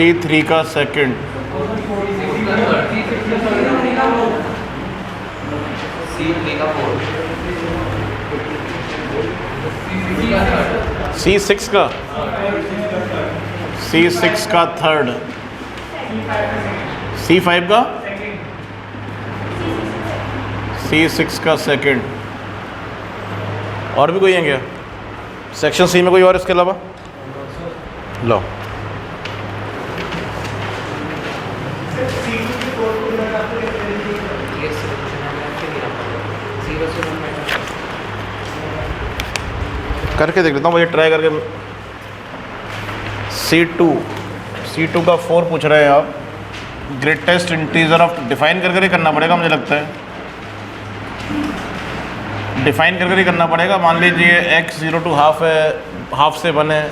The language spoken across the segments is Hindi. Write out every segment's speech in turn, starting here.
C3 का सेकंड, C6 का, C6 का थर्ड, C5 का, C6 का सेकंड। और भी कोई है क्या सेक्शन सी में, कोई और इसके अलावा? लो करके देख लेता हूँ, मुझे ट्राई करके। C2 का 4 पूछ रहे हैं आप। ग्रेटेस्ट इंटीजर ऑफ, डिफाइन करके ही करना पड़ेगा मुझे लगता है, डिफाइन करके ही करना पड़ेगा। मान लीजिए x 0 to हाफ है, हाफ से 1 है,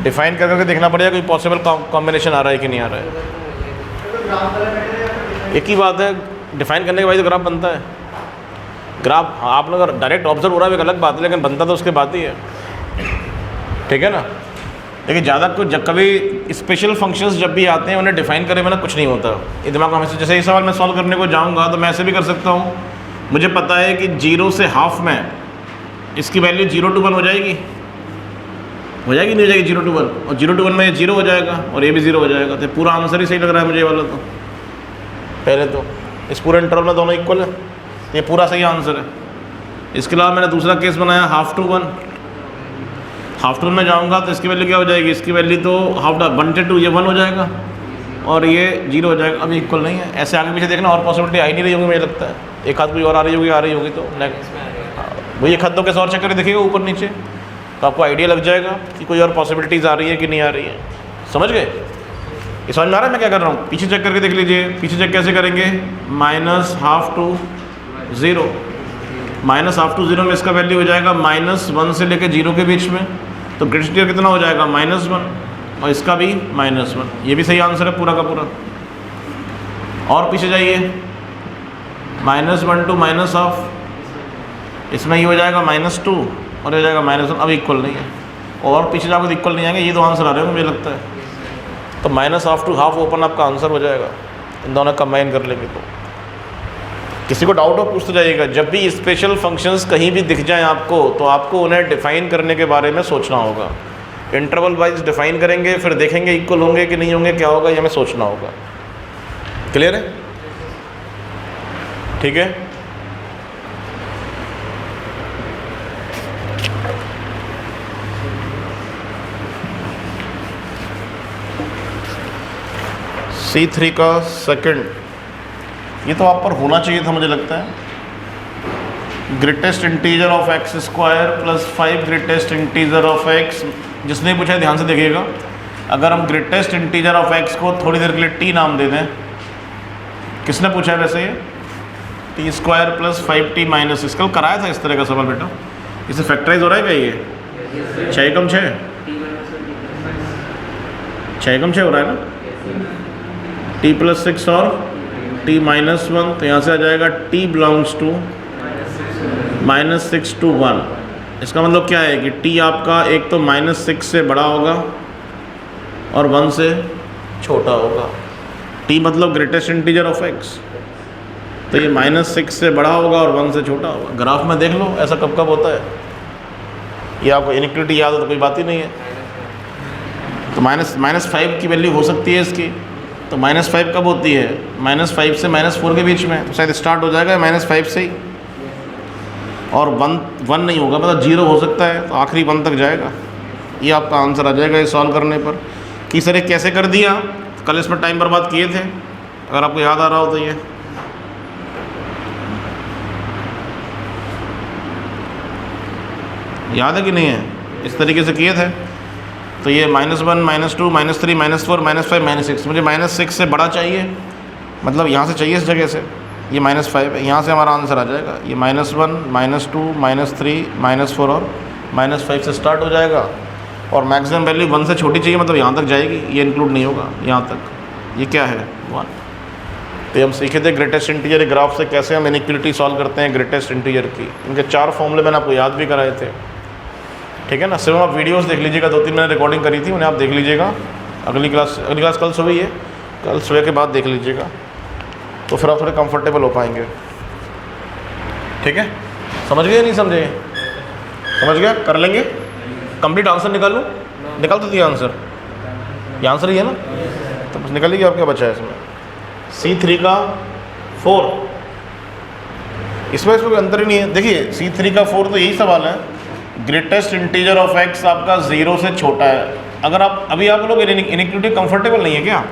डिफाइन करके देखना पड़ेगा कोई पॉसिबल कॉम्बिनेशन आ रहा है कि नहीं आ रहा है। एक ही बात है, डिफाइन करने के बाद ग्राफ बनता है। ग्राफ आप लोग डायरेक्ट ऑब्जर्व हो रहा है एक अलग बात है, लेकिन बनता तो उसके बाद ही है, ठीक है ना। लेकिन ज़्यादा कुछ कभी स्पेशल फंक्शंस जब भी आते हैं उन्हें डिफाइन करे बिना कुछ नहीं होता। ये दिमाग में हमेशा, जैसे ये सवाल मैं सॉल्व करने को जाऊँगा तो मैं ऐसे भी कर सकता हूँ। मुझे पता है कि 0 से हाफ में इसकी वैल्यू 0 to 1 हो जाएगी, नहीं हो जाएगी 0 to 1, और 0 to 1 में ये 0 हो जाएगा और ये भी 0 हो जाएगा। तो पूरा आंसर ही सही लग रहा है मुझे ये वाला। तो पहले तो इस पूरे इंटरवल में दोनों इक्वल है, ये पूरा सही आंसर है। इसके अलावा मैंने दूसरा केस बनाया हाफ टू 1 में जाऊंगा तो इसकी वैल्यू क्या हो जाएगी, इसकी वैल्यू तो हाफ 1 से 2 ये 1 हो जाएगा और ये 0 हो जाएगा। अभी इक्वल नहीं है। ऐसे आगे पीछे देखना, और पॉसिबिलिटी आई नहीं रही होगी मुझे लगता है। एक हाथ कोई और आ रही होगी तो वही एक हाथ दो कैसे और चेक करके देखिएगा ऊपर नीचे, तो आपको आइडिया लग जाएगा कि कोई और पॉसिबिलिटीज़ आ रही है कि नहीं आ रही है। समझ गए? ये समझ में आ रहा है मैं क्या कर रहा हूँ? पीछे चेक करके देख लीजिए। पीछे चेक कैसे करेंगे? -1/2 to 0, -1/2 to 0 में इसका वैल्यू हो जाएगा -1 से लेकर 0 के बीच में, तो ग्रेटेस्ट इंटीजर कितना हो जाएगा -1, और इसका भी -1। ये भी सही आंसर है पूरा का पूरा। और पीछे जाइए, -1 to -1/2, इसमें ये हो जाएगा -2 और ये हो जाएगा -1। अब इक्वल नहीं है, और पीछे जाकर इक्वल नहीं आएंगे। ये दो आंसर आ रहे हो मुझे लगता है। तो -1/2 to ½ ओपन आपका आंसर हो जाएगा, इन दोनों कंबाइन कर लेंगे। तो किसी को डाउट हो पूछते जाइएगा। जब भी स्पेशल फंक्शंस कहीं भी दिख जाएं आपको, तो आपको उन्हें डिफ़ाइन करने के बारे में सोचना होगा। इंटरवल वाइज डिफ़ाइन करेंगे, फिर देखेंगे इक्वल होंगे कि नहीं होंगे, क्या होगा, ये हमें सोचना होगा। क्लियर है? ठीक है। C3 का सेकंड, ये तो आप पर होना चाहिए था मुझे लगता है। Greatest integer of x² + 5 greatest integer of x। जिसने पूछा है ध्यान से देखिएगा। अगर हम ग्रेटेस्ट इंटीजर ऑफ x को थोड़ी देर के लिए t नाम दे दें, किसने पूछा है वैसे ये? t² + 5t - इसका कराया था इस तरह का सवाल बेटा। इसे फैक्टराइज हो रहा है क्या ये? 6 कम 6 हो रहा है ना। t + 6 और t - 1, तो यहाँ से आ जाएगा t बिलोंग्स टू -6 to 1। इसका मतलब क्या है कि t आपका एक तो -6 से बड़ा होगा और 1 से छोटा होगा। t मतलब ग्रेटेस्ट इंटीजर ऑफ x, तो ये -6 से बड़ा होगा और 1 से छोटा होगा। ग्राफ में देख लो ऐसा कब कब होता है। ये आपको इनइक्वालिटी याद हो तो कोई बात ही नहीं है। तो -5 की वैल्यू हो सकती है इसकी, तो -5 कब होती है? -5 से -4 के बीच में, तो शायद स्टार्ट हो जाएगा -5 से ही, और 1 नहीं होगा, मतलब 0 हो सकता है, तो आखिरी 1 तक जाएगा। ये आपका आंसर आ जाएगा ये सॉल्व करने पर। कि सर ये कैसे कर दिया? कल इसमें टाइम बर्बाद किए थे, अगर आपको याद आ रहा हो तो। ये याद है कि नहीं है? इस तरीके से किए थे। तो ये -1 -2 -3 -4 -5 -6, मुझे -6 से बड़ा चाहिए, मतलब यहाँ से चाहिए इस जगह से। ये -5 है, यहाँ से हमारा आंसर आ जाएगा। ये -1 -2 -3 -4 और -5 से स्टार्ट हो जाएगा, और मैक्सिमम वैल्यू 1 से छोटी चाहिए, मतलब यहाँ तक जाएगी, ये इंक्लूड नहीं होगा यहाँ तक। ये क्या है? 1। तो हम सीखे थे ग्रेटेस्ट इंटीजर ग्राफ से कैसे हम इनइक्वालिटी सॉल्व करते हैं ग्रेटेस्ट इंटीजर की। इनके 4 फॉर्मूले मैंने आपको याद भी कराए थे, ठीक है ना। सिर्फ आप वीडियोस देख लीजिएगा, 2-3 मैंने रिकॉर्डिंग करी थी, उन्हें आप देख लीजिएगा, अगली क्लास कल सुबह ही है, कल सुबह के बाद देख लीजिएगा, तो फिर आप थोड़े कंफर्टेबल हो पाएंगे। ठीक है, समझ गए नहीं समझे? समझ गया? कर लेंगे। कंप्लीट आंसर निकालूँ? निकाल तो दिया आंसर, ये आंसर ही है ना, तो बस निकालिए आप क्या बचा है इसमें। C3 का 4, इसमें कोई अंतर ही नहीं है। देखिए C3 का 4 तो यही सवाल है, ग्रेटेस्ट इंटीजर ऑफ x आपका 0 से छोटा है। अगर आप अभी आप लोग इनइक्वालिटी कंफर्टेबल नहीं है क्या?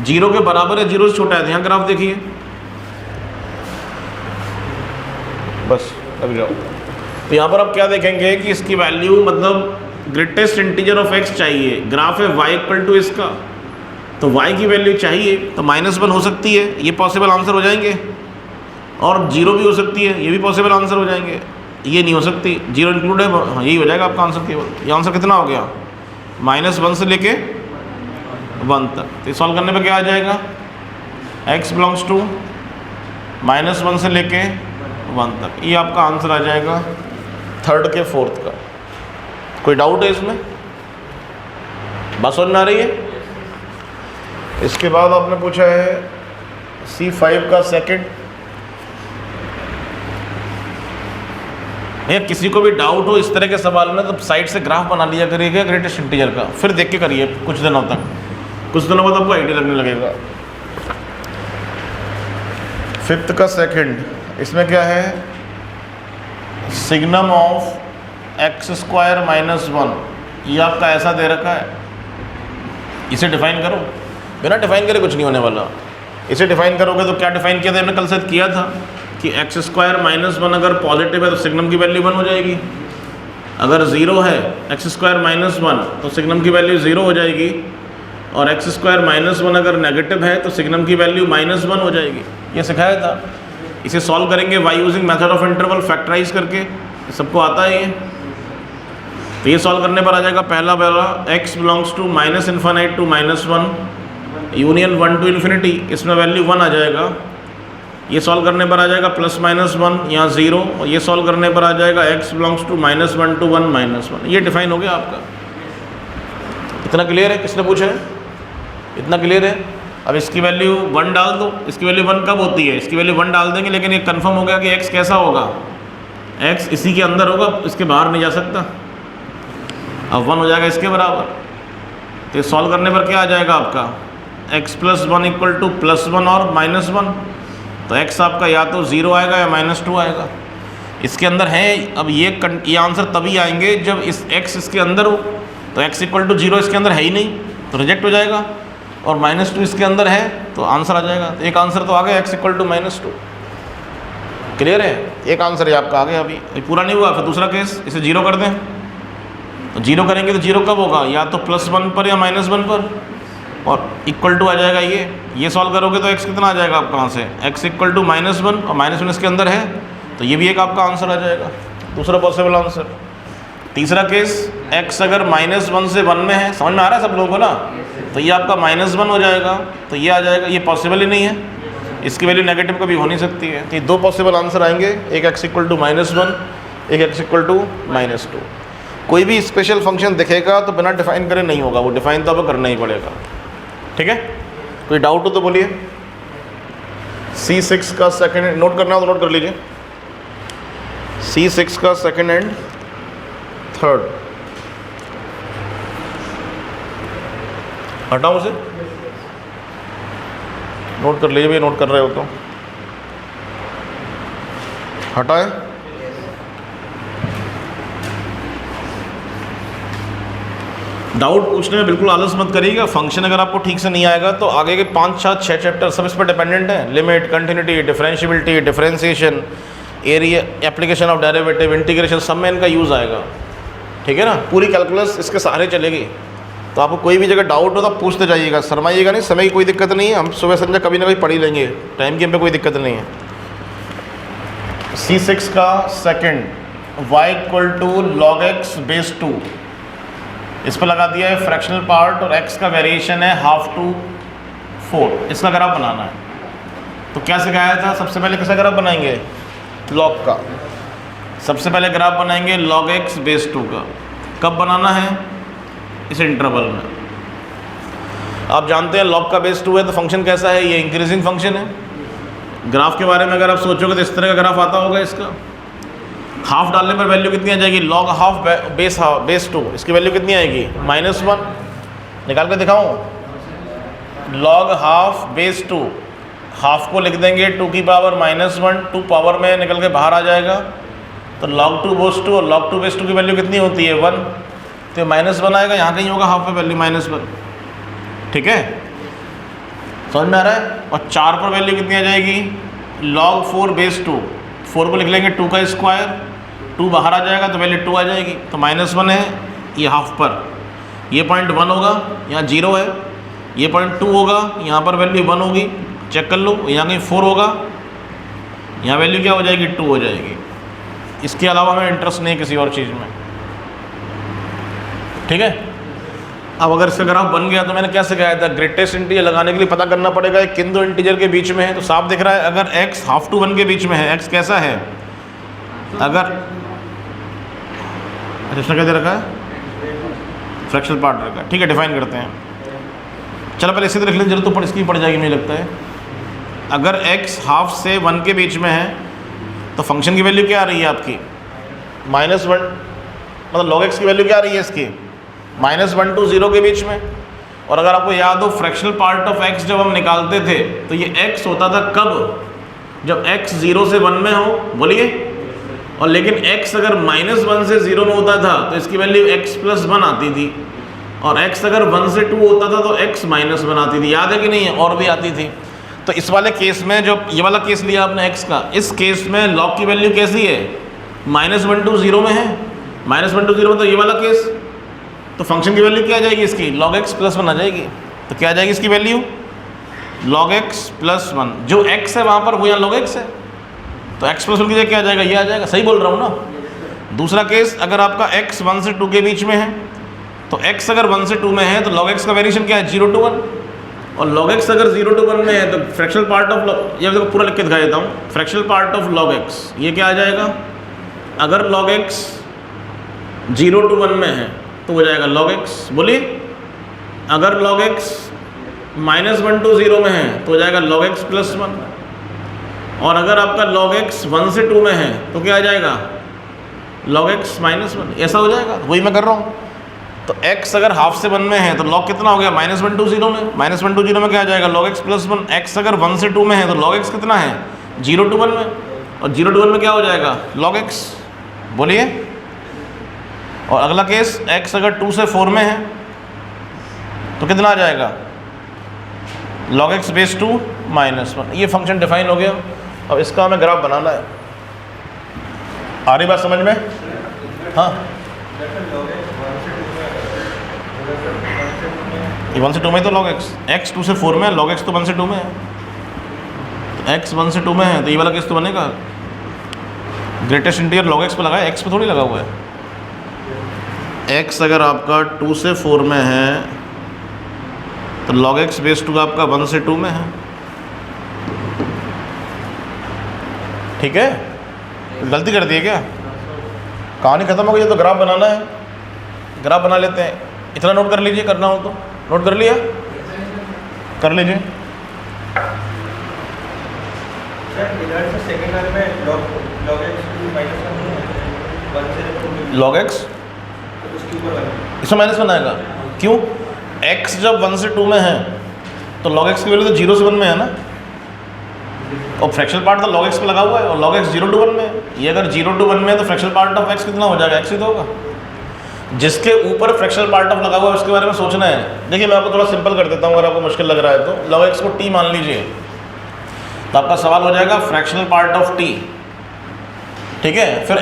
0 के बराबर है, 0 से छोटा है, यहाँ ग्राफ देखिए बस, अभी जाओ। तो यहाँ पर आप क्या देखेंगे कि इसकी वैल्यू मतलब ग्रेटेस्ट इंटीजर ऑफ x चाहिए, ग्राफ है y इक्वल टू इसका, तो y की वैल्यू चाहिए, तो -1 हो सकती है, ये पॉसिबल आंसर हो जाएंगे, और 0 भी हो सकती है, ये भी पॉसिबल आंसर हो जाएंगे, ये नहीं हो सकती, 0 इंक्लूड है, हाँ यही हो जाएगा आपका आंसर केवल। ये आंसर कितना हो गया? -1 से लेके 1 तक। तो सॉल्व करने पे क्या आ जाएगा? x बिलोंग्स टू -1 से लेके 1 तक, ये आपका आंसर आ जाएगा 3rd के 4th का। कोई डाउट है इसमें? बात समझ में आ रही है? इसके बाद आपने पूछा है C5 का 2nd। भैया किसी को भी डाउट हो इस तरह के सवाल में तो साइड से ग्राफ बना लिया करिएगा ग्रेटेस्ट इंटीजर का, फिर देख के करिए कुछ दिनों तक, कुछ दिनों बाद आपको आइडिया लगने लगेगा। 5th का 2nd, इसमें क्या है? सिग्नम ऑफ x² -1, ये आपका ऐसा दे रखा है, इसे डिफाइन करो। बिना डिफाइन करे कुछ नहीं होने वाला, इसे डिफाइन करोगे तो क्या डिफाइन किया था हमने कल से किया था कि x² -1 अगर पॉजिटिव है तो सिग्नम की वैल्यू 1 हो जाएगी, अगर 0 है x² -1 तो सिग्नम की वैल्यू 0 हो जाएगी, और x² -1 अगर नेगेटिव है तो सिग्नम की वैल्यू -1 हो जाएगी। ये सिखाया था। इसे सॉल्व करेंगे by using method of interval, factorise करके, सबको आता है ये। तो ये सॉल्व करने पर आ जाएगा पहला x belongs to -∞ to -1 union 1 to infinity, इसमें वैल्यू 1 आ जाएगा। ये सॉल्व करने पर आ जाएगा +-1 यहाँ 0, और ये सॉल्व करने पर आ जाएगा x बिलोंग्स टू -1 टू 1 -1। ये डिफाइन हो गया आपका। इतना क्लियर है? किसने पूछा है? इतना क्लियर है? अब इसकी वैल्यू 1 डाल दो। इसकी वैल्यू 1 कब होती है? इसकी वैल्यू 1 डाल देंगे, लेकिन ये कंफर्म हो गया कि x कैसा होगा? x इसी के अंदर होगा, इसके बाहर नहीं जा सकता। अब 1 हो जाएगा इसके बराबर। तो सॉल्व करने पर क्या आ जाएगा आपका? x + 1 = +1 और -1। तो x आपका या तो 0 आएगा या -2 आएगा। इसके अंदर है। अब ये आंसर तभी आएंगे जब इस x इसके अंदर हो। तो x = 0 इसके अंदर है ही नहीं, तो रिजेक्ट हो जाएगा, और -2 इसके अंदर है तो आंसर आ जाएगा। तो एक आंसर तो आ गया, x = -2। क्लियर है? एक आंसर ये आपका आ गया। अभी पूरा नहीं हुआ, फिर दूसरा केस, इसे 0 कर दें। तो 0 करेंगे तो 0 कब होगा? या तो +1 पर या -1 पर, और इक्वल टू आ जाएगा ये सॉल्व करोगे तो x कितना आ जाएगा आपका वहाँ से? x = -1 और -1 इसके अंदर है, तो ये भी एक आपका आंसर आ जाएगा, दूसरा पॉसिबल आंसर। तीसरा केस, x अगर -1 से 1 में है, समझ में आ रहा है सब लोगों को ना? तो ये आपका -1 हो जाएगा, तो ये आ जाएगा, ये पॉसिबल ही नहीं है, इसकी वैल्यू नेगेटिव कभी हो नहीं सकती है। तो ये 2 पॉसिबल आंसर आएंगे, एक x = -1, एक x = -2। कोई भी स्पेशल फंक्शन दिखेगा तो बिना डिफाइन करे नहीं होगा, वो डिफाइन तो आपको करना ही पड़ेगा। ठीक है? कोई डाउट हो तो बोलिए। C6 का 2nd नोट करना हो तो नोट कर लीजिए। C6 का 2nd एंड 3rd हटाऊँ उसे? नोट कर लीजिए भैया, नोट कर रहे हो तो हटाए। डाउट पूछने में बिल्कुल आलस मत करिएगा। फंक्शन अगर आपको ठीक से नहीं आएगा तो आगे के 5, 7, 6 चैप्टर सब इस पर डिपेंडेंट हैं। Limit, continuity, differentiability, differentiation, area, application of derivative, integration, सब में इनका यूज़ आएगा। ठीक है ना? पूरी कैलकुलस इसके सहारे चलेगी। तो आपको कोई भी जगह डाउट हो तो आप पूछते जाइएगा, शर्माइएगा नहीं। समय की कोई दिक्कत नहीं है, हम सुबह संध्या कभी ना कभी पढ़ ही लेंगे, टाइम की हम पे कोई दिक्कत नहीं है। C6 का 2nd, y = log x base 2, इस पर लगा दिया है फ्रैक्शनल पार्ट, और x का वेरिएशन है 1/2 to 4। इसका ग्राफ बनाना है। तो क्या सिखाया था? सबसे पहले किसका ग्राफ बनाएंगे? लॉग का। सबसे पहले ग्राफ बनाएंगे log x base 2 का। कब बनाना है? इस इंटरवल में। आप जानते हैं log का बेस 2 है तो फंक्शन कैसा है, ये इंक्रीजिंग फंक्शन है। ग्राफ के बारे में अगर आप सोचोगे तो इस तरह का ग्राफ आता होगा इसका। हाफ डालने पर वैल्यू कितनी आ जाएगी, log हाफ बेस 2, इसकी वैल्यू कितनी आएगी -1। निकाल के दिखाऊं, log हाफ बेस 2, हाफ को लिख देंगे 2 की पावर -1, 2 पावर में निकल के बाहर आ जाएगा, तो log 2 बेस 2 और log 2 बेस 2 की वैल्यू कितनी होती है 1, तो -1 आएगा, यहाँ कहीं होगा हाफ में वैल्यू -1। ठीक है, समझ में आ रहा है। और 4 पर वैल्यू कितनी आ जाएगी, log 4 बेस 2, 4 को लिख लेंगे 2 का स्क्वायर, 2 बाहर आ जाएगा तो वैल्यू 2 आ जाएगी, तो -1 है ये हाफ पर, ये 0.1 होगा, यहाँ 0 है, ये 0.2 होगा, यहाँ पर वैल्यू 1 होगी, चेक कर लो, यहाँ कहीं 4 होगा, यहाँ वैल्यू क्या हो जाएगी 2 हो जाएगी। इसके अलावा हमें इंटरेस्ट नहीं है किसी और चीज़ में। ठीक है, अब अगर इसका ग्राफ बन गया तो मैंने क्या सिखाया था, ग्रेटेस्ट इंटीजर लगाने के लिए पता करना पड़ेगा किन दो इंटीजर के बीच में है। तो साफ दिख रहा है अगर x हाफ टू 1 के बीच में है, x कैसा है, अगर इसने क्या दे रखा है, फ्रैक्शनल पार्ट रखा है। ठीक है, डिफाइन करते हैं। चलो पहले इसी तरह लिख लें, जरूरत तो पड़ इसकी पड़ जाएगी मुझे लगता है। अगर x हाफ से 1 के बीच में है तो फंक्शन की वैल्यू क्या आ रही है आपकी -1, मतलब log x की वैल्यू क्या आ रही है इसकी -1 to 0 के बीच में। और अगर आपको याद हो फ्रैक्शनल पार्ट ऑफ x जब हम निकालते थे तो ये x होता था कब, जब x 0 से 1 में हो, बोलिए। और लेकिन x अगर -1 से 0 में होता था तो इसकी वैल्यू x + 1 आती थी, और x अगर 1 से 2 होता था तो x -1 आती थी। याद है कि नहीं, और भी आती थी। तो इस वाले केस में जो ये वाला केस लिया आपने x का, इस केस में log की वैल्यू कैसी है, -1 to 0 में है, -1 to 0 में, तो ये वाला केस, तो फंक्शन की वैल्यू क्या आ जाएगी इसकी, log x + 1 आ जाएगी। तो क्या आ जाएगी इसकी वैल्यू, log x + 1, जो x है वहाँ पर वो यहाँ log x है, तो x + 1 की जगह क्या आ जाएगा, ये आ जाएगा। सही बोल रहा हूँ ना। दूसरा केस, अगर आपका x 1 से 2 के बीच में है तो x अगर 1 से 2 में है तो log x का वेरिएशन क्या है, 0 to 1, और log x अगर 0 to 1 में है तो फ्रैक्शनल पार्ट ऑफ, ये देखो पूरा लिख के दिखा देता हूँ, fractional part of log x ये क्या आ जाएगा, अगर log x 0 to 1 में है तो हो जाएगा log x, बोलिए। अगर log x -1 to 0 में है तो हो जाएगा log x + 1, और अगर आपका log x 1 से 2 में है तो क्या आ जाएगा, log x -1, ऐसा हो जाएगा। वही मैं कर रहा हूँ। तो x अगर हाफ से 1 में है तो log कितना हो गया, -1 to 0 में, -1 to 0 में क्या आ जाएगा, log x + 1। x अगर 1 से 2 में है तो log x कितना है, 0 to 1 में, और 0 to 1 में क्या हो जाएगा, log x, बोलिए। और अगला केस, x अगर 2 से 4 में है तो कितना आ जाएगा, log x बेस 2 -1। ये फंक्शन डिफाइन हो गया। अब इसका हमें ग्राफ बनाना है। आ रही बात समझ में? हाँ, ये 1 से 2 में तो log x 2 से 4 में, log x तो 1 से 2 में है, तो x 1 से 2 में है तो ये वाला केस तो बनेगा। ग्रेटेस्ट इंटीजर log x पे लगा है, x पे थोड़ी लगा हुआ है। x अगर आपका 2 से 4 में है तो log x बेस 2 आपका 1 से 2 में है। ठीक है, गलती कर दी है क्या, कहानी खत्म हो गई। तो ग्राफ बनाना है, ग्राफ बना लेते हैं। इतना नोट कर लीजिए, करना हो तो नोट कर लिया, कर लीजिए। log x इसमें -1 आएगा, क्यों, x जब 1 से 2 में है तो log x की वैल्यू तो 0 से 1 में है ना, और फ्रैक्शनल पार्ट तो log x पे लगा हुआ है, और log x 0 to 1 में है। ये अगर 0 to 1 में है तो फ्रैक्शनल पार्ट ऑफ x कितना हो जाएगा, x ही तो होगा। जिसके ऊपर फ्रैक्शनल पार्ट ऑफ लगा हुआ है उसके बारे में सोचना है। देखिए मैं आपको थोड़ा सिंपल कर देता हूँ, अगर आपको मुश्किल लग रहा है तो log x को t मान लीजिए, तो आपका सवाल हो जाएगा फ्रैक्शनल पार्ट ऑफ t। ठीक है, फिर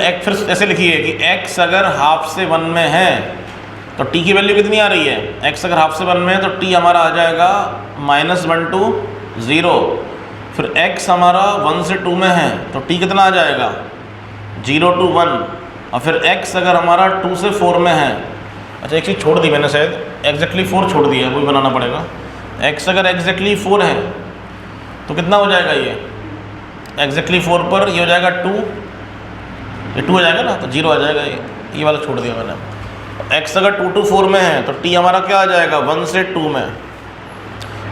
ऐसे लिखिए कि x अगर हाफ से 1 में है तो t की वैल्यू कितनी आ रही है, x अगर हाफ से 1 में है तो t हमारा आ जाएगा -1 to 0। फिर x हमारा 1 से 2 में है तो t कितना आ जाएगा, 0 to 1। और फिर x अगर हमारा 2 से 4 में है, अच्छा एक चीज़ छोड़ दी मैंने, शायद एग्जैक्टली 4 छोड़ दिया है, वही बनाना पड़ेगा। x अगर एग्जैक्टली 4 है तो कितना हो जाएगा, ये एग्जैक्टली 4 पर ये हो जाएगा 2, ये 2 हो जाएगा ना, तो 0 आ जाएगा। ये वाला छोड़ दिया मैंने। x अगर 2 to 4 में है तो t हमारा क्या आ जाएगा, 1 से 2 में,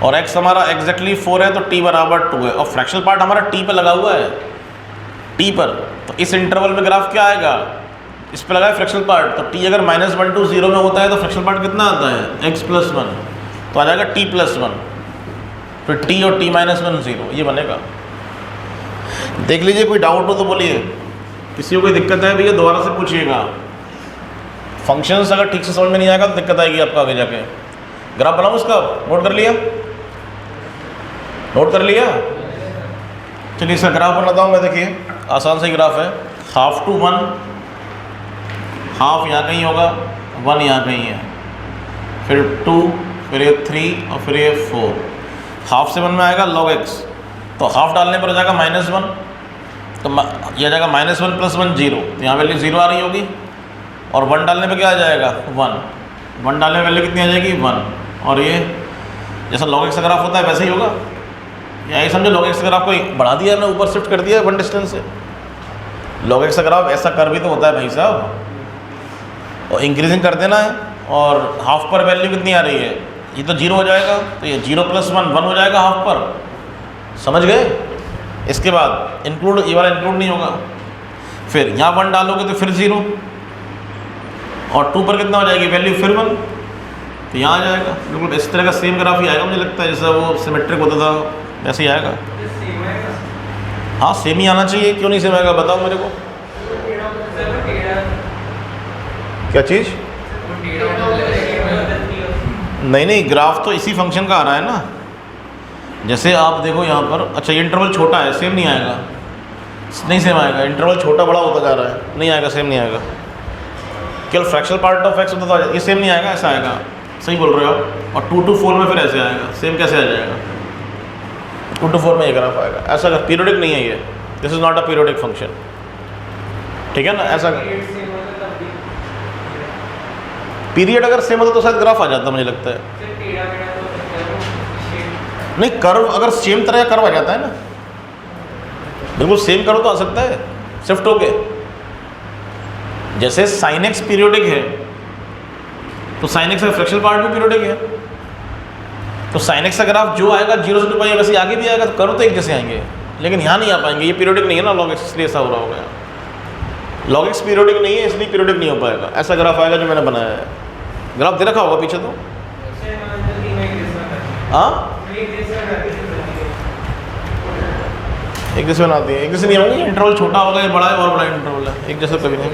और x हमारा एग्जैक्टली 4 है तो t बराबर 2 है, और फ्रैक्शनल पार्ट हमारा t पर लगा हुआ है, t पर। तो इस इंटरवल में ग्राफ क्या आएगा, इस पर लगा है फ्रैक्शनल पार्ट, तो t अगर -1 to 0 में होता है तो फ्रैक्शनल पार्ट कितना आता है x + 1, तो आ जाएगा t + 1, फिर t और t - 1 0, ये बनेगा। देख लीजिए, कोई डाउट हो तो बोलिए, किसी को कोई दिक्कत है भैया दोबारा से पूछिएगा। फंक्शंस अगर ठीक से समझ में नहीं आएगा तो दिक्कत आएगी आपको आगे जाके। ग्राफ बनाऊँ उसका, नोट कर लिया, नोट कर लिया। चलिए इसका ग्राफ बनाता हूँ मैं। देखिए आसान सा ग्राफ है, 1/2 to 1, हाफ यहाँ कहीं होगा, 1 यहाँ कहीं है, फिर 2, फिर ये 3 और फिर ये 4। हाफ से 1 में आएगा log x, तो हाफ डालने पर हो जाएगा -1, तो यह आ जाएगा -1 + 1 0, तो यहाँ वैल्यू 0 आ रही होगी, और 1 डालने पर क्या आ जाएगा 1 डालने में वैल्यू कितनी आ जाएगी 1, और ये जैसा log x का ग्राफ होता है वैसे ही होगा। या ये समझो log x का ग्राफ को बढ़ा दिया हमने, ऊपर शिफ्ट कर दिया 1 डिस्टेंस से। log x का ग्राफ ऐसा कर भी तो होता है भाई साहब, और इंक्रीजिंग कर देना है, और हाफ पर वैल्यू कितनी आ रही है, ये तो 0 हो जाएगा, तो ये 0 + 1 हो जाएगा हाफ पर, समझ गए। इसके बाद इंक्लूड, ये वाला इंक्लूड नहीं होगा, फिर यहाँ 1 डालोगे तो फिर 0, और 2 पर कितना हो जाएगी वैल्यू, फिर 1, तो यहाँ आ जाएगा। बिल्कुल इस तरह का सेम ग्राफ ही आएगा, मुझे लगता है जैसा वो सिमेट्रिक होता था वैसे ही आएगा। हाँ सेम ही आना चाहिए, क्यों नहीं सेम आएगा बताओ मेरे को। क्या चीज़? नहीं, ग्राफ तो इसी फंक्शन का आ रहा है ना। जैसे आप देखो यहाँ पर, अच्छा ये इंटरवल छोटा है, सेम नहीं आएगा, नहीं सेम आएगा, इंटरवल छोटा बड़ा होता जा रहा है, नहीं आएगा, सेम नहीं आएगा। केवल फ्रैक्शनल पार्ट ऑफ x होता था, ये सेम नहीं आएगा, ऐसा आएगा। सही बोल रहे हो आप। और 2 to 4 में फिर ऐसे आएगा, सेम कैसे आ जाएगा, 2 to 4 में ये ग्राफ आएगा। ऐसा पीरियोडिक नहीं है ये, this is not a periodic function, ठीक है ना। ऐसा पीरियड अगर सेम होता तो शायद ग्राफ आ जाता, मुझे लगता है। नहीं, कर्व अगर सेम तरह का कर्व आ जाता है ना, बिल्कुल सेम कर्व तो आ सकता है शिफ्ट होके। जैसे sin x पीरियोडिक है, तो sin x का फ्रैक्शनल पार्ट भी पीरियोडिक है, तो sin x का ग्राफ जो आएगा 0 से 2 वैसे आगे भी आएगा, तो कर्व तो एक जैसे आएंगे, लेकिन यहाँ नहीं आ पाएंगे, ये पीरियोडिक नहीं है ना log x, इसलिए ऐसा हो रहा होगा। log x पीरियोडिक नहीं है, इसलिए पीरियोडिक नहीं हो पाएगा। ऐसा ग्राफ आएगा जो मैंने बनाया है, ग्राफ दे रखा होगा पीछे तो। हाँ एक जैसे बनाती है, एक जैसे नहीं होंगे, इंटरवल छोटा होगा, ये बड़ा है और बड़ा इंटरवल है, एक जैसे कभी नहीं।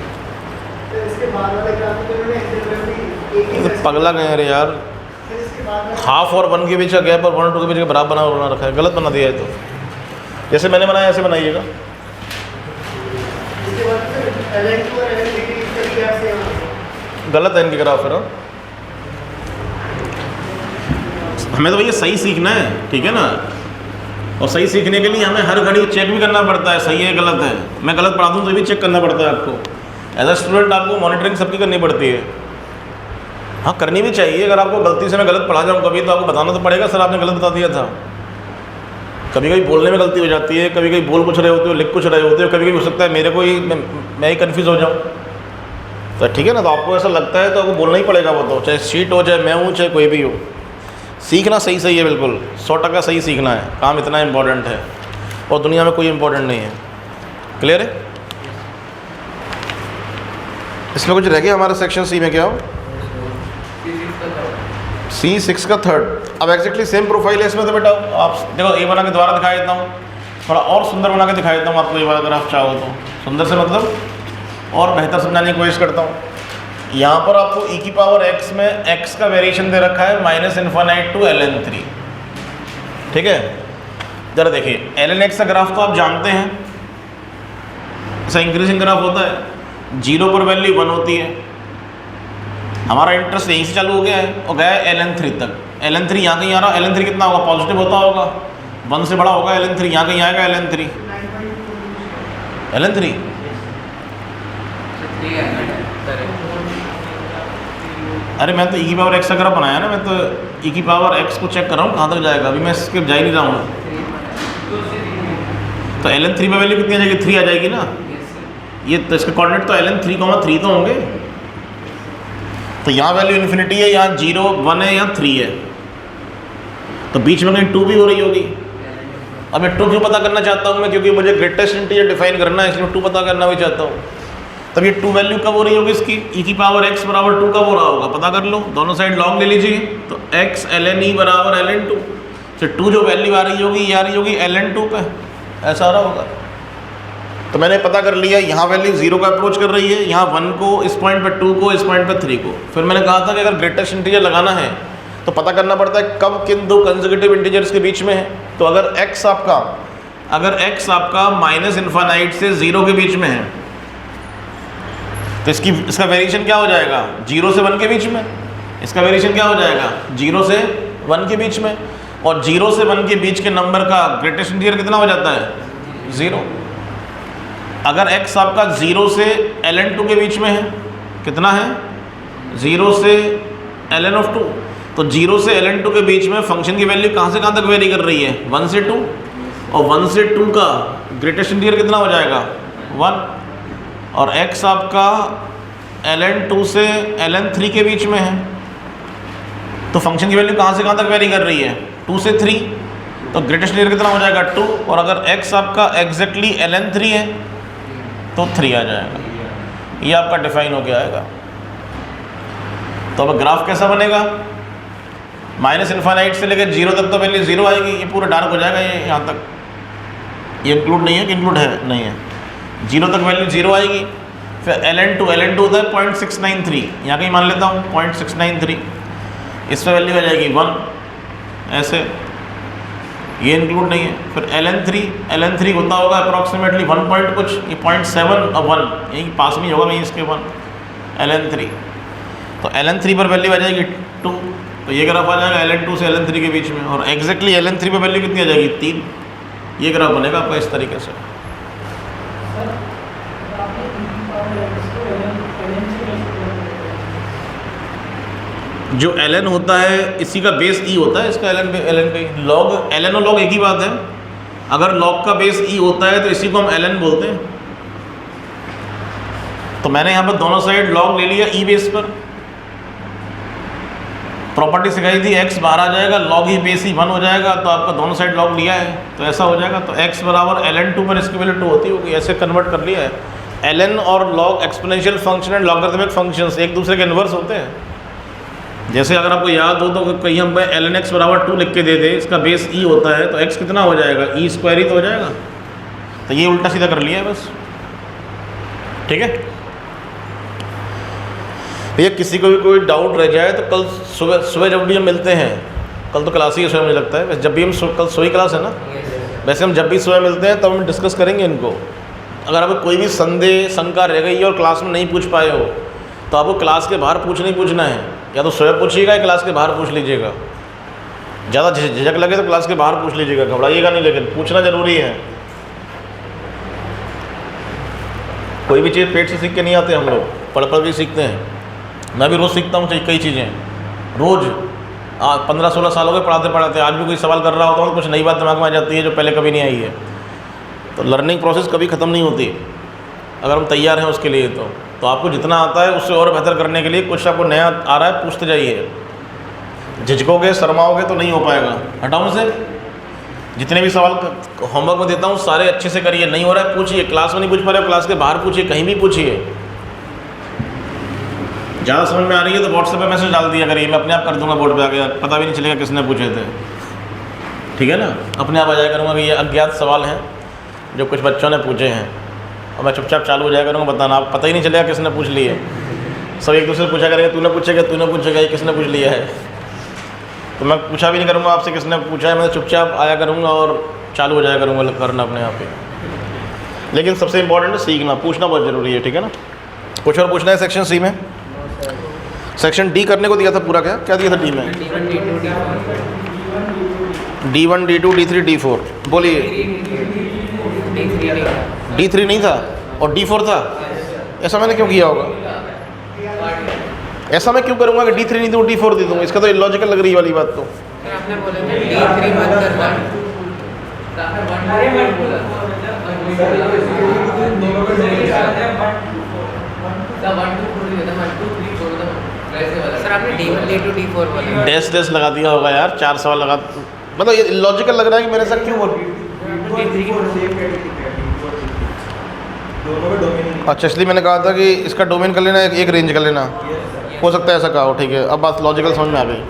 तो पगला गए अरे यार, हाफ और 1 के बीच का गैप और 1 और 2 के बीच का बराबर बना रखा है, गलत बना दिया है। तो जैसे मैंने बनाया ऐसे बनाइएगा। गलत है इनके ग्राफ फिर। हमें तो भैया सही सीखना है, ठीक है ना, और सही सीखने के लिए हमें हर घड़ी चेक भी करना पड़ता है, सही है गलत है। मैं गलत पढ़ा दूँ तो भी चेक करना पड़ता है आपको, एज अ स्टूडेंट आपको मॉनिटरिंग सबकी करनी पड़ती है। हाँ करनी भी चाहिए, अगर आपको गलती से मैं गलत पढ़ा जाऊँ कभी तो आपको बताना तो पड़ेगा, सर आपने गलत बता दिया था। कभी कभी बोलने में गलती हो जाती है, कभी कभी बोल कुछ रहे होते हो, लिख कुछ रहे होते हो, कभी कभी हो सकता है मेरे को ही मैं ही कन्फ्यूज़ हो जाऊँ, तो ठीक है ना। तो आपको ऐसा लगता है तो आपको बोलना ही पड़ेगा, वो तो चाहे शीट हो, चाहे मैं हूँ, चाहे कोई भी हो। सीखना सही है, बिल्कुल 100% सही सीखना है, काम इतना इम्पोर्टेंट है और दुनिया में कोई इम्पोर्टेंट नहीं है। क्लियर है? इसमें कुछ रह गया हमारा सेक्शन सी में, क्या हो C6 का 3rd। अब एग्जैक्टली सेम प्रोफाइल है इसमें, तो बेटा आप देखो ये बना के दोबारा दिखा देता हूँ, थोड़ा और सुंदर बना के दिखा देता हूँ आपको ये वाला, अगर आप चाहो तो। सुंदर से मतलब और बेहतर समझाने की कोशिश करता हूँ। यहाँ पर आपको e⁻x में x का वेरिएशन दे रखा है -∞ to ln3, ठीक है। जरा देखिए ln x का ग्राफ तो आप जानते हैं, ऐसा इंक्रीजिंग ग्राफ होता है, 0 पर वैल्यू 1 होती है। हमारा इंटरेस्ट यहीं से चालू हो गया है और गया है ln3 तक। ln3 यहाँ कहीं आ रहा है, ln3 कितना होगा, पॉजिटिव होता होगा, 1 से बड़ा होगा ln3, यहाँ कहीं आएगा ln3। अरे मैं तो e⁻x का ग्राफ बनाया ना, मैं तो e⁻x को चेक कर रहा हूँ कहाँ तक जाएगा, अभी मैं इसके जा ही नहीं रहा हूँ। तो ln3 में वैल्यू कितनी आ जाएगी, 3 आ जाएगी ना। ये तो इसके कोऑर्डिनेट तो ln3,3 तो होंगे, तो यहाँ वैल्यू इन्फिनिटी है, यहाँ 0 1 है, यहाँ 3 है। तो बीच में कहीं 2 भी हो रही होगी। अब मैं 2 क्यों पता करना चाहता हूँ मैं, क्योंकि मुझे ग्रेटेस्ट इंटीजर डिफाइन करना है, इसलिए 2 पता करना भी चाहता हूँ। तब ये 2 वैल्यू कब हो रही होगी इसकी, e की पावर x बराबर 2 कब हो रहा होगा, पता कर लो, दोनों साइड लॉग ले लीजिए। तो x ln e बराबर ln 2, फिर 2 जो वैल्यू आ रही होगी ये आ रही होगी ln 2 पे, ऐसा आ रहा होगा। तो मैंने पता कर लिया, यहाँ वैल्यू 0 का अप्रोच कर रही है, यहाँ 1 को इस पॉइंट पे, 2 को इस पॉइंट पे, 3 को। फिर मैंने कहा था कि अगर ग्रेटेस्ट इंटीजर लगाना है तो पता करना पड़ता है कब किन 2 कंसेक्यूटिव इंटीजर्स के बीच में है। तो अगर x आपका माइनस इन्फानाइट से 0 के बीच में है तो इसका वेरिएशन क्या हो जाएगा, 0 से 1 के बीच में। इसका वेरिएशन क्या हो जाएगा, 0 से 1 के बीच में। और 0 से 1 के बीच के नंबर का ग्रेटेस्ट इंटीजर कितना हो जाता है, 0। अगर x आपका 0 से ln 2 के बीच में है, कितना है, 0 से ln of 2, तो 0 से ln 2 के बीच में फंक्शन की वैल्यू कहाँ से कहाँ तक वेरी कर रही है, 1 से 2, और 1 से 2 का ग्रेटेस्ट इंटीजर कितना हो जाएगा, 1। और x आपका ln 2 से ln 3 के बीच में है, तो फंक्शन की वैल्यू कहाँ से कहाँ तक वेरी कर रही है, 2 से 3, तो ग्रेटेस्ट इंटीजर कितना हो जाएगा, 2। और अगर x आपका एग्जैक्टली ln 3 है तो 3 आ जाएगा। ये आपका डिफाइन हो गया आएगा। तो अब ग्राफ कैसा बनेगा, माइनस इन्फानाइट से लेकर 0 तक तो वैल्यू 0 आएगी, ये पूरा डार्क हो जाएगा, ये यहाँ तक, ये इंक्लूड नहीं है कि इंक्लूड है, नहीं है, 0 तक वैल्यू 0 आएगी। फिर ln 2 होता है 0.693, यहाँ कहीं मान लेता हूँ 0.693, इस पर वैल्यू आ जाएगी 1, ऐसे, ये इंक्लूड नहीं है। फिर ln 3 होता होगा अप्रॉक्सीमेटली 1 पॉइंट कुछ, ये 0.7 और 1 यही पास में ही होगा, वहीं इसके 1 ln 3, तो ln 3 पर वैल्यू आ जाएगी 2, तो ये ग्राफ आ जाएगा ln 2 से ln 3 के बीच में। और एग्जैक्टली ln 3 पर वैल्यू कितनी आ जाएगी, 3। ये ग्राफ बनेगा आपका इस तरीके से। जो ln होता है इसी का बेस e होता है, इसका ln पे log, ln और log एक ही बात है। अगर log का बेस e होता है तो इसी को हम ln बोलते हैं। तो मैंने यहाँ पर दोनों साइड log ले लिया e बेस पर, प्रॉपर्टी सिखाई थी x बाहर आ जाएगा, log e बेस e 1 हो जाएगा, तो आपका दोनों साइड log लिया है तो ऐसा हो जाएगा। तो x बराबर ln 2 पर इसकी वैल्यू 2 होती होगी, ऐसे कन्वर्ट कर लिया है। ln और log exponential function and logarithmic functions एक दूसरे के इन्वर्स होते हैं। जैसे अगर आपको याद हो तो कहीं हम ln x बराबर 2 लिख के दे दे, इसका बेस e होता है तो x कितना हो जाएगा, e स्क्वायर ही तो हो जाएगा। तो ये उल्टा सीधा कर लिया है बस, ठीक है भैया। किसी को भी कोई डाउट रह जाए तो कल सुबह जब भी हम मिलते हैं, कल तो क्लास ही है सुबह मुझे लगता है, वैसे जब भी हम कल सुबह क्लास है ना, वैसे हम जब भी सुबह मिलते हैं तब हम डिस्कस करेंगे इनको। अगर आपको कोई भी संदेह शंका रह गई है और क्लास में नहीं पूछ पाए हो तो आपको क्लास के बाहर पूछना है, या तो स्वयं पूछिएगा या क्लास के बाहर पूछ लीजिएगा। ज़्यादा झिझक लगे तो क्लास के बाहर पूछ लीजिएगा, घबराइएगा नहीं, लेकिन पूछना ज़रूरी है। कोई भी चीज़ पेट से सीख के नहीं आते, हम लोग पढ़ पढ़ के सीखते हैं। मैं भी रोज़ सीखता हूँ कई चीज़ें, रोज़ 15-16 साल हो गए पढ़ाते पढ़ाते, आज भी कोई सवाल कर रहा होता हूँ तो कुछ नई बात दिमाग में आ जाती है जो पहले कभी नहीं आई है। तो लर्निंग प्रोसेस कभी ख़त्म नहीं होती अगर हम तैयार हैं उसके लिए। तो आपको जितना आता है उससे और बेहतर करने के लिए कुछ आपको नया आ रहा है पूछते जाइए। झिझकोगे शर्माओगे तो नहीं हो पाएगा। हटाओ से जितने भी सवाल होमवर्क में देता हूँ सारे अच्छे से करिए, नहीं हो रहा है पूछिए, क्लास में नहीं पूछ पा रहे हो क्लास के बाहर पूछिए, कहीं भी पूछिए। ज़्यादा समझ में आ रही है तो व्हाट्सएप पे मैसेज डाल दिया करिए, मैं अपने आप कर दूंगा बोर्ड पे आके, पता भी नहीं चलेगा किसने पूछे थे, ठीक है ना। अपने आप आ जाया करूँगा कि ये अज्ञात सवाल हैं जो कुछ बच्चों ने पूछे हैं, और मैं चुपचाप चालू हो जाया करूँगा बताना, आप पता ही नहीं चलेगा किसने पूछ लिए। सब एक दूसरे से पूछा करेंगे, तूने पूछेगा ये किसने पूछ लिया है। तो मैं पूछा भी नहीं करूँगा आपसे किसने पूछा है, मैं चुपचाप आया करूँगा और चालू हो जाया करूँगा करना अपने आप ही। लेकिन सबसे इम्पोर्टेंट है सीखना, पूछना बहुत ज़रूरी है, ठीक है ना। कुछ और पूछना है सेक्शन सी में? सेक्शन डी करने को दिया था पूरा, क्या दिया था डी में? D1 D2 D3 D4 बोलिए। D3 नहीं था और D4 था, ऐसा मैंने क्यों किया होगा? ऐसा मैं क्यों करूँगा कि D3 नहीं दूँ D4 दे दूँगा? इसका तो इलॉजिकल लग रही है वाली बात। तो आपने बोला D3 मत करना, सर आपने D1 D2 D4 बोला, डैश लगा दिया होगा यार, 4 सवाल लगा मतलब ये लॉजिकल लग रहा है कि मेरे साथ क्यों बोल। अच्छा, इसलिए मैंने कहा था कि इसका डोमेन कर लेना, एक रेंज कर लेना। हो सकता है ऐसा कहा हो, ठीक है। अब बात लॉजिकल समझ में आ गई,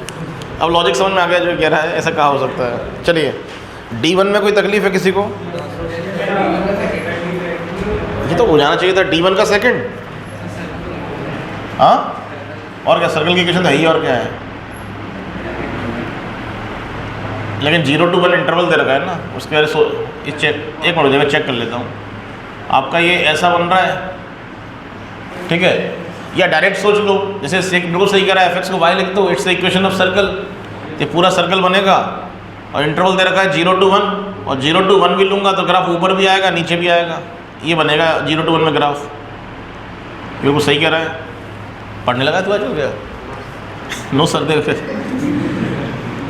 अब लॉजिक समझ में आ गया जो कह रहा है, ऐसा कहा हो सकता है। चलिए, D1 में कोई तकलीफ है किसी को? ये तो हो जाना चाहिए था D1 का सेकंड। हाँ, और क्या, सर्कल की इक्वेशन तो है ही, और क्या है। लेकिन 0 to 1 इंटरवल दे रखा है ना, उसके वजह से एक मिनट मैं चेक कर लेता हूँ। आपका ये ऐसा बन रहा है, ठीक है, या डायरेक्ट सोच लो, जैसे बिल्कुल सही कह रहा है, fx को y लिख दो, it's the equation of circle. ये पूरा सर्कल बनेगा और इंटरवल दे रखा है 0 to 1, और 0 to 1 भी लूँगा तो ग्राफ ऊपर भी आएगा नीचे भी आएगा, ये बनेगा 0 to 1 में ग्राफ। बिल्कुल सही कह रहा है। पढ़ने लगा तो आज हो गया नो सर दे फिर।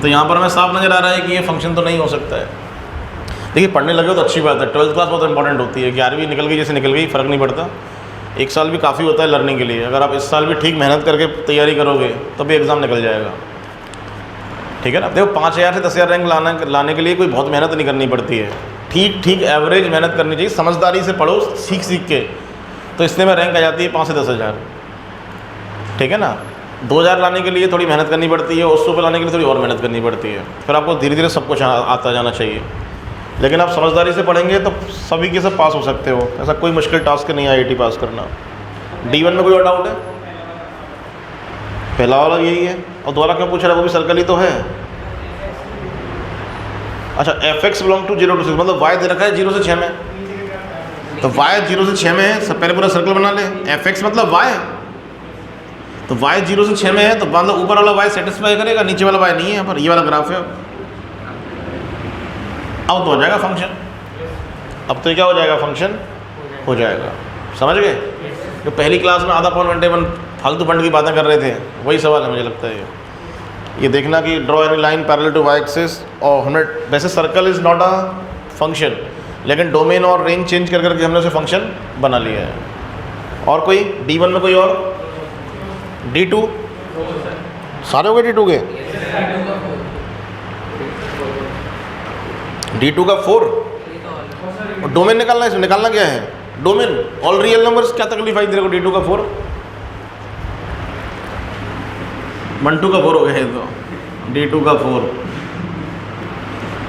तो यहाँ पर हमें साफ नज़र आ रहा है कि ये फंक्शन तो नहीं हो सकता है। देखिए, पढ़ने लगे तो अच्छी बात है, 12th क्लास बहुत इंपॉर्टेंट होती है। 11वीं निकल गई जैसे निकल गई, फ़र्क नहीं पड़ता। एक साल भी काफ़ी होता है लर्निंग के लिए। अगर आप इस साल भी ठीक मेहनत करके तैयारी करोगे तो भी एग्ज़ाम निकल जाएगा, ठीक है ना। देखो, 5000 से 10,000 रैंक लाने के लिए कोई बहुत मेहनत नहीं करनी पड़ती है। ठीक एवरेज मेहनत करनी चाहिए, समझदारी से पढ़ो, सीख के, तो इसमें में रैंक आ जाती है 5 से 10,000, ठीक है ना। 2000 लाने के लिए थोड़ी मेहनत करनी पड़ती है, और 100 पे लाने के लिए थोड़ी और मेहनत करनी पड़ती है। फिर आपको धीरे धीरे सब कुछ आता जाना चाहिए। लेकिन आप समझदारी से पढ़ेंगे तो सभी के सब पास हो सकते हो। ऐसा कोई मुश्किल टास्क नहीं है IIT पास करना। D1 में कोई और डाउट है? पहला वाला यही है, और दोबारा क्यों पूछ रहा है, वो भी सर्कल ही तो है। अच्छा, fx बिलोंग टू 0 to 6, मतलब y दे रखा है 0 से 6 में, तो y 0 से 6 में है, सब पहले पूरा सर्कल बना ले। fx मतलब y, तो y 0 से 6 में है, तो मतलब ऊपर वाला y सेटिस्फाई करेगा, नीचे वाला y नहीं है। यहाँ पर ये वाला ग्राफ है। अब तो हो जाएगा फंक्शन, अब तो क्या हो जाएगा, फंक्शन हो जाएगा। समझ गए? जो पहली क्लास में आधा पौन घंटे में फालतू फंड की बातें कर रहे थे, वही सवाल है मुझे लगता है। ये देखना कि draw any line parallel to y axis, और हमने वैसे circle is not a function, लेकिन डोमेन और रेंज चेंज कर करके हमने उसे फंक्शन बना लिया है। और कोई D1 में कोई और? D2 सारे हो गए D2 के? D2 का 4, और डोमेन निकालना है। इसमें निकालना क्या है, डोमेन ऑल रियल नंबर्स। क्या तकलीफ आई तेरे को D2 का 4? 1 2 का 4 हो गया है, तो D2 का 4।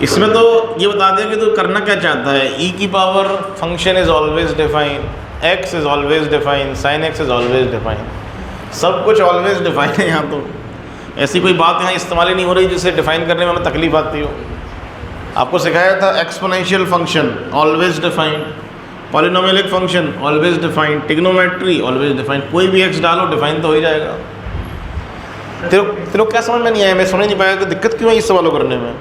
इसमें तो ये बता दें कि तो करना क्या चाहता है। e की power function is always define, x is always define, sin x is always define, सब कुछ ऑलवेज डिफाइन है। यहाँ तो ऐसी कोई बात यहाँ इस्तेमाल ही नहीं हो रही जिसे डिफाइन करने में हमें तकलीफ आती हो। आपको सिखाया था exponential function always defined, polynomial function always defined, trigonometry always defined. कोई भी x डालो डिफाइन तो हो ही जाएगा। तेरे क्या समझ में नहीं आया, मैं समझ नहीं पाया कि दिक्कत क्यों है इस सवालों करने में।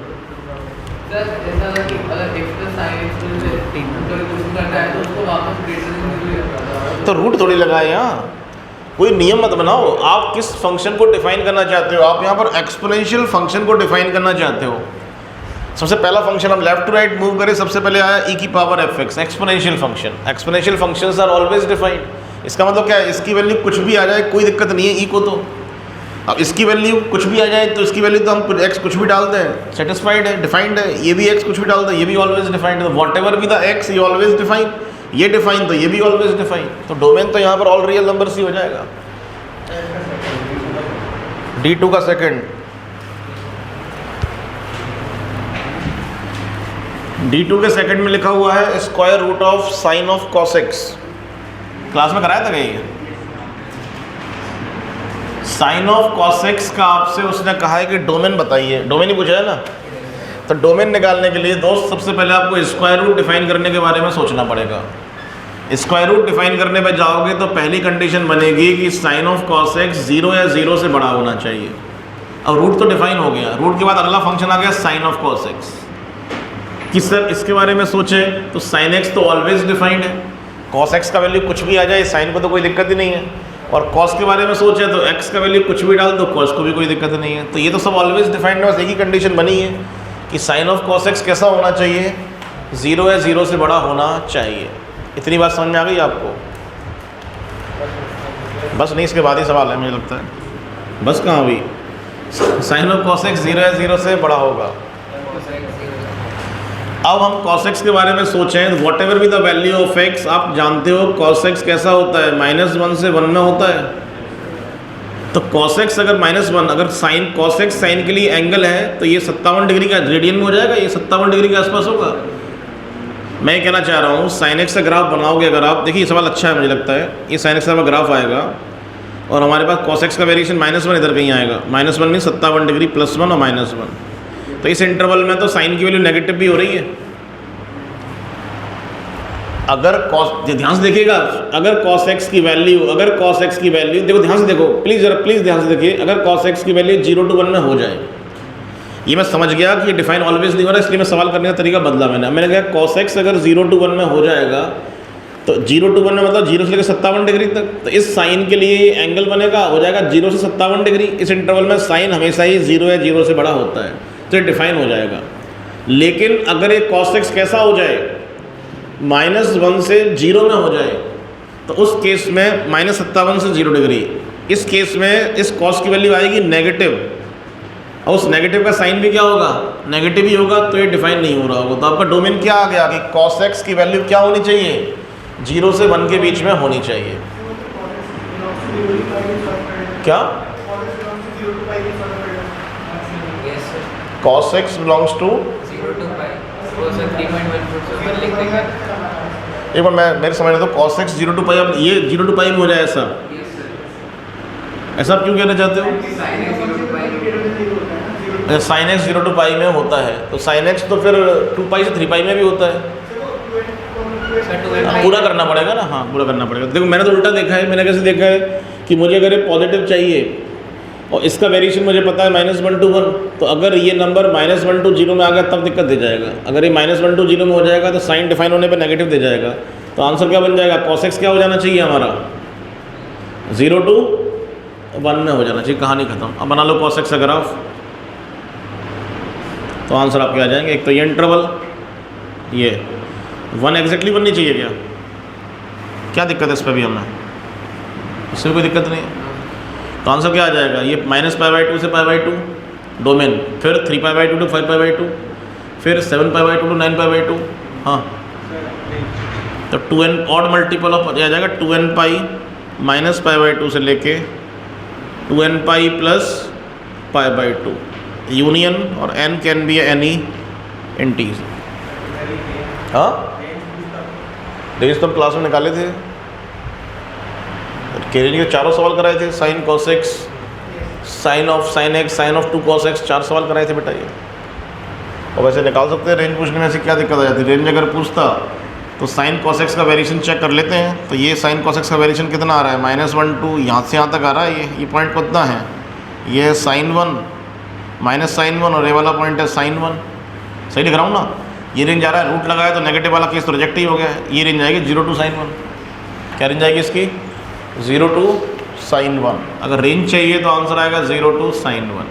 तो रूट थोड़ी लगाए, यहाँ कोई नियम मत बनाओ। आप किस फंक्शन को डिफाइन करना चाहते हो? आप यहाँ पर एक्सपोनेंशियल फंक्शन को डिफाइन करना चाहते हो। सबसे पहला फंक्शन हम लेफ्ट टू राइट मूव करें, सबसे पहले आया e की power fx, exponential function. Exponential functions are always defined. इसका मतलब क्या है, इसकी वैल्यू कुछ भी आ जाए कोई दिक्कत नहीं है e को। तो अब इसकी वैल्यू कुछ भी आ जाए तो इसकी वैल्यू तो हम x कुछ भी डाल दें, सेटिस्फाइड है, डिफाइंड है। ये भी x कुछ भी डाल दें, ये भी ऑलवेज डिफाइंड है। वॉट एवर भी द x, ये ऑलवेज डिफाइंड, ये डिफाइन तो ये भी ऑलवेज डिफाइंड। तो डोमेन तो यहाँ पर ऑल रियल नंबर ही हो जाएगा। D2 का सेकंड, D2 के सेकंड में लिखा हुआ है square root of sine of cos x। Class में कराया था क्या ये? साइन ऑफ cos x का आपसे उसने कहा है कि डोमेन बताइए, डोमेन ही पूछा है ना। तो डोमेन निकालने के लिए दोस्त सबसे पहले आपको स्क्वायर रूट डिफाइन करने के बारे में सोचना पड़ेगा। स्क्वायर रूट डिफाइन करने पे जाओगे तो पहली कंडीशन बनेगी कि साइन ऑफ cos x 0 या 0 से बड़ा होना चाहिए। अब रूट तो डिफाइन हो गया, रूट के बाद अगला फंक्शन आ गया साइन ऑफ cos x। कि सर इसके बारे में सोचें तो साइन x तो ऑलवेज डिफाइंड है, cos x का वैल्यू कुछ भी आ जाए, साइन को तो कोई दिक्कत ही नहीं है। और cos के बारे में सोचें तो x का वैल्यू कुछ भी डाल दो, cos को भी कोई दिक्कत नहीं है। तो ये तो सब ऑलवेज डिफाइंड है। बस एक ही कंडीशन बनी है कि साइन ऑफ cos x कैसा होना चाहिए, 0 या 0 से बड़ा होना चाहिए। इतनी बात समझ में आ गई आपको? बस नहीं, इसके बाद ही सवाल है मुझे लगता है। बस कहाँ हुई? साइन ऑफ cos x 0 या 0 से बड़ा होगा। अब हम cos x के बारे में सोचें, वॉट एवर भी द वैल्यू ऑफ x, आप जानते हो cos x कैसा होता है, -1 से 1 में होता है। तो cos x अगर -1, अगर साइन cos x साइन के लिए एंगल है तो ये 57 डिग्री का रेडियन में हो जाएगा, ये 57 डिग्री के आसपास होगा। मैं ये कहना चाह रहा हूँ sin x का ग्राफ बनाओगे अगर आप, देखिए सवाल अच्छा है मुझे लगता है, ये sin x का ग्राफ आएगा और हमारे पास cos x का वेरिएशन -1 इधर कहीं आएगा, -1 मीन 57 डिग्री, +1 और -1। तो इस इंटरवल में तो साइन की वैल्यू नेगेटिव भी हो रही है। अगर cos, ध्यान से देखिएगा, अगर cos x की वैल्यू, देखो ध्यान से देखो, प्लीज़ जरा प्लीज़ ध्यान से देखिए, अगर cos x की वैल्यू 0 to 1 में हो जाए, ये मैं समझ गया कि डिफाइन ऑलवेज नहीं हो रहा, इसलिए मैं सवाल करने का तरीका बदला मैंने कहा cos x अगर 0 to 1 में हो जाएगा तो 0 to 1 में मतलब 0 से लेकर 57 डिग्री तक, तो इस साइन के लिए एंगल बनेगा, हो जाएगा 0 से 57 डिग्री। इस इंटरवल में साइन हमेशा ही 0 या 0 से बड़ा होता है, तो ये डिफाइन हो जाएगा। लेकिन अगर ये cos x कैसा हो जाए, -1 से 0 में हो जाए, तो उस केस में -57 से 0 डिग्री, इस केस में इस cos की वैल्यू आएगी नेगेटिव, और उस नेगेटिव का साइन भी क्या होगा, नेगेटिव ही होगा, तो ये डिफाइन नहीं हो रहा होगा। तो आपका डोमेन क्या आ गया कि cos x की वैल्यू क्या होनी चाहिए, 0 से 1 के बीच में होनी चाहिए। क्या cos x belongs to 0 to pi, वो सर 3.14 पर लिख देगा। एक बार मैं मेरे समझ रहा था cos x 0 to pi, अब ये 0 to pi में हो जाए ऐसा, यस सर, ऐसा आप क्यों कहना चाहते हो? sin है 0 to pi, अच्छा sin x 0 to pi में होता है, तो sin x तो फिर 2 pi से 3 pi में भी होता है। सर 2 पूरा करना पड़ेगा ना, हाँ पूरा करना पड़ेगा। देखो मैंने तो उल्टा देखा है, मैंने कैसे देखा है कि मुझे अगर ये पॉजिटिव चाहिए और इसका वेरिएशन मुझे पता है -1 to 1, तो अगर ये नंबर -1 to 0 में आ गया तब दिक्कत दे जाएगा। अगर ये -1 to 0 में हो जाएगा तो साइन डिफाइन होने पे नेगेटिव दे जाएगा। तो आंसर क्या बन जाएगा, cos x क्या हो जाना चाहिए हमारा, 0 to 1 में हो जाना चाहिए, कहानी खत्म। अब बना लो cos x का ग्राफ, तो आंसर आपके आ जाएंगे। एक तो ये इंटरवल, ये 1 एग्जैक्टली बननी चाहिए, क्या दिक्कत है इस पर भी हमें, इसमें कोई दिक्कत नहीं है। तो आंसर क्या आ जाएगा, ये -π/2 से π/2 डोमेन, फिर 3π/2 to 5π/2, फिर 7π/2 to 9π/2, हाँ तो 2n ऑड मल्टीपल ऑफ आ जाएगा 2n पाई -π/2 से लेके 2n पाई प्लस π/2 यूनियन, और n can be any integer. हाँ रेंज तो हम क्लास में निकाले थे, केरियन के चारों सवाल कराए थे, sine cos x, sine of sin x, sine of 2 cos x, 4 सवाल कराए थे बेटा ये। और वैसे निकाल सकते हैं रेंज पूछने में, ऐसी क्या दिक्कत आ जाती है। रेंज अगर पूछता तो साइन cos x का वेरिएशन चेक कर लेते हैं, तो ये साइन cos x का वेरिएशन कितना आ रहा है, -1 to यहाँ से यहाँ तक आ रहा है, ये पॉइंट कितना है, ये है sin 1 -sin 1, और ये वाला पॉइंट है sin 1, सही लिख रहा हूँ ना। ये रेंज आ रहा है, रूट लगाया तो नेगेटिव वाला केस तो रिजेक्ट ही हो गया है। ये रेंज आएगी 0 to sin 1, क्या रेंज आएगी इसकी, 0 to sin 1। अगर रेंज चाहिए तो आंसर आएगा 0 to sin 1।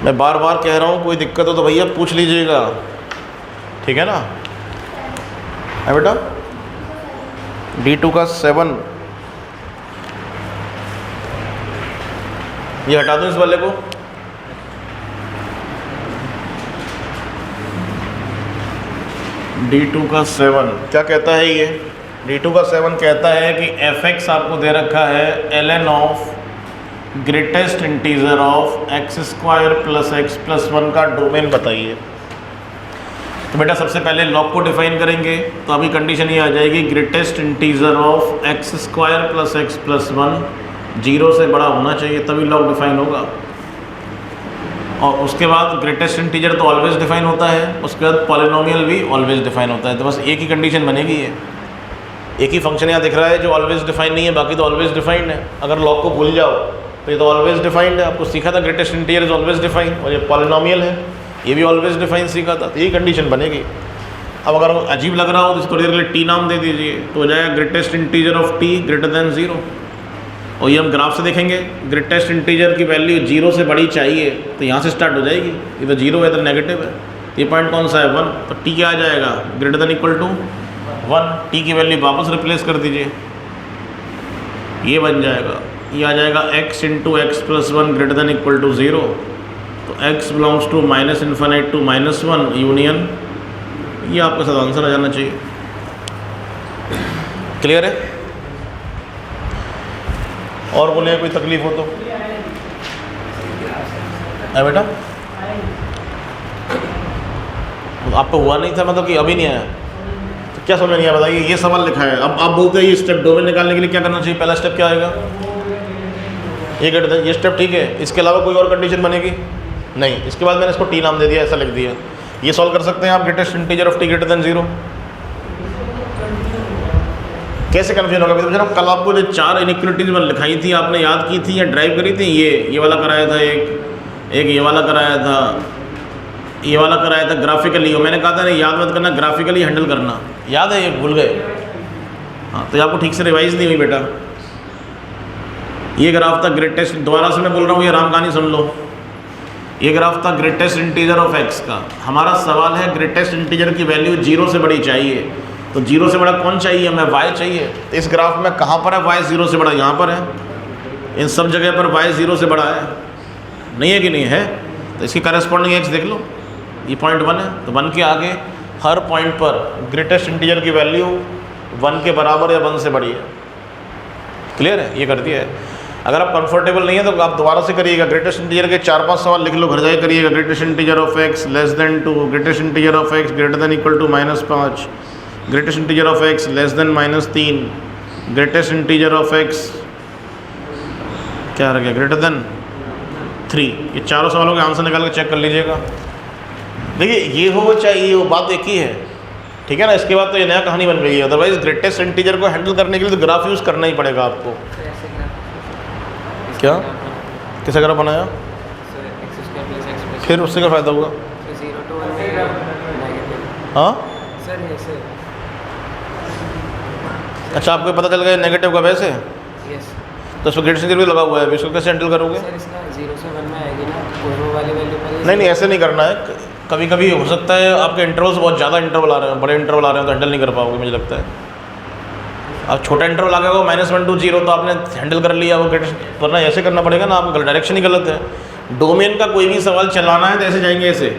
मैं बार बार कह रहा हूँ, कोई दिक्कत हो तो भैया पूछ लीजिएगा, ठीक है ना। है बेटा D2 का 7, ये हटा दूँ इस वाले को, D2 का 7 क्या कहता है ये, D2 का 7 कहता है कि fx आपको दे रखा है ln of greatest integer of x² + x + 1 का डोमेन बताइए। तो बेटा सबसे पहले लॉग को डिफाइन करेंगे, तो अभी कंडीशन ये आ जाएगी, greatest integer of x² + x + 1 0 से बड़ा होना चाहिए, तभी लॉग डिफाइन होगा। और उसके बाद ग्रेटेस्ट इंटीजर तो ऑलवेज डिफाइन होता है, उसके बाद पॉलिनोमियल भी ऑलवेज डिफाइन होता है। तो बस एक ही कंडीशन बनेगी, ये एक ही फंक्शन यहाँ दिख रहा है जो ऑलवेज डिफाइन नहीं है, बाकी तो ऑलवेज डिफाइंड है। अगर लॉग को भूल जाओ तो ये तो ऑलवेज डिफाइंड है, आपको सीखा था greatest integer is always define, और ये पॉलिनोमियल है, ये भी ऑलवेज डिफाइन सीखा था, तो यही कंडीशन बनेगी। अब अगर अजीब लग रहा हो तो थोड़ी देर के लिए टी नाम दे दीजिए, तो हो जाएगा ग्रेटेस्ट इंटीजर ऑफ t > 0। और ये हम ग्राफ से देखेंगे, ग्रेटेस्ट इंटीजर की वैल्यू 0 से बड़ी चाहिए, तो यहाँ से स्टार्ट हो जाएगी, ये तो 0 है तो नेगेटिव है, ये पॉइंट कौन सा है 1, तो t क्या आ जाएगा > 1, t की वैल्यू वापस रिप्लेस कर दीजिए, ये बन जाएगा, ये आ जाएगा x × x + 1 > 0, तो x belongs to minus infinite to -1 union, ये आपके साथ आंसर आ जाना चाहिए। क्लियर है? और बोले कोई तकलीफ हो तो है बेटा? आपको हुआ नहीं था मतलब कि अभी नहीं आया, तो क्या समझ नहीं आया बताइए। ये सवाल लिखा है, अब आप बोलते हैं ये स्टेप डोमेन निकालने के लिए क्या करना चाहिए? पहला स्टेप क्या आएगा? ये स्टेप ठीक है, इसके अलावा कोई और कंडीशन बनेगी नहीं। इसके बाद मैंने इसको टी नाम दे दिया, ऐसा लिख दिया। ये सॉल्व कर सकते हैं आप, greatest integer of T greater than 0। कैसे कन्फ्यूजन होगा? जनाब कल आपको जो 4 इनइक्वालिटीज मैंने लिखाई थी, आपने याद की थी या ड्राइव करी थी? ये वाला कराया था, एक ये वाला कराया था, ये वाला कराया था ग्राफिकली। और मैंने कहा था नहीं याद मत करना, ग्राफिकली हैंडल करना। याद है? ये भूल गए? हाँ, तो आपको ठीक से रिवाइज नहीं हुई बेटा। ये ग्राफ था ग्रेटेस्ट, दोबारा से मैं बोल रहा हूँ, ये राम कहानी सुन लो। ये ग्राफ था ग्रेटेस्ट इंटीजर ऑफ x का। हमारा सवाल है ग्रेटेस्ट इंटीजर की वैल्यू 0 से बड़ी चाहिए, तो 0 से बड़ा कौन चाहिए? हमें y चाहिए। तो इस ग्राफ में कहाँ पर है y 0 से बड़ा? यहाँ पर है। इन सब जगह पर y 0 से बड़ा है, नहीं है कि नहीं है? तो इसकी करस्पॉन्डिंग x देख लो, ये पॉइंट 1 है, तो 1 के आगे हर पॉइंट पर ग्रेटेस्ट इंटीजर की वैल्यू 1 के बराबर या 1 से बड़ी है। क्लियर है? ये कर दिया है। अगर आप कंफर्टेबल नहीं है तो आप दोबारा से करिएगा। ग्रेटेस्ट इंटीजर के 4-5 सवाल लिख लो, घर जाके करिएगा। Greatest integer of x less than 2, greatest integer of x greater than equal to -5, greatest integer of x less than -3, greatest integer of x क्या रह गया? Greater than 3। ये चारों सवालों के आंसर निकाल के चेक कर लीजिएगा। देखिए ये हो चाहे ये हो, बात एक ही है, ठीक है ना? इसके बाद तो ये नया कहानी बन गई है। अदरवाइज ग्रेटेस्ट इंटीजर को हैंडल करने के लिए तो ग्राफ यूज़ करना ही पड़ेगा आपको। क्या किस ग्राफ बनाया? फिर उससे क्या फ़ायदा हुआ? हाँ अच्छा, आपको पता चल गया नेगेटिव का वैसे? तो उसमें ग्रेटेस्ट इंटीजर भी लगा हुआ है, इसको कैसे हैंडल करोगे? नहीं, ऐसे नहीं करना है। कभी कभी हो सकता है आपके इंटरवल्स बहुत ज़्यादा इंटरवल आ रहे हैं, बड़े इंटरवल आ रहे हैं, तो हैंडल नहीं कर पाओगे मुझे लगता है। अब छोटा इंटरवल आ गया हो -1 to 0 तो आपने हैंडल कर लिया, वो ग्रेटेस्ट, वरना ऐसे करना पड़ेगा ना। आपका डायरेक्शन ही गलत है। डोमेन का कोई भी सवाल चलाना है तो ऐसे जाएंगे, ऐसे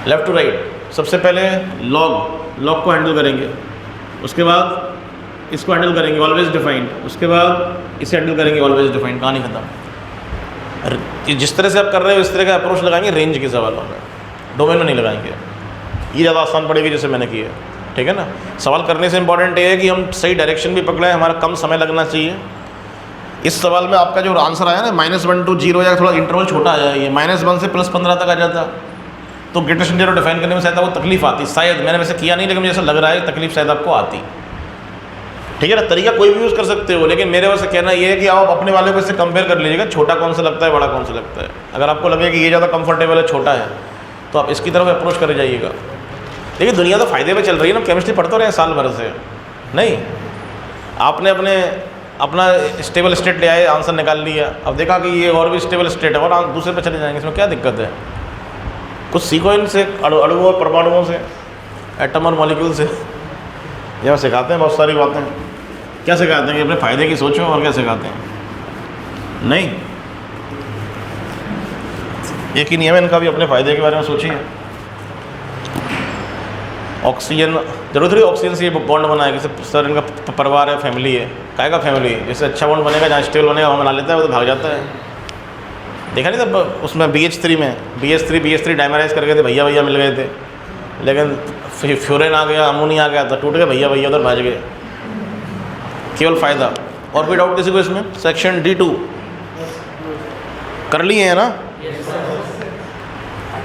लेफ़्ट टू राइट। सबसे पहले लॉग को हैंडल करेंगे, उसके बाद इसको हैंडल करेंगे ऑलवेज डिफाइंड, उसके बाद इसे हैंडल करेंगे ऑलवेज डिफाइंड। कहानी खत्म। जिस तरह से आप कर रहे हो इस तरह का अप्रोच लगाएंगे रेंज के सवालों में, डोमेन में नहीं लगाएंगे। ये ज़्यादा आसान पड़ेगी जैसे मैंने किया, ठीक है ना? सवाल करने से इंपॉर्टेंट ये है कि हम सही डायरेक्शन भी पकड़े, हमारा कम समय लगना चाहिए। इस सवाल में आपका जो आंसर आया ना -1 to 0, या थोड़ा इंटरवल छोटा आ जाए, ये -1 से +15 तक आ जाता, तो ग्रेटेस्ट इंटीजर डिफाइन करने में शायद आपको तकलीफ आती। शायद, मैंने वैसे किया नहीं, लेकिन मुझे ऐसा लग रहा है तकलीफ शायद आपको आती। ठीक है ना? तरीका कोई भी यूज़ कर सकते हो, लेकिन मेरे वैसे कहना ये है कि आप अपने वाले को इससे कंपेयर कर लीजिएगा, छोटा कौन सा लगता है, बड़ा कौन सा लगता है। अगर आपको लगे कि ये ज़्यादा कंफर्टेबल है, छोटा है, तो आप इसकी तरफ अप्रोच कर जाइएगा। देखिए दुनिया तो फ़ायदे पे चल रही है ना, केमिस्ट्री पढ़ते रहे साल भर से, नहीं आपने अपना स्टेबल स्टेट ले आए, आंसर निकाल लिया, अब देखा कि ये और भी स्टेबल स्टेट है और आप दूसरे पे चले जाएंगे, इसमें क्या दिक्कत है? कुछ सीखो इनसे, अणुओं और परमाणुओं से, एटम और मॉलिक्यूल से। यहाँ सिखाते हैं बहुत सारी बातें। क्या सिखाते हैं कि अपने फ़ायदे की सोचो, और क्या सिखाते हैं? नहीं, एक ही नियम है इनका भी, अपने फ़ायदे के बारे में सोचिए। ऑक्सीजन जरूरत नहीं ऑक्सीजन से ये बॉन्ड बनाए, जैसे सर इनका परिवार है, फैमिली है, काय का फैमिली है, जैसे अच्छा बॉन्ड बनेगा, जहाँ स्टेबल बनेगा वहाँ बना लेता है, वो तो भाग जाता है। देखा नहीं था उसमें BH3 डाइमराइज कर गए थे, भैया मिल गए थे, लेकिन फ्यूरेन आ गया, अमोनिया आ गया, तो टूट गए भैया उधर भाग गए। केवल फ़ायदा। और कोई डाउट किसी को इसमें? सेक्शन D2 कर लिए हैं ना?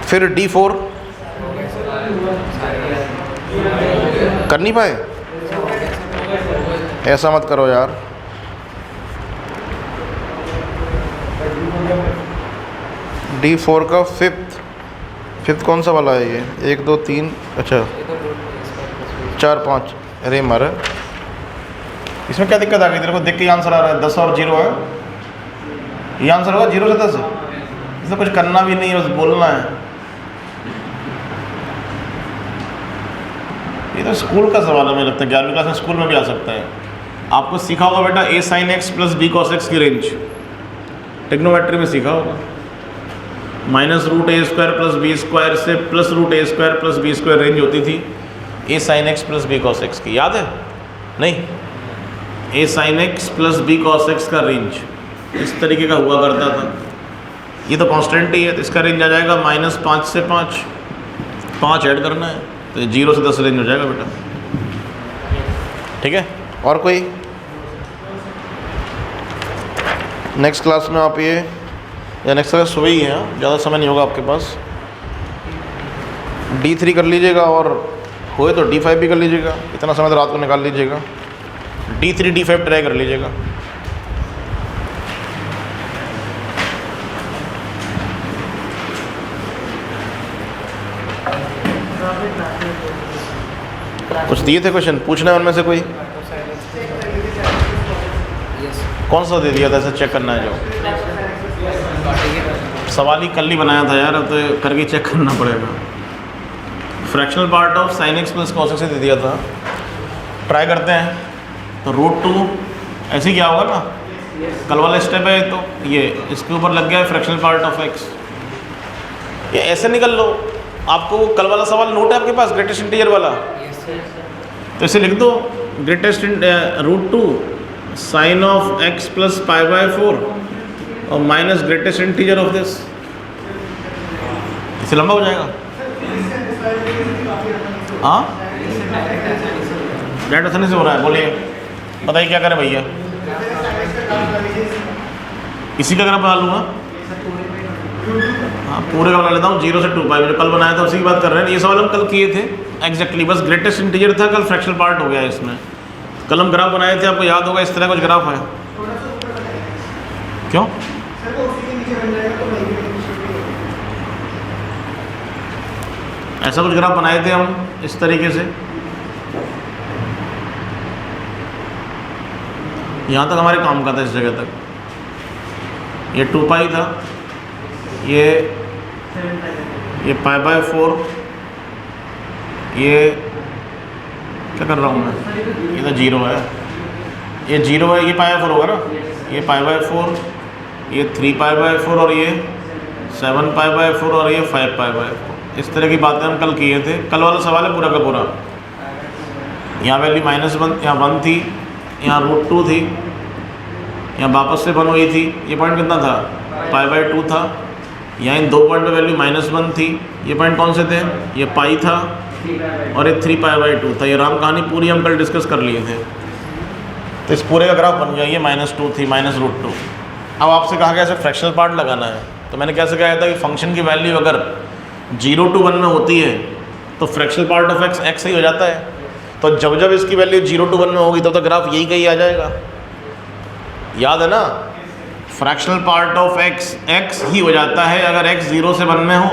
फिर D4 कर नहीं पाए? ऐसा मत करो यार। D4 का फिफ्थ कौन सा वाला है ये? 1 2 3, अच्छा 4 5। अरे मारा, इसमें क्या दिक्कत आ गई? तेरे को देख के आंसर आ रहा है 10 और 0 है, ये आंसर होगा 0 से 10। इसमें कुछ करना भी नहीं है, बस बोलना है। ये तो स्कूल का सवाल है, मुझे लगता है 11वीं क्लास में स्कूल में भी आ सकता है। आपको सीखा होगा बेटा A sin x + B cos x की रेंज, टेक्नोमेट्री में सीखा होगा। Minus root A square plus B square से plus root A square plus B square range होती थी A sine x plus B cos x की, याद है? नहीं, A sine x plus B cos x का रेंज इस तरीके का हुआ करता था। ये तो कांस्टेंट ही है, तो इसका रेंज आ जाएगा -5 से 5, 5 ऐड करना है तो 0 से 10 रेंज हो जाएगा बेटा। ठीक है, और कोई? नेक्स्ट क्लास में आप ये, या नेक्स्ट क्लास सुबह ही है, ज़्यादा समय नहीं होगा आपके पास। D3 कर लीजिएगा और होए तो D5 भी कर लीजिएगा, इतना समय तो रात को निकाल लीजिएगा। D3 D5 ट्राई कर लीजिएगा। कुछ दिए थे क्वेश्चन, पूछना है उनमें से कोई? कौन सा दे दिया था, ऐसा चेक करना है जो सवाल ही कल ही बनाया था यार, तो करके चेक करना पड़ेगा। Fractional part of sine x plus cos x से दे दिया था, ट्राई करते हैं। तो √2 ऐसे ही क्या होगा ना, कल वाला स्टेप है तो ये इसके ऊपर लग गया है फ्रैक्शनल पार्ट ऑफ एक्स, ये ऐसे निकल लो। आपको कल वाला सवाल नोट है आपके पास, ग्रेटेस्ट इंटीजर वाला, तो इसे लिख दो greatest √2 sine of x plus π/4 और minus greatest integer of this, इसे लंबा हो जाएगा। हाँ, डायरेक्ट आसानी से हो रहा है, बोलिए बताइए क्या करें भैया? इसी का अगर बना लूँगा, हाँ पूरे का बना लेता हूँ 0 से 2π, जो कल बनाया था उसी की बात कर रहे हैं। ये सवाल हम कल किए थे एग्जैक्टली, बस ग्रेटेस्ट इंटीजर था, कल फ्रैक्शनल पार्ट हो गया है इसमें। कल हम ग्राफ बनाए थे, आपको याद होगा, इस तरह कुछ ग्राफ है। क्यों? ऐसा कुछ ग्राफ बनाए थे हम इस तरीके से, यहाँ तक हमारे काम का था, इस जगह तक ये 2π था, ये π/4, ये क्या कर रहा हूँ मैं, ये तो 0 है, ये 0 है, ये π/4 होगा ना, ये π/4, ये 3π/4 और ये 7π/4 और ये 5π/4। इस तरह की बातें हम कल किए थे। कल वाला सवाल है पूरा का पूरा। यहाँ वैल्यू -1, यहाँ 1 थी, यहाँ √2 थी, यहाँ वापस से 1 हुई थी। ये पॉइंट कितना था, π/2 था। यहाँ इन 2 पॉइंट पे वैल्यू -1 थी। ये पॉइंट कौन से थे, ये पाई था और ये 3π/2 था। ये राम कहानी पूरी हम कल डिस्कस कर लिए थे। तो इस पूरे का ग्राफ बन गया, ये -2 थी, -√2। अब आपसे कहा गया ऐसे फ्रैक्शनल पार्ट लगाना है, तो मैंने कैसे कहा था कि फंक्शन की वैल्यू अगर 0 to 1 में होती है तो fractional part of x x ही हो जाता है। तो जब जब इसकी वैल्यू 0 to 1 में होगी तब तक ग्राफ यही कहीं आ जाएगा, याद है ना। Fractional part of x x ही हो जाता है अगर एक्स 0 से 1 में हो।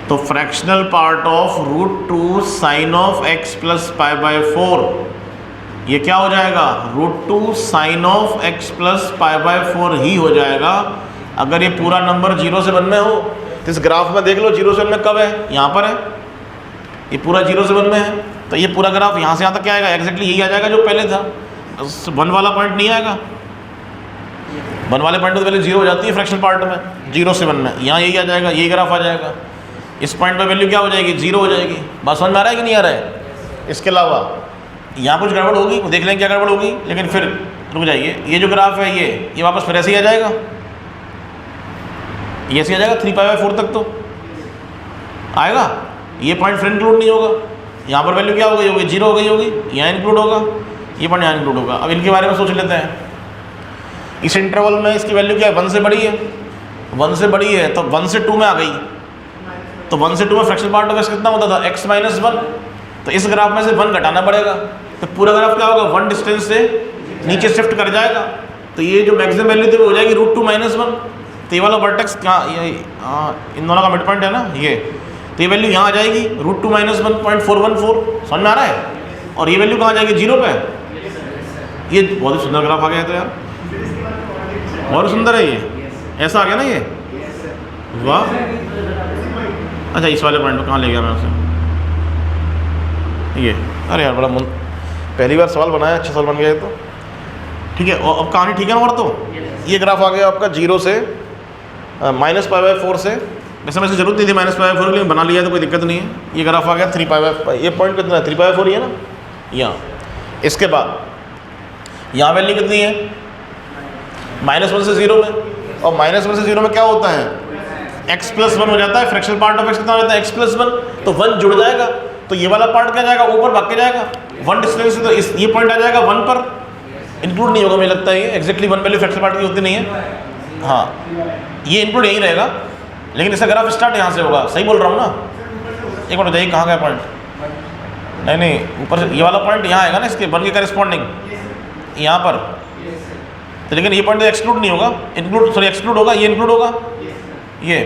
तो fractional part of √2 sine of x plus π/4 ये क्या हो जाएगा, √2 साइन ऑफ एक्स प्लस π/4 ही हो जाएगा अगर ये पूरा नंबर 0 से 1 में हो। तो इस ग्राफ में देख लो 0 से 1 में कब है, यहाँ पर है, ये पूरा 0 से 1 में है। तो ये पूरा ग्राफ यहाँ से यहाँ तक क्या आएगा, एग्जैक्टली यही आ जाएगा जो पहले था। 1 वाला पॉइंट नहीं आएगा, 1 वाले पॉइंट तो वैल्यू 0 हो जाती है फ्रैक्शनल पार्ट में, 0 से 1 में। यहाँ यही आ जाएगा, यही ग्राफ आ जाएगा। इस पॉइंट पर वैल्यू क्या हो जाएगी, 0 हो जाएगी। बात समझ में आ रहा है कि नहीं आ रहा है? इसके अलावा यहाँ कुछ गड़बड़ होगी, देख लें क्या गड़बड़ होगी, लेकिन फिर रुक जाइए। ये जो ग्राफ है ये वापस फिर ऐसे ही आ जाएगा, ये ऐसे आ जाएगा 3π/4 तक तो आएगा। ये पॉइंट फिर इंक्लूड नहीं होगा, यहाँ पर वैल्यू क्या हो गई होगी, 0 हो गई होगी, यहाँ इंक्लूड होगा, ये पॉइंट यहाँ इंक्लूड होगा। अब इनके बारे में सोच लेते हैं। इस इंटरवल में इसकी वैल्यू क्या है, 1 से बड़ी है, 1 से बड़ी है तो 1 से 2 में आ गई। तो 1 से 2 में फ्रैक्शनल पार्ट ऑफ एक्स कितना होता था, x - 1। तो इस ग्राफ में से 1 घटाना पड़ेगा, तो पूरा ग्राफ क्या होगा, 1 डिस्टेंस से नीचे शिफ्ट कर जाएगा। तो ये जो मैक्सिमम वैल्यू थी वो हो जाएगी √2 - 1। तो ये वाला वर्टेक्स कहाँ, ये इन दोनों का मिड पॉइंट है ना ये, तो ये वैल्यू यहाँ आ जाएगी √2 - 1.414। समझ में आ रहा है? और ये वैल्यू कहाँ आ जाएगी, 0 पे। ये बहुत ही सुंदर ग्राफ आ गया है तो यार, बहुत सुंदर है ये, ऐसा आ गया ना ये, वाह। अच्छा इस वाले पॉइंट पर कहाँ ले गया मैं उसे, ये, अरे यार बड़ा पहली बार सवाल बनाया, अच्छा सवाल बन गया तो ठीक है। और अब कहानी ठीक है ना। और तो ये ग्राफ आ गया आपका 0 से -π/4 से, वैसे मैं जरूरत नहीं थी -π/4 के लिए, बना लिया तो कोई दिक्कत नहीं है। ये ग्राफ आ गया 3π/4, ये पॉइंट कितना है 3π/4 ही है ना यहाँ। इसके बाद यहाँ वैल्यू कितनी है -1 से 0 में, और -1 से 0 में क्या होता है x+1 हो जाता है, फ्रैक्शनल पार्ट ऑफ x कितना हो जाता है x+1, तो 1 जुड़ जाएगा, तो ये वाला पार्ट क्या जाएगा ऊपर भाग के जाएगा 1 डिस्टेंस से, तो ये पॉइंट आ जाएगा 1 पर, इंक्लूड नहीं होगा मुझे लगता है, ये एग्जैक्टली 1 वैल्यू फ्रैक्शनल पार्ट की होती नहीं है, हाँ ये इंक्लूड यहीं रहेगा, लेकिन इसका ग्राफ स्टार्ट यहाँ से होगा, सही बोल रहा हूँ ना। एक मिनट बताइए कहाँ गया पॉइंट, नहीं ऊपर से ये वाला पॉइंट यहाँ आएगा ना इसके 1 के करस्पॉन्डिंग यहाँ पर, तो लेकिन ये पॉइंट एक्सक्लूड नहीं होगा, एक्सक्लूड होगा, ये इंक्लूड होगा ये।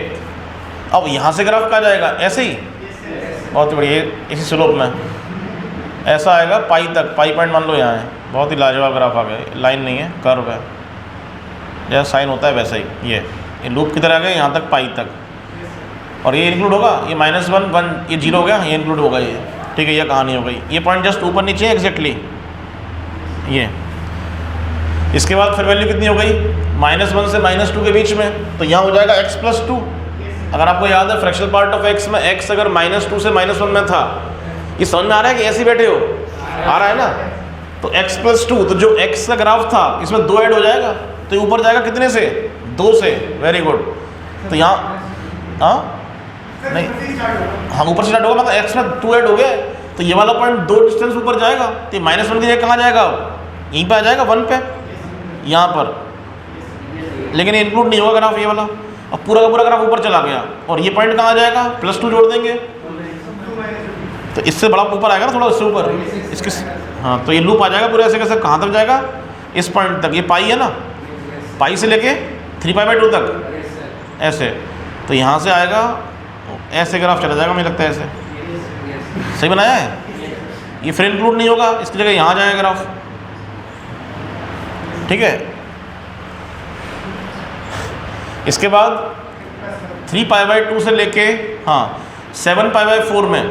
अब यहाँ से ग्राफ कहाँ जाएगा ऐसे ही, बहुत बढ़िया, इसी स्लोप में ऐसा आएगा पाई तक, पाई पॉइंट मान लो यहाँ है, बहुत ही लाजवाब ग्राफ आ गया, लाइन नहीं है कर्व है, जैसा साइन होता है वैसा ही, ये लूप की तरह आ गया यहाँ तक पाई तक, और ये इंक्लूड होगा, ये -1 1 ये 0 हो गया, ये इंक्लूड होगा ये, ठीक है, ये कहानी हो गई, ये पॉइंट जस्ट ऊपर नीचे है एग्जैक्टली ये। इसके बाद फिर वैल्यू कितनी हो गई -1 से -2 के बीच में, तो यहाँ हो जाएगा x+2। अगर आपको याद है फ्रैक्शनल पार्ट ऑफ x में x अगर -2 से -1 में था, ये समझ में आ रहा है कि ऐसे ही बैठे हो, आ रहा है ना, तो x+2, तो जो x का ग्राफ था इसमें 2 ऐड हो जाएगा, तो ऊपर जाएगा कितने से 2 से, वेरी गुड, तो यहाँ हाँ नहीं हाँ ऊपर से स्टार्ट होगा, मतलब x में 2 ऐड हो गए, तो ये वाला पॉइंट 2 डिस्टेंस ऊपर जाएगा, तो -1 की जगह कहाँ जाएगा, यहीं पे आ जाएगा 1 पे यहाँ पर, लेकिन ये इंक्लूड नहीं होगा ग्राफ ये वाला, अब पूरा का पूरा ग्राफ ऊपर चला गया, और ये पॉइंट कहाँ जाएगा +2 जोड़ देंगे, तो इससे बड़ा ऊपर आएगा ना थोड़ा, उससे ऊपर इसके, हाँ तो ये लूप आ जाएगा पूरा ऐसे कैसे, कहाँ तक जाएगा इस पॉइंट तक, ये पाई है ना, पाई से लेके 3π/2 तक ऐसे, तो यहाँ से आएगा ऐसे ग्राफ चला जाएगा, मुझे लगता है ऐसे, सही बनाया है, ये फिर इंक्लूड नहीं होगा, इसकी जगह यहाँ जाएगा ग्राफ, ठीक है। इसके बाद 3π/2 से लेके हाँ 7π/4 में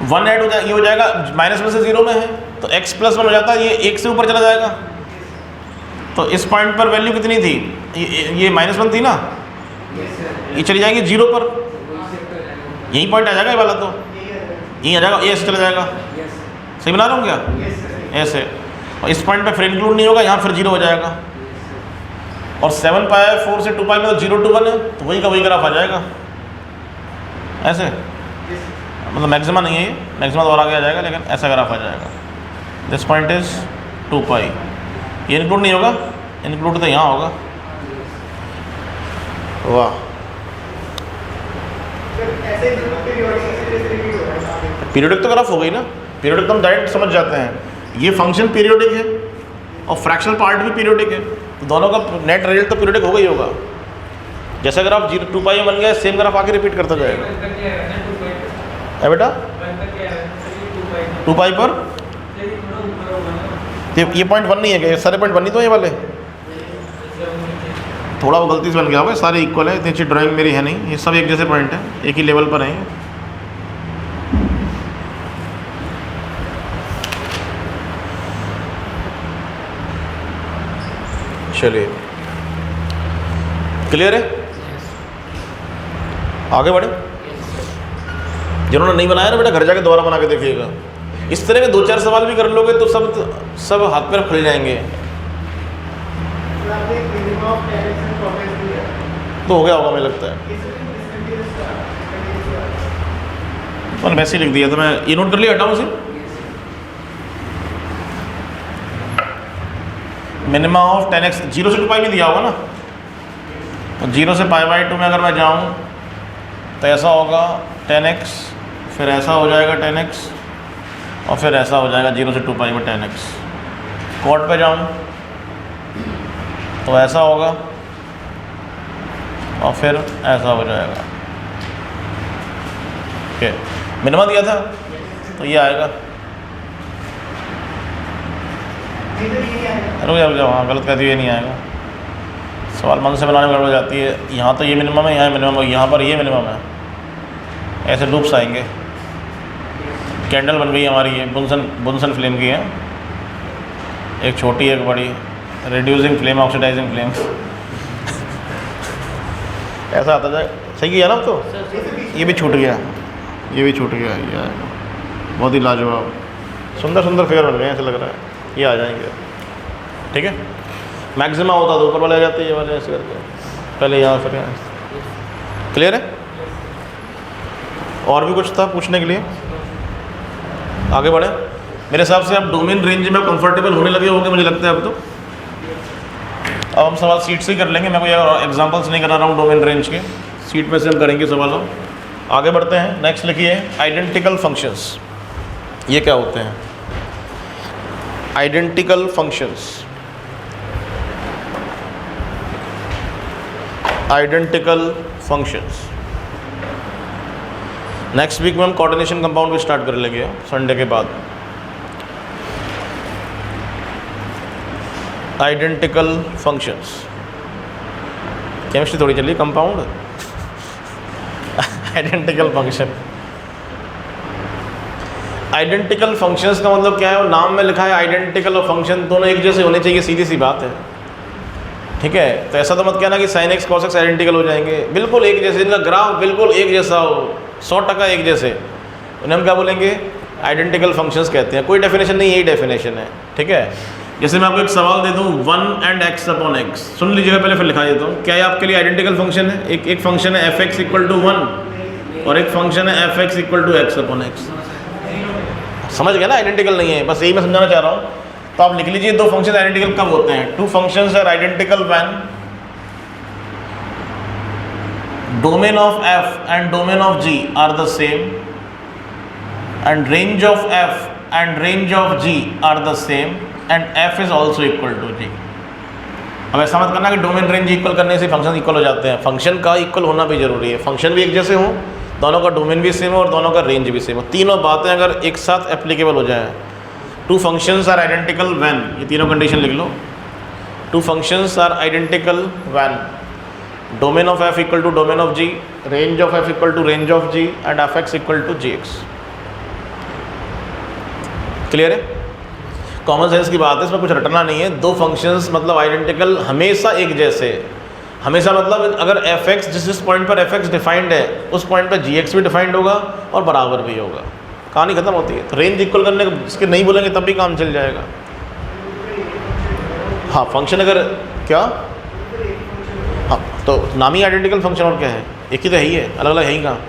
1 ऐड हो जाए, ये हो जाएगा -1 से 0 में है, तो x+1 हो जाता है, ये 1 से ऊपर चला जाएगा, तो इस पॉइंट पर वैल्यू कितनी थी, ये -1 थी ना, ये चली जाएगी 0 पर, यही पॉइंट आ जाएगा ये वाला, तो यहीं आ जाएगा, ये ऐसे चला जाएगा, सही बना रहा हूँ क्या ऐसे, और इस पॉइंट पे फिर इंक्लूड नहीं होगा, यहाँ फिर 0 हो जाएगा, और 7π/4 से 2π में तो 0 to 1 है, तो वही का वही ग्राफ आ जाएगा ऐसे, मतलब मैक्सिमा नहीं है ये, मैक्सिमा तो और आगे आ जाएगा, लेकिन ऐसा ग्राफ आ जाएगा, दिस पॉइंट इज 2π, ये इंक्लूड नहीं होगा, इंक्लूड तो यहाँ होगा, वाह पीरियोडिक तो ग्राफ हो गई ना, पीरियोडिक तो हम डायरेक्ट समझ जाते हैं, ये फंक्शन पीरियोडिक है और फ्रैक्शनल पार्ट भी पीरियोडिक है, तो दोनों का नेट रिजल्ट तो पीरियोडिक होगा ही होगा, जैसा ग्राफ 2π में बन गया सेम ग्राफ आगे रिपीट करता जाएगा, है बेटा 2π पर ये पॉइंट 1 नहीं है क्या, सारे पॉइंट 1 नहीं तो ये वाले, थोड़ा वो गलती से बन गया होगा, सारे इक्वल है, इतनी अच्छी ड्राइंग मेरी है नहीं, ये सब एक जैसे पॉइंट है, एक ही लेवल पर हैं। चलिए क्लियर है, आगे बढ़े, जिन्होंने नहीं बनाया ना बेटा घर जाके दोबारा बना के देखिएगा, इस तरह के 2-4 सवाल भी कर लोगे तो सब हाथ पैर खुल जाएंगे, तो हो गया होगा मुझे लगता है, तो वैसे ही लिख दिया, तो मैं ये नोट कर लिया, हटाऊँ उसे, मिनिमम ऑफ 10x 0 से 2π में दिया होगा ना, तो 0 से π/2 में अगर मैं जाऊँ तो ऐसा होगा 10x, फिर ऐसा हो जाएगा 10x, और फिर ऐसा हो जाएगा 0 से 2π में 10x, कोड पे जाऊँ तो ऐसा होगा, और फिर ऐसा हो जाएगा, ओके मिनिमम दिया था तो ये आएगा, रुक जाओ हाँ गलत कहती हुई नहीं आएगा, सवाल मन से बनाने में गड़बड़ जाती है, यहाँ तो ये मिनिमम है, यहाँ मिनिमम है, यहाँ पर ये मिनिमम है, ऐसे लूप्स आएंगे। कैंडल बन गई हमारी, ये बुनसन फ्लेम की है, एक छोटी एक बड़ी, रिड्यूसिंग फ्लेम, ऑक्सीडाइजिंग फ्लेम ऐसा आता जाए, सही किया ना अब तो। ये भी छूट गया, ये भी छूट गया, ये आएगा, बहुत ही लाजवाब, सुंदर सुंदर फिगर बन गए, ऐसा लग रहा है ये आ जाएंगे। ठीक है, मैक्सिमा होता तो ऊपर वाले आ जाते हैं, ये वाले ऐसे करके, पहले यहाँ फिर यहाँ। क्लियर है? और भी कुछ था पूछने के लिए? आगे बढ़े। मेरे हिसाब से आप डोमेन रेंज में कंफर्टेबल होने लगे होंगे मुझे लगता है अब तो। अब हम सवाल सीट से ही कर लेंगे, मैं कोई एग्जांपल्स नहीं करा रहा हूँ डोमेन रेंज के, सीट में से हम करेंगे सवालों। आगे बढ़ते हैं, नेक्स्ट लिखिए आइडेंटिकल फंक्शंस। ये क्या होते हैं? Identical functions, identical functions. Next week में हम कोऑर्डिनेशन कंपाउंड भी स्टार्ट कर लेंगे संडे के बाद। आइडेंटिकल फंक्शंस, केमिस्ट्री थोड़ी चलिए, compound identical function. Identical functions का मतलब क्या है? वो नाम में लिखा है आइडेंटिकल और फंक्शन दोनों एक जैसे होने चाहिए, सीधी सी बात है। ठीक है, तो ऐसा तो मत कहना कि sin x cos x identical हो जाएंगे, बिल्कुल एक जैसे, इनका ग्राफ बिल्कुल एक जैसा हो, 100% एक जैसे, उन्हें हम क्या बोलेंगे? आइडेंटिकल फंक्शंस कहते हैं। कोई डेफिनेशन नहीं, यही डेफिनेशन है। ठीक है, जैसे मैं आपको एक सवाल दे दूं 1 and x अपॉन x, सुन लीजिएगा पहले, फिर लिखा देता हूँ। क्या ये आपके लिए आइडेंटिकल फंक्शन है? एक फंक्शन है f(x) = 1 और एक फंक्शन है f(x) = x अपॉन x। समझ गए ना? आइडेंटिकल नहीं है, बस यही मैं समझाना चाह रहा हूँ। तो आप लिख लीजिए, दो फंक्शन आइडेंटिकल कब होते हैं? Two functions are identical when domain of f and domain of g are the same and range of f and range of g are the same and f is also equal to g। अब ऐसा मत करना कि डोमेन रेंज इक्वल करने से फंक्शन इक्वल हो जाते हैं। फंक्शन का इक्वल होना भी जरूरी है, फंक्शन भी एक जैसे हों, दोनों का डोमेन भी सेम हो और दोनों का रेंज भी सेम हो। तीनों बातें अगर एक साथ एप्लीकेबल हो जाए, two functions are identical when, ये तीनों कंडीशन लिख लो। Two functions are identical when domain of f equal to domain of g, range of f equal to range of g and f(x) equal to gx। Clear है? कॉमन सेंस की बात है, इसमें कुछ रटना नहीं है। दो फंक्शंस मतलब आइडेंटिकल हमेशा एक जैसे, हमेशा मतलब अगर f(x) जिस पॉइंट पर f(x) डिफाइंड है उस पॉइंट पर gx भी डिफाइंड होगा और बराबर भी होगा, कहानी खत्म होती है। तो रेंज इक्वल करने को इसके नहीं बोलेंगे तब भी काम चल जाएगा। हाँ, फंक्शन अगर क्या, हाँ तो नाम ही आइडेंटिकल फंक्शन, और क्या है? एक ही तो है ही है, अलग अलग है ही कहाँ।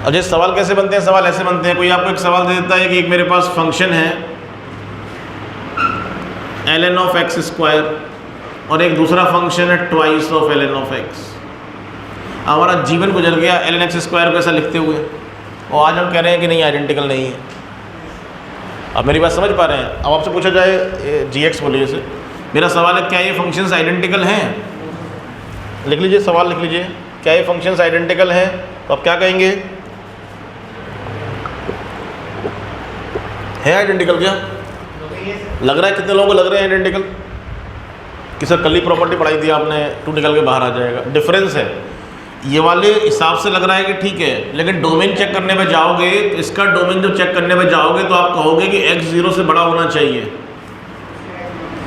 अब जैसे सवाल कैसे बनते हैं? सवाल ऐसे बनते हैं, कोई आपको एक सवाल दे देता है कि एक मेरे पास फंक्शन है ln of x² और एक दूसरा फंक्शन है twice of ln of x। हमारा जीवन गुजर गया ln x² को ऐसा लिखते हुए, और आज हम कह रहे हैं कि नहीं, आइडेंटिकल नहीं है। अब मेरी बात समझ पा रहे हैं? अब आपसे पूछा जाए gx बोलिए से, मेरा सवाल है क्या ये फंक्शंस आइडेंटिकल हैं? लिख लीजिए, सवाल लिख लीजिए, क्या ये फंक्शंस आइडेंटिकल हैं? तो आप क्या कहेंगे? है आइडेंटिकल? क्या लग रहा है? कितने लोगों को लग रहे हैं आइडेंटिकल? कि सर कल ही प्रॉपर्टी पढ़ाई थी आपने, 2 निकल के बाहर आ जाएगा। डिफरेंस है, ये वाले हिसाब से लग रहा है कि ठीक है, लेकिन डोमेन चेक करने में जाओगे तो इसका डोमेन जब चेक करने में जाओगे तो आप कहोगे कि x 0 से बड़ा होना चाहिए,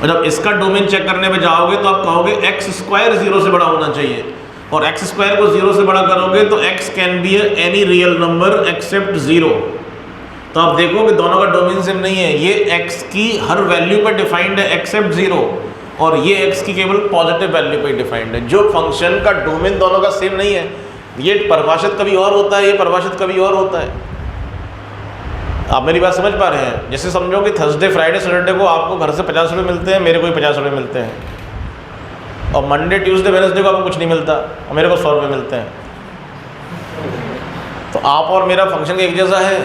और जब इसका डोमेन चेक करने में जाओगे तो आप कहोगे x² 0 से बड़ा होना चाहिए, और x² को 0 से बड़ा करोगे तो x can be any real number except 0। तो आप देखो कि दोनों का डोमेन सेम नहीं है, ये x की हर वैल्यू पर डिफाइंड है एक्सेप्ट 0, और ये x की केवल पॉजिटिव वैल्यू पर डिफाइंड है। जो फंक्शन का डोमेन दोनों का सेम नहीं है, ये परिभाषित कभी और होता है, ये परिभाषित कभी और होता है। आप मेरी बात समझ पा रहे हैं? जैसे समझो कि थर्सडे फ्राइडे सैटरडे को आपको घर से 50 रुपये मिलते हैं, मेरे को भी 50 रुपये मिलते हैं, और मंडे ट्यूसडे वेडनेसडे को आपको कुछ नहीं मिलता और मेरे को 100 रुपये मिलते हैं। तो आप और मेरा फंक्शन एक जैसा है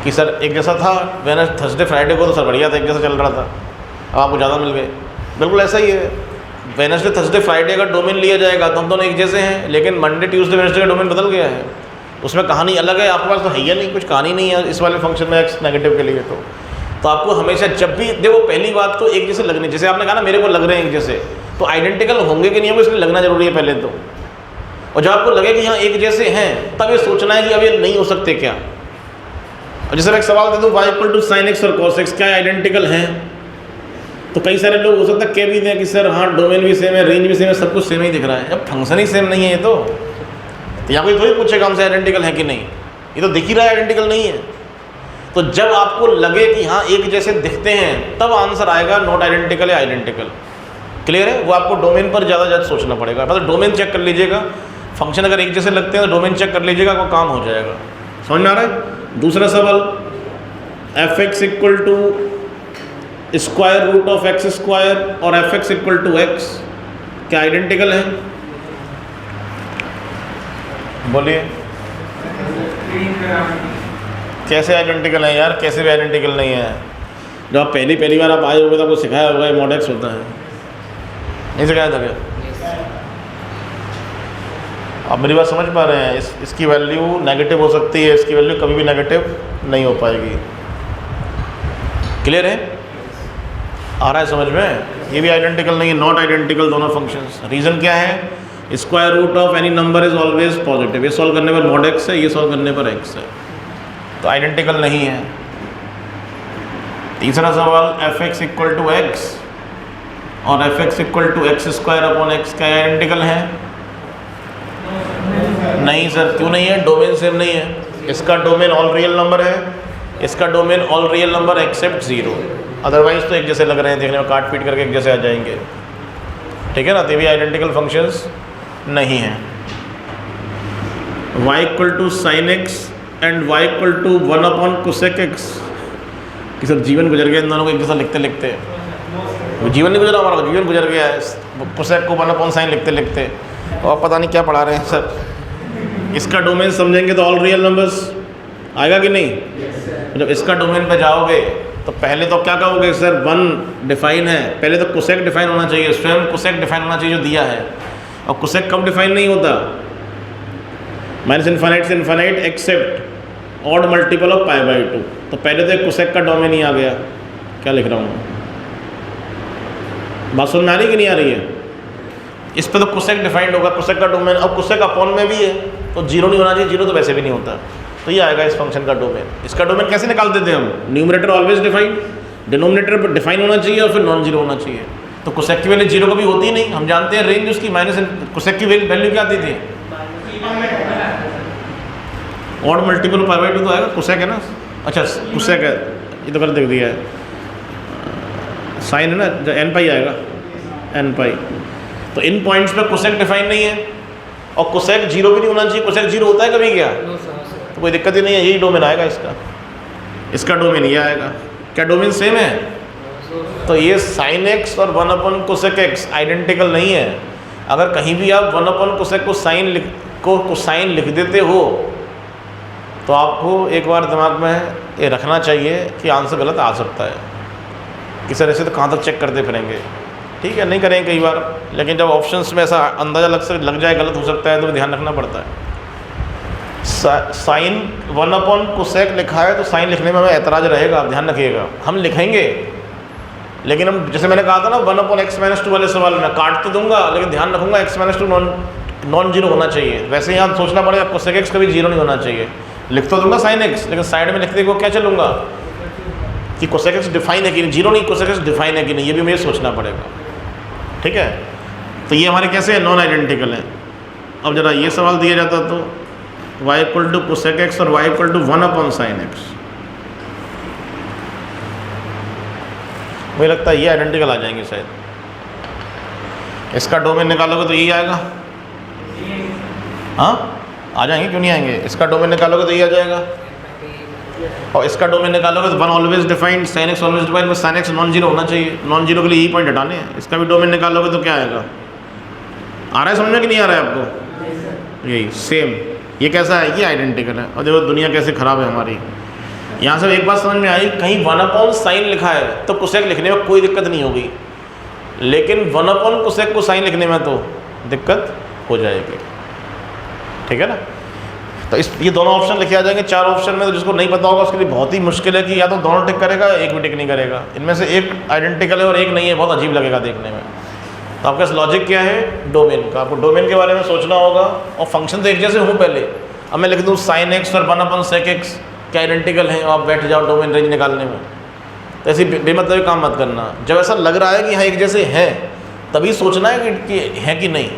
कि सर एक जैसा था थर्सडे फ्राइडे को, तो सर बढ़िया था, एक जैसा चल रहा था, अब आपको ज़्यादा मिल गए। बिल्कुल ऐसा ही है, वेडनेसडे थर्सडे फ्राइडे का डोमेन लिया जाएगा तो हम दोनों एक जैसे हैं, लेकिन मंडे ट्यूसडे वेडनेसडे का डोमेन बदल गया है, उसमें कहानी अलग है। आपके पास तो है ही नहीं, कुछ कहानी नहीं है इस वाले फंक्शन में x नेगेटिव के लिए। तो आपको हमेशा जब भी देखो, पहली बात तो एक जैसे लगने, जैसे आपने कहा ना मेरे को लग रहे हैं एक जैसे, तो आइडेंटिकल होंगे कि नहीं होंगे इसलिए लगना जरूरी है पहले तो। और जब आपको लगे कि यहाँ एक जैसे हैं तब ये सोचना है कि अब ये नहीं हो सकते क्या। और जैसे मैं एक सवाल दे दूँ y = sin x और cos x, क्या आइडेंटिकल हैं? तो कई सारे लोग हो सकता है कह भी दें कि सर हाँ डोमेन भी सेम है, रेंज भी सेम है, सब कुछ सेम ही दिख रहा है। अब फंक्शन ही सेम नहीं है ये तो यहाँ कोई थोड़ी पूछेगा हमसे आइडेंटिकल है कि नहीं, ये तो दिख ही रहा है आइडेंटिकल नहीं है। तो जब आपको लगे कि हाँ एक जैसे दिखते हैं तब आंसर आएगा नॉट आइडेंटिकल या आइडेंटिकल। क्लियर है? वो आपको डोमेन पर ज़्यादा सोचना पड़ेगा। मतलब डोमेन चेक कर लीजिएगा, फंक्शन अगर एक जैसे लगते हैं तो डोमेन चेक कर लीजिएगा, वो काम हो जाएगा। समझ में आ रहा है? दूसरा सवाल, f x equal to square root of x square और f x equal to x क्या आइडेंटिकल है? बोलिए कैसे आइडेंटिकल है यार? कैसे भी आइडेंटिकल नहीं है। जब आप पहली बार आप आए होंगे तो आपको सिखाया होगा मॉड एक्स होता है, नहीं सिखाया था क्या? आप मेरी बात समझ पा रहे हैं? इसकी वैल्यू नेगेटिव हो सकती है, इसकी वैल्यू कभी भी नेगेटिव नहीं हो पाएगी। क्लियर है? आ रहा है समझ में? ये भी आइडेंटिकल नहीं है, नॉट आइडेंटिकल दोनों फंक्शंस। रीज़न क्या है? Square root of any number is always positive. ये सॉल्व करने पर मॉड एक्स है, ये सॉल्व करने पर एक्स है, तो आइडेंटिकल नहीं है। तीसरा सवाल, f x equal to x और f x equal to x square upon x क्या आइडेंटिकल है? नहीं सर, क्यों नहीं है? डोमेन सेम नहीं है। इसका डोमेन ऑल रियल नंबर है, इसका domain all real number except zero. Otherwise तो एक जैसे लग रहे हैं, देखने में काट पीट करके एक जैसे आ जाएंगे। ठीक है ना? तो ये भी आइडेंटिकल फंक्शंस नहीं है। y equal to sine x and y equal to 1 upon cosec x. कि सर जीवन गुजर गया इन दोनों को एक जैसा लिखते लिखते। वो जीवन नहीं गुजरा हमारा, जीवन गुजर गया है कोसेक को 1 अपॉन साइन लिखते लिखते, और पता नहीं क्या पढ़ा रहे हैं सर। इसका डोमेन समझेंगे तो ऑल रियल नंबर्स आएगा कि नहीं? जब इसका डोमेन पे जाओगे तो पहले तो क्या कहोगे? सर 1 डिफाइन है, पहले तो कोसेक डिफाइन होना चाहिए, स्वयं कोसेक डिफाइन होना चाहिए जो दिया है। और कोसेक कब डिफाइन नहीं होता? माइनस इन्फाइनाइट से infinite except odd multiple of pi by 2। तो पहले तो एक कोसेक का डोमेन ही आ गया। क्या लिख रहा हूँ? बात समझ में आ रही कि नहीं आ रही है? इस पे तो कोसेक डिफाइंड होगा, कोसेक का डोमेन। अब कोसेक अपॉन में भी है तो जीरो नहीं होना चाहिए, जीरो तो वैसे भी नहीं होता। तो ये आएगा इस फंक्शन का डोमेन। इसका डोमेन कैसे निकालते थे हम? Numerator always defined, denominator define होना चाहिए और फिर नॉन जीरो होना चाहिए। तो कोसेक की वैल्यू जीरो कभी होती ही नहीं। हम जानते हैं रेंज उसकी माइनस, कोसेक की वैल्यू क्या आती थी? ऑड मल्टीपल पाई बाई 2 तो आएगा। कोसेक है ना? अच्छा कोसेक है, ये तो कर देख दिया है। साइन है ना, एन पाई आएगा, एन पाई। तो इन पॉइंट्स पे कोसेक डिफाइन नहीं है और कोसेक जीरो भी नहीं होना चाहिए। कोसेक जीरो होता है कभी क्या? तो कोई दिक्कत ही नहीं है, यही डोमेन आएगा इसका। इसका डोमेन ये आएगा। क्या डोमेन सेम है? तो ये साइन एक्स और 1 अपॉन कोसेक एक्स आइडेंटिकल नहीं है। अगर कहीं भी आप 1 अपॉन कोसेक को साइन लिख देते हो तो आपको एक बार दिमाग में ये रखना चाहिए कि आंसर गलत आ सकता है। किस तरह से तो कहाँ तक चेक करते फिरेंगे? ठीक है, नहीं करेंगे कई बार, लेकिन जब ऑप्शंस में ऐसा अंदाज़ा लग जाए गलत हो सकता है तो ध्यान रखना पड़ता है। साइन 1 अपॉन कोसेक लिखा है तो साइन लिखने में हमें ऐतराज़ रहेगा, आप ध्यान रखिएगा। हम लिखेंगे लेकिन हम, जैसे मैंने कहा था ना 1 अपॉन एक्स माइनस 2 वाले सवाल में, काट तो दूंगा लेकिन ध्यान रखूंगा एक्स माइनस 2 नॉन जीरो होना चाहिए। वैसे यहाँ सोचना पड़ेगा कोसेक एक्स कभी जीरो नहीं होना चाहिए। लिख तो दूंगा साइन एक्स, लेकिन साइड में लिखते हुए क्या चलूँगा कि कोसेक एक्स डिफाइन है कि नहीं, जीरो नहीं, कोसेक एक्स डिफाइन है कि नहीं, ये भी मुझे सोचना पड़ेगा। ठीक है? तो ये हमारे कैसे है? नॉन आइडेंटिकल है। अब जरा ये सवाल दिया जाता तो y equal to cosec x और y equal to 1 upon sine x, मुझे लगता है ये आइडेंटिकल आ जाएंगे शायद। इसका डोमेन निकालोगे तो यही आएगा। हाँ आ जाएंगे, क्यों नहीं आएंगे? इसका डोमेन निकालोगे तो ये आ जाएगा और इसका डोमेन निकालोगे तो 1 always defined, sine x always defined, sine x non zero होना चाहिए। नॉन जीरो के लिए यही पॉइंट हटाने हैं। इसका भी डोमेन निकालोगे तो क्या आएगा? आ रहा है समझ में कि नहीं आ रहा है आपको? यही सेम। ये कैसा है? ये आइडेंटिकल है। और देखो दुनिया कैसे ख़राब है हमारी। यहाँ से एक बात समझ में आई, कहीं 1 अपॉन साइन लिखा है तो कोसेक लिखने में कोई दिक्कत नहीं होगी, लेकिन 1 अपॉन कोसेक को साइन लिखने में तो दिक्कत हो जाएगी। ठीक है ना? तो ये दोनों ऑप्शन लिखे आ जाएंगे। 4 ऑप्शन में तो जिसको नहीं पता होगा उसके लिए बहुत ही मुश्किल है कि या तो दोनों टिक करेगा, एक भी टिक नहीं करेगा। इनमें से एक आइडेंटिकल है और एक नहीं है, बहुत अजीब लगेगा देखने में। तो आपका लॉजिक क्या है? डोमेन का। आपको डोमेन के बारे में सोचना होगा और फंक्शन तो एक जैसे हूँ पहले। अब मैं लिख दूँ साइन एक्स और 1 अपॉन सेक एक्स क्या आइडेंटिकल है, आप बैठ जाओ डोमेन रेंज निकालने में। तो ऐसी बेमतलबी काम मत करना। जब ऐसा लग रहा है कि हाँ एक जैसे हैं तभी सोचना है कि है कि नहीं।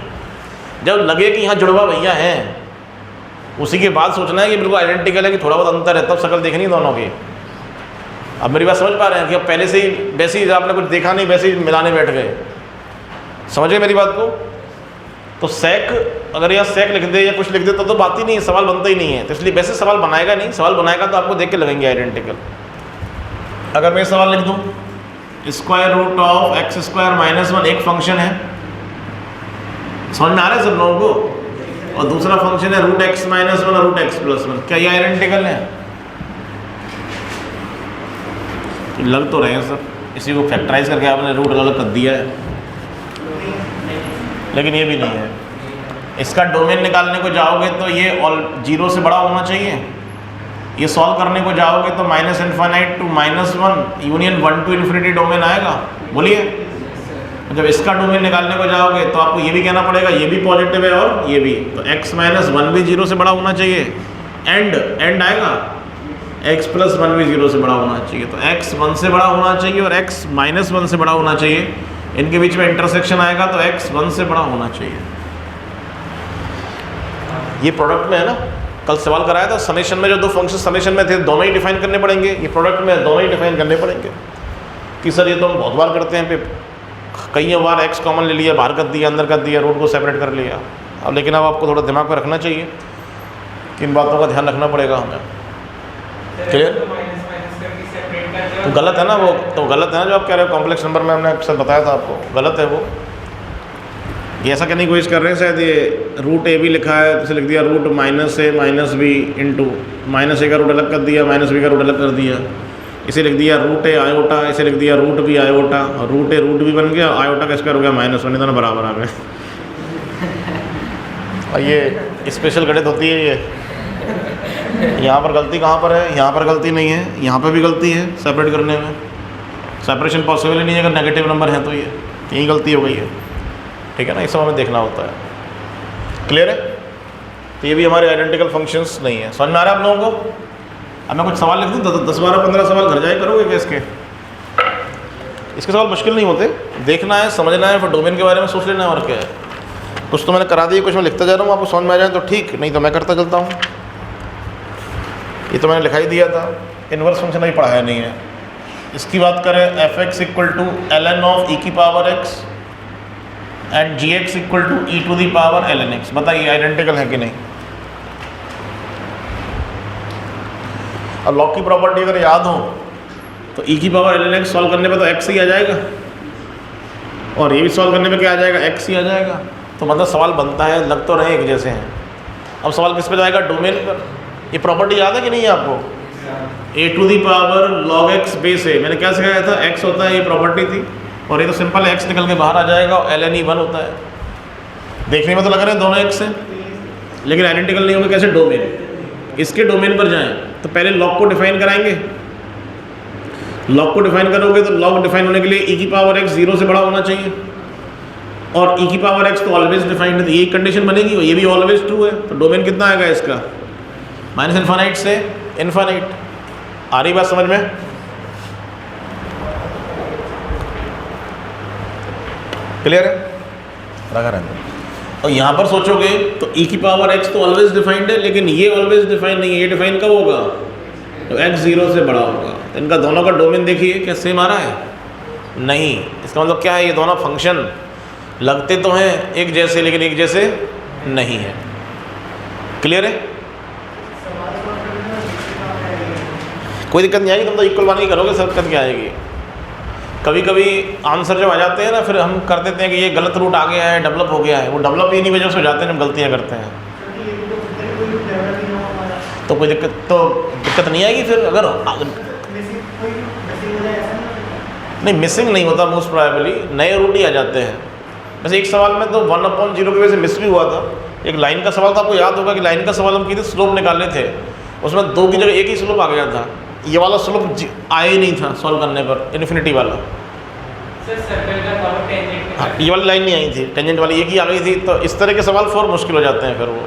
जब लगे कि हाँ जुड़वा भैया हैं उसी के बाद सोचना है कि बिल्कुल आइडेंटिकल है कि थोड़ा बहुत अंतर है, तब शक्ल देखनी दोनों की। अब मेरी बात समझ पा रहे हैं कि अब पहले से ही वैसे ही आपने कुछ देखा नहीं वैसे ही मिलाने बैठ गए, समझ गए मेरी बात को। तो सेक अगर यहाँ सेक लिख दे या कुछ लिख दे तो बात ही नहीं है, सवाल बनता ही नहीं है। तो इसलिए वैसे सवाल बनाएगा नहीं, सवाल बनाएगा तो आपको देख के लगेंगे आइडेंटिकल। अगर मैं सवाल लिख दूँ square root of x square minus 1 एक फंक्शन है, समझ में आ रहा है सब लोगों को, और दूसरा फंक्शन है रूट एक्स माइनस 1 और रूट एक्स प्लस 1, क्या ये आइडेंटिकल है? लग तो रहे हैं सब, इसी को फैक्टराइज करके आपने रूट अलग कर दिया है, लेकिन ये भी नहीं है। इसका डोमेन निकालने को जाओगे तो ये ऑल 0 से बड़ा होना चाहिए। ये सॉल्व करने को जाओगे तो -∞ to -1 union 1 to infinity domain आएगा। बोलिए, जब इसका डोमेन निकालने को जाओगे तो आपको ये भी कहना पड़ेगा ये भी पॉजिटिव है और ये भी, तो x - 1 भी 0 से बड़ा होना चाहिए। एंड आएगा x + 1 भी 0 से बड़ा होना चाहिए। तो x 1 से बड़ा होना चाहिए और x - 1 से बड़ा होना चाहिए। इनके बीच में इंटरसेक्शन आएगा तो x 1 से बड़ा होना चाहिए। ये प्रोडक्ट में है ना, कल सवाल कराया था समेशन में जो दो फंक्शन समेशन में थे दोनों ही डिफाइन करने पड़ेंगे। ये प्रोडक्ट में दोनों ही डिफाइन करने पड़ेंगे कि सर ये तो हम बहुत बार करते हैं, कई बार x कॉमन ले लिया, बाहर कर दिया, अंदर कर दिया, रूट को सेपरेट कर लिया। अब लेकिन अब आपको थोड़ा दिमाग में रखना चाहिए कि इन बातों का ध्यान रखना पड़ेगा हमें। क्लियर? तो गलत है ना वो, तो गलत है ना जो आप कह रहे हो कॉम्प्लेक्स नंबर में, हमने अक्सर बताया था आपको गलत है वो। ये ऐसा करने की कोशिश कर रहे हैं शायद, ये रूट ए भी लिखा है तो लिख दिया root -a - b into -a का रूट अलग कर दिया, -b का रूट अलग कर दिया। इसे लिख दिया रूट ए आयोटा, इसे लिख दिया रूट बी आयोटा, और रूट ए रूट भी बन गया, आयोटा का स्क्वायर हो गया -1, दोनों बराबर आ गए। और ये स्पेशल गणित होती है ये। यहाँ पर गलती कहाँ पर है? यहाँ पर गलती नहीं है, यहाँ पर भी गलती है सेपरेट करने में। सेपरेशन पॉसिबल ही नहीं है अगर नेगेटिव नंबर है तो ये यही गलती हो गई है। ठीक है ना, इस सब हमें देखना होता है। क्लियर है? तो ये भी हमारे आइडेंटिकल फंक्शंस नहीं है। समझ में आ रहा है आप लोगों को? अब मैं कुछ सवाल लिख दूँ, 10 12 15 सवाल घर जाए करोगे क्या इसके? इसके सवाल मुश्किल नहीं होते, देखना है, समझना है, फिर डोमेन के बारे में सोच लेना है। और क्या है, कुछ तो मैंने करा दिया, कुछ मैं लिखता जा रहा हूँ, आपको समझ में आ जाए तो ठीक, नहीं तो मैं करता चलता हूँ। ये तो मैंने लिखाई दिया था, इनवर्स फंक्शन अभी पढ़ाया नहीं है। इसकी बात करें f(x) = ln of e⁻x and gx = e⁻ln(x), बताइए आइडेंटिकल है कि नहीं? अब लॉग की प्रॉपर्टी अगर याद हो तो e⁻ln(x) सॉल्व करने पे तो x ही आ जाएगा, और ये भी सॉल्व करने पे क्या आ जाएगा? x ही आ जाएगा। तो मतलब सवाल बनता है, लग तो रहे एक जैसे हैं। अब सवाल किस पे जाएगा? डोमेन पर। ये प्रॉपर्टी याद है कि नहीं है आपको? a⁻log x बेस है, मैंने क्या सिखाया था? x होता है, ये प्रॉपर्टी थी, और ये तो सिंपल है, x निकल के बाहर आ जाएगा और ln e 1 होता है। देखने में तो लग रहे हैं दोनों x हैं, लेकिन आइडेंटिकल नहीं होंगे। कैसे? डोमेन। इसके डोमेन पर जाएं तो पहले लॉग को डिफाइन कराएंगे। लॉग को डिफाइन करोगे तो लॉग डिफाइन होने के लिए e⁻x 0 से बड़ा होना चाहिए, और e⁻x तो ऑलवेज डिफाइंड है, तो ये कंडीशन बनेगी। ये भी ऑलवेज ट्रू है, तो डोमेन कितना आएगा इसका? -∞ से इनफाइनाइट। आ रही बात समझ में? क्लियर है? रखा रहता। और यहाँ पर सोचोगे तो e⁻x तो ऑलवेज डिफाइंड है, लेकिन ये ऑलवेज डिफाइंड नहीं है। ये डिफाइन कब होगा? तो x 0 से बड़ा होगा। तो इनका दोनों का डोमेन देखिए क्या सेम आ रहा है? नहीं। इसका मतलब क्या है? ये दोनों फंक्शन लगते तो हैं एक जैसे, लेकिन एक जैसे नहीं है। क्लियर है? कोई दिक्कत नहीं आएगी, तुम तो इक्वल वन ही करोगे, सब दिक्कत क्या आएगी? कभी कभी आंसर जब आ जाते हैं ना, फिर हम कर देते हैं कि ये गलत रूट आ गया है, डेवलप हो गया है। वो डेवलप ही इन्हीं वजह से हो जाते हैं, हम गलतियाँ करते हैं। तो कोई दिक्कत नहीं आएगी फिर अगर नहीं, मिसिंग नहीं होता मोस्ट प्रोबेबली, नए रूट ही आ जाते हैं। वैसे एक सवाल में तो 1/0 की वजह से मिस भी हुआ था। एक लाइन का सवाल था, आपको याद होगा कि लाइन का सवाल हम किए थे, स्लोप निकालने थे, उसमें 2 की जगह एक ही स्लोप आ गया था। ये वाला स्लोप आया ही नहीं था सॉल्व करने पर, इन्फिनिटी वाला। सर सर्कल का पावर टेंजेंट, हाँ, ये वाली लाइन नहीं आई थी, टेंजेंट वाली एक ही आ गई थी। तो इस तरह के सवाल फॉर मुश्किल हो जाते हैं फिर वो।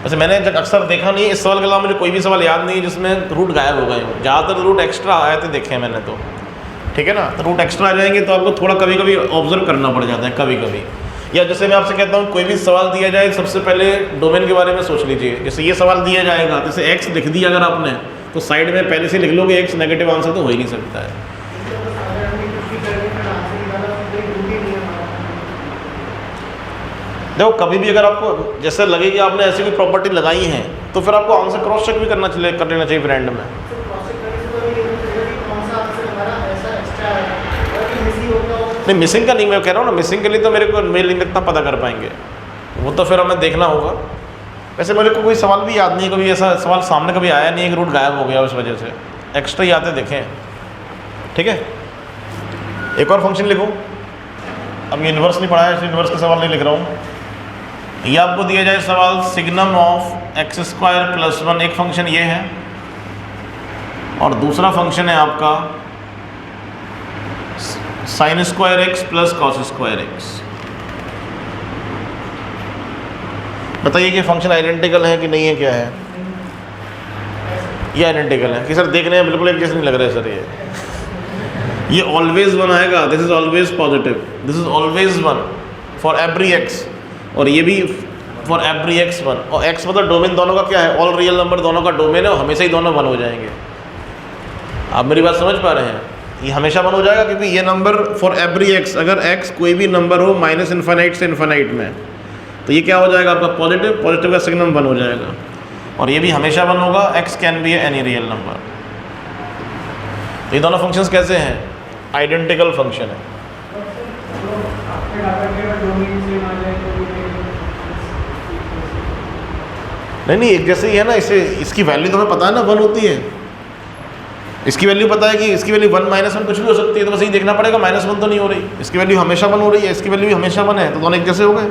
वैसे मैंने अक्सर देखा नहीं है, इस सवाल के अलावा मुझे कोई भी सवाल याद नहीं है जिसमें रूट गायब हो गए हो। ज़्यादातर रूट एक्स्ट्रा आए थे देखे हैं मैंने तो। ठीक है ना, तो रूट एक्स्ट्रा आ जाएंगे तो आपको थोड़ा कभी कभी ऑब्जर्व करना पड़ जाता है कभी कभी। या जैसे मैं आपसे कहता हूँ कोई भी सवाल दिया जाए सबसे पहले डोमेन के बारे में सोच लीजिए। जैसे ये सवाल दिया जाएगा, जैसे एक्स लिख दिया अगर आपने तो साइड में पहले से लिख लोगे एक्स, नेगेटिव आंसर तो हो ही नहीं सकता है। देखो कभी भी अगर आपको जैसे लगे कि आपने ऐसी कोई प्रॉपर्टी लगाई है तो फिर आपको आंसर क्रॉस चेक भी कर लेना चाहिए फिर एंड में। नहीं मिसिंग का नहीं मैं कह रहा हूँ ना, मिसिंग के लिए तो मेरे को मेल लिंक कितना पता कर पाएंगे, वो तो फिर हमें देखना होगा। वैसे मेरे को कोई सवाल भी याद नहीं है, कभी ऐसा सवाल सामने कभी आया नहीं है कि रूट गायब हो गया उस वजह से, एक्स्ट्रा ही आते देखें। ठीक है, एक और फंक्शन लिखूँ, अब ये इन्वर्स नहीं पढ़ा है इसलिए इन्वर्स का सवाल नहीं लिख रहा हूँ। ये आपको दिया जाए सवाल signum of x square plus 1, एक फंक्शन ये है और दूसरा फंक्शन है आपका sign square x plus cos square x. बताइए कि फंक्शन आइडेंटिकल है कि नहीं है, क्या है? ये आइडेंटिकल है कि सर देखने में बिल्कुल एक जैसे नहीं लग रहा है सर। ये ऑलवेज वन आएगा, this is always positive, this is always one for every x, और ये भी फॉर एवरी एक्स वन। और एक्स मतलब डोमेन दोनों का क्या है, ऑल रियल नंबर दोनों का डोमेन है और हमेशा ही दोनों वन हो जाएंगे। आप मेरी बात समझ पा रहे हैं? ये हमेशा वन हो जाएगा क्योंकि ये नंबर फॉर एवरी एक्स, अगर एक्स कोई भी नंबर हो माइनस इन्फाइनाइट से इन्फाइनाइट में, तो ये क्या हो जाएगा आपका पॉजिटिव, पॉजिटिव का सिग्नम वन हो जाएगा। और ये भी हमेशा वन होगा, x can be any real number. तो ये दोनों फंक्शंस कैसे हैं? आइडेंटिकल फंक्शन है। नहीं एक जैसे ही है ना, इसे इसकी वैल्यू तो हमें पता है ना, वन होती है। इसकी वैल्यू पता है कि इसकी वैल्यू 1 - 1 कुछ भी हो सकती है, तो बस यही देखना पड़ेगा -1 तो नहीं हो रही, इसकी वैल्यू हमेशा 1 हो रही है, इसकी वैल्यू हमेशा 1 है, तो दोनों एक जैसे हो गए।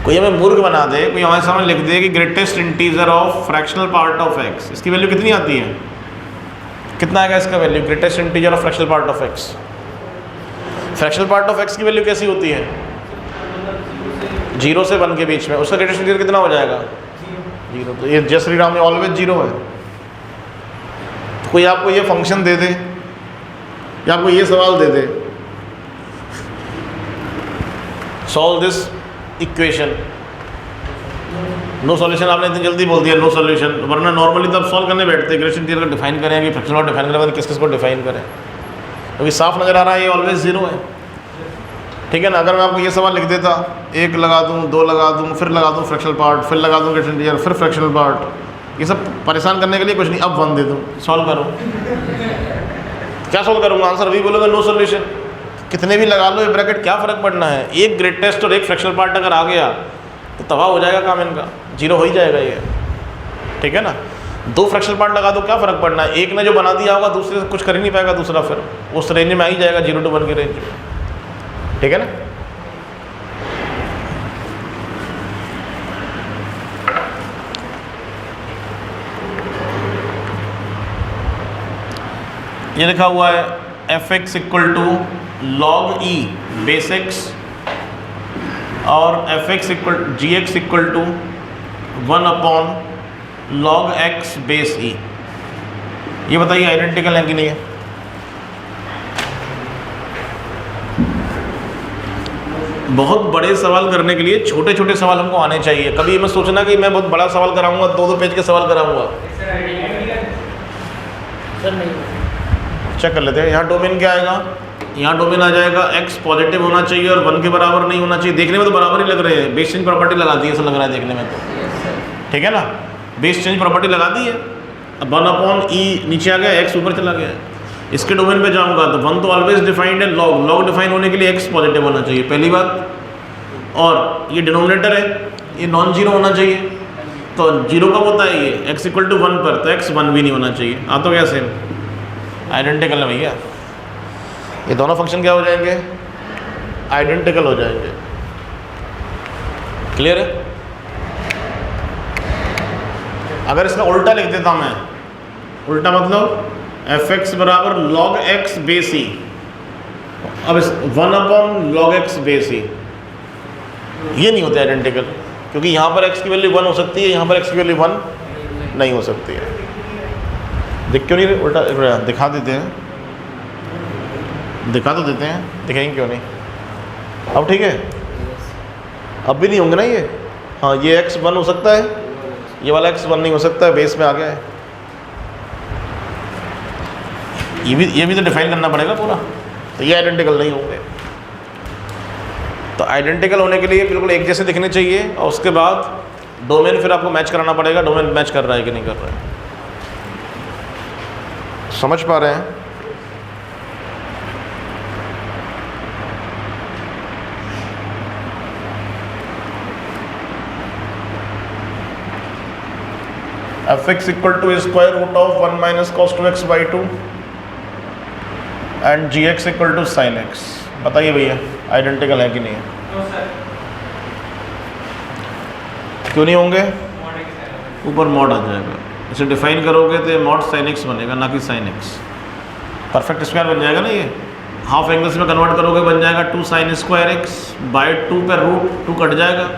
कोई हमें मूर्ख बना दे, कोई हमारे सामने लिख दे कि greatest integer of fractional part of x, इसकी वैल्यू कितनी आती है, कितना आएगा इसका value, greatest integer of fractional part of x. Fractional part of x की वैल्यू कैसी होती है? 0 से 1 के बीच में, उसका ग्रेटेस्ट इंटीजर कितना हो जाएगा? 0। तो ये जय श्री राम में ऑलवेज 0 है। तो कोई आपको ये फंक्शन दे दे या आपको ये सवाल दे दे, solve this equation, no solution, आपने इतनी जल्दी बोल दिया नो सॉल्यूशन, वरना नॉर्मली तो आप सॉल्व करने बैठते, ग्रेटेस्ट इंटीजर को डिफाइन करें कि फ्रैक्शनल पार्ट डिफाइन करें, किस किस को डिफाइन करें, क्योंकि साफ नज़र आ रहा है ये ऑलवेज 0 है। ठीक है ना, अगर मैं आपको ये सवाल लिख देता, 1 लगा दूँ, 2 लगा दूँ, फिर लगा दूँ फ्रैक्शनल पार्ट, फिर लगा दूँ ग्रेटेस्ट इंटीजर, फिर फ्रैक्शनल पार्ट, ये सब परेशान करने के लिए कुछ नहीं, अब 1 दे दूँ, सॉल्व करो। क्या सॉल्व करूँगा? आंसर अभी बोलोगे नो सॉल्यूशन। कितने भी लगा लो ये ब्रैकेट, क्या फ़र्क पड़ना है, एक ग्रेटेस्ट और एक फ्रैक्शनल पार्ट अगर आ गया तो तबाह हो जाएगा काम इनका, 0 हो ही जाएगा ये। ठीक है ना, 2 फ्रैक्शनल पार्ट लगा दो, क्या फ़र्क पड़ना है, एक ने जो बना दिया होगा दूसरे से कुछ कर ही नहीं पाएगा दूसरा, फिर उस रेंज में आ ही जाएगा 0 to 1 की रेंज में। ठीक है ना। ये लिखा हुआ है fx = log e base x और gx = 1 log x base e। ये बताइए आइडेंटिकल है कि नहीं है? बहुत बड़े सवाल करने के लिए छोटे छोटे सवाल हमको आने चाहिए। कभी मैं सोचना कि मैं बहुत बड़ा सवाल कराऊंगा, 2-2 पेज के सवाल कराऊंगा। चेक कर लेते हैं, यहाँ डोमेन क्या आएगा, यहाँ डोमेन आ जाएगा x पॉजिटिव होना चाहिए और 1 के बराबर नहीं होना चाहिए। देखने में तो बराबर ही लग रहे हैं, बेस चेंज प्रॉपर्टी लगा दी है, ऐसा लग रहा है देखने में तो। ठीक है ना, बेस चेंज प्रॉपर्टी लगा दी है। अब 1/e नीचे आ गया, x ऊपर चला गया। इसके डोमेन पे जाऊंगा तो 1 तो ऑलवेज डिफाइंड है, लॉग डिफाइन होने के लिए x पॉजिटिव होना चाहिए पहली बात, और ये डिनोमिनेटर है, ये नॉन जीरो होना चाहिए। तो 0 कब होता है ये, x = 1 पर, तो x 1 भी नहीं होना चाहिए। आ तो क्या सेम आइडेंटिकल है भैया, ये दोनों फंक्शन क्या हो जाएंगे, आइडेंटिकल हो जाएंगे। क्लियर है? अगर इसका उल्टा लिख देता मैं, उल्टा मतलब fx = log x base e, अब 1 log x बेस e, ये नहीं होता आइडेंटिकल, क्योंकि यहाँ पर x की वैल्यू 1 हो सकती है, यहाँ पर x की वैल्यू 1 नहीं हो सकती है। देख क्यों नहीं उल्टा दिखा देते हैं। दिखा तो देते हैं, दिखाएंगे क्यों नहीं। अब ठीक है, अब भी नहीं होंगे ना ये। हाँ ये x 1 हो सकता है, ये वाला x 1 नहीं हो सकता है, बेस में आ गया है। ये भी तो डिफाइन करना पड़ेगा पूरा, तो ये आइडेंटिकल नहीं होंगे। तो आइडेंटिकल होने के लिए बिल्कुल एक जैसे दिखने चाहिए, और उसके बाद डोमेन फिर आपको मैच कराना पड़ेगा, डोमेन मैच कर रहा है कि नहीं कर रहा है। समझ पा रहे हैं? fx equal to square root of 1 minus cos 2x by 2 and gx equal to sine x। बताइए भैया आइडेंटिकल है कि नहीं है? क्यों नहीं होंगे? ऊपर मॉड आ जाएगा, इसे डिफाइन करोगे तो मॉड साइन x बनेगा, ना कि साइन x। परफेक्ट स्क्वायर बन जाएगा ना ये। हाफ एंगल्स में कन्वर्ट करोगे बन जाएगा 2 साइन स्क्वायर x बाई 2 पे रूट 2 कट जाएगा,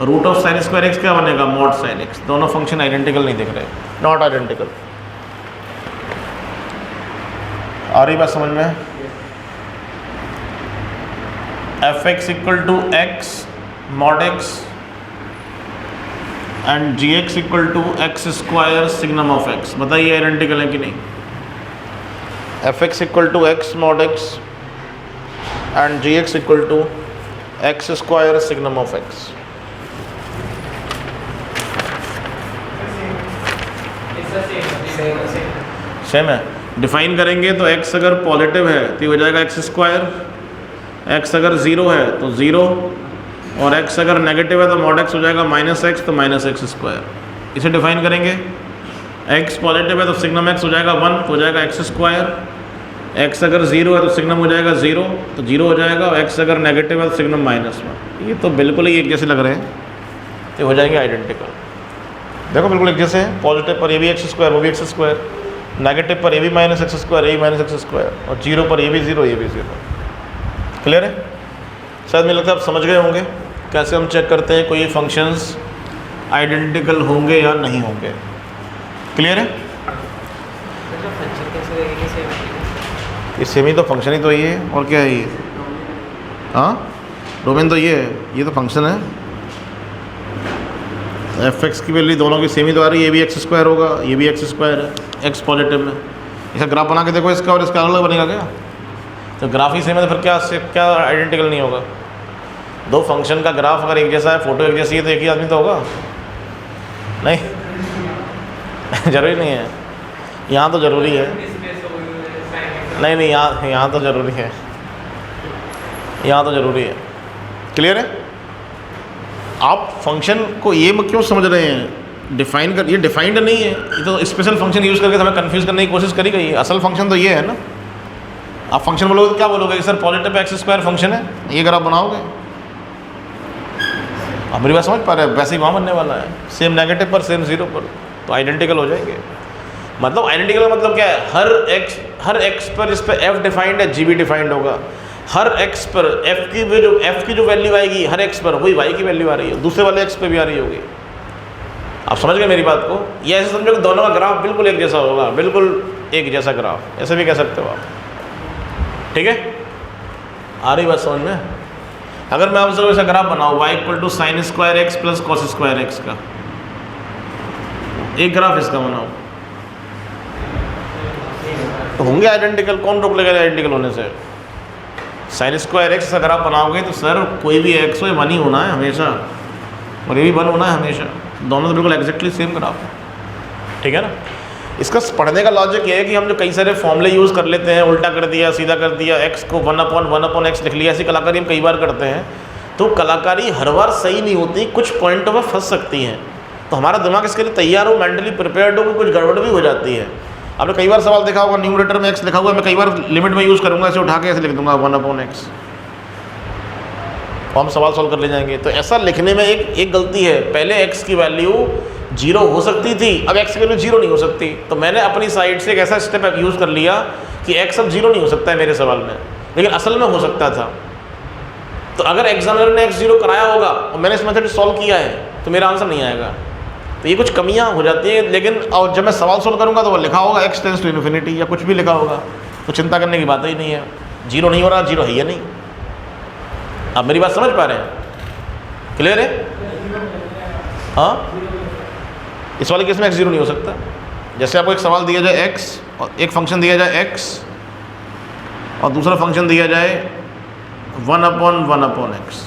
root of sine square x क्या बनेगा? Mod sine x। दोनों फंक्शन आइडेंटिकल नहीं दिख रहे, नॉट आइडेंटिकल। आ रही बात समझ में? fx equal to x mod x and gx equal to x square signum of x। बताइए आइडेंटिकल है कि नहीं? fx equal to x mod x and gx equal to x square signum of x। Same है। डिफाइन करेंगे तो x अगर पॉजिटिव है तो ये हो जाएगा x स्क्वायर, x अगर ज़ीरो है तो ज़ीरो, और x अगर नेगेटिव है तो मॉड x हो जाएगा माइनस x, तो माइनस x स्क्वायर। इसे डिफाइन करेंगे, x पॉजिटिव है तो सिग्नम x हो जाएगा 1, तो हो जाएगा x स्क्वायर। x अगर ज़ीरो है तो सिग्नम हो जाएगा 0, तो 0 हो जाएगा, और x अगर नेगेटिव है तो सिग्नम -1। ये तो बिल्कुल ही एक जैसे लग रहे हैं, तो हो जाएंगे आइडेंटिकल। देखो बिल्कुल एक जैसे है, पॉजिटिव पर ये भी एक्स स्क्वायर वो भी एक्स स्क्वायर, नेगेटिव पर ये भी माइनस एक्स स्क्वायर ये भी माइनस एक्स स्क्वायर, और जीरो पर ये भी ज़ीरो ये भी ज़ीरो। क्लियर है? शायद मुझे लगता है आप समझ गए होंगे कैसे हम चेक करते हैं कोई फंक्शंस आइडेंटिकल होंगे या नहीं होंगे। क्लियर है? ये सेम ही तो फंक्शन ही तो ये है, और क्या है ये? हाँ डोमेन तो ये है, ये तो फंक्शन है। एफ एक्स की वैल्यू दोनों की सेम ही तो आ रही है, ये भी एक्स स्क्वायर होगा ये भी एक्स स्क्वायर है, एक्स पॉजिटिव में। इसका ग्राफ बना के देखो इसका और इसका अलग बनेगा क्या? तो ग्राफ ही सेम है तो फिर क्या आइडेंटिकल नहीं होगा? दो फंक्शन का ग्राफ अगर एक जैसा है, फोटो एक जैसी है, तो एक ही आदमी तो होगा नहीं जरूरी नहीं है, यहाँ तो ज़रूरी है। नहीं यहाँ तो ज़रूरी है, यहाँ तो ज़रूरी है। क्लियर है? आप फंक्शन को ये क्यों समझ रहे हैं? डिफाइन कर, ये डिफाइंड नहीं है, ये तो स्पेशल फंक्शन यूज़ करके हमें कंफ्यूज करने की कोशिश करी गई है। असल फंक्शन तो ये है ना। आप फंक्शन बोलोगे तो क्या बोलोगे कि sir positive x square function है, ये अगर आप बनाओगे। आप मेरी बात समझ पा रहे हैं? वैसे ही वहाँ बनने वाला है, सेम नेगेटिव पर सेम ज़ीरो पर, तो आइडेंटिकल हो जाएंगे। मतलब आइडेंटिकल का मतलब क्या है? हर एक्स पर इस पर एफ डिफाइंड है, जी भी डिफाइंड होगा। हर एक्स पर एफ की जो वैल्यू आएगी हर एक्स पर, वही वाई की वैल्यू आ रही है, दूसरे वाले एक्स पे भी आ रही होगी। आप समझ गए मेरी बात को? ये ऐसे समझो कि दोनों का ग्राफ बिल्कुल एक जैसा होगा, बिल्कुल एक जैसा ग्राफ, ऐसे भी कह सकते हो आप। ठीक है? आ रही बात समझ में? अगर मैं आपसे ऐसा ग्राफ बनाऊँ y equal to sine square x plus cos square x का, एक ग्राफ इसका बनाओ, तो होंगे आइडेंटिकल। कौन रोक लेगा आइडेंटिकल होने से? साइन स्क्वायर एक्स अगर आप बनाओगे तो सर कोई भी एक्स हो ये 1 ही होना है हमेशा, और ये भी 1 होना है हमेशा, दोनों तो बिल्कुल एग्जैक्टली सेम ग्राफ है। ठीक है ना? इसका पढ़ने का लॉजिक ये है कि हम जो कई सारे फॉर्मूले यूज़ कर लेते हैं, उल्टा कर दिया सीधा कर दिया, एक्स को 1/1/x लिख लिया, ऐसी कलाकारी हम कई बार करते हैं, तो कलाकारी हर बार सही नहीं होती, कुछ पॉइंटों में फंस सकती हैं। तो हमारा दिमाग इसके लिए तैयार हो, मेंटली प्रिपेयर्ड हो कि कुछ गड़बड़ भी हो जाती है। आपने कई बार सवाल देखा होगा, न्यूमरेटर में एक्स लिखा हुआ है, मैं कई बार लिमिट में यूज़ करूँगा, ऐसे उठा के ऐसे लिख दूंगा 1/x, और हम सवाल सॉल्व कर ले जाएंगे। तो ऐसा लिखने में एक गलती है, पहले x की वैल्यू 0 हो सकती थी, अब x की वैल्यू 0 नहीं हो सकती। तो मैंने अपनी साइड से एक ऐसा स्टेप यूज़ कर लिया कि x अब 0 नहीं हो सकता है मेरे सवाल में, लेकिन असल में हो सकता था। तो अगर एग्जामिनर ने x 0 कराया होगा और मैंने इस मेथड सॉल्व किया है तो मेरा आंसर नहीं आएगा। तो ये कुछ कमियां हो जाती हैं, लेकिन और जब मैं सवाल सॉल्व करूंगा तो वो लिखा होगा x टेंड्स टू इन्फिनिटी या कुछ भी लिखा होगा, तो चिंता करने की बात ही नहीं है। जीरो नहीं हो रहा, जीरो है या नहीं। आप मेरी बात समझ पा रहे हैं? क्लियर है? हाँ, इस वाले केस में एक्स जीरो नहीं हो सकता। जैसे आपको एक सवाल दिया जाए एक्स, और एक फंक्शन दिया जाए एक्स और दूसरा फंक्शन दिया जाए 1/1 एक्स।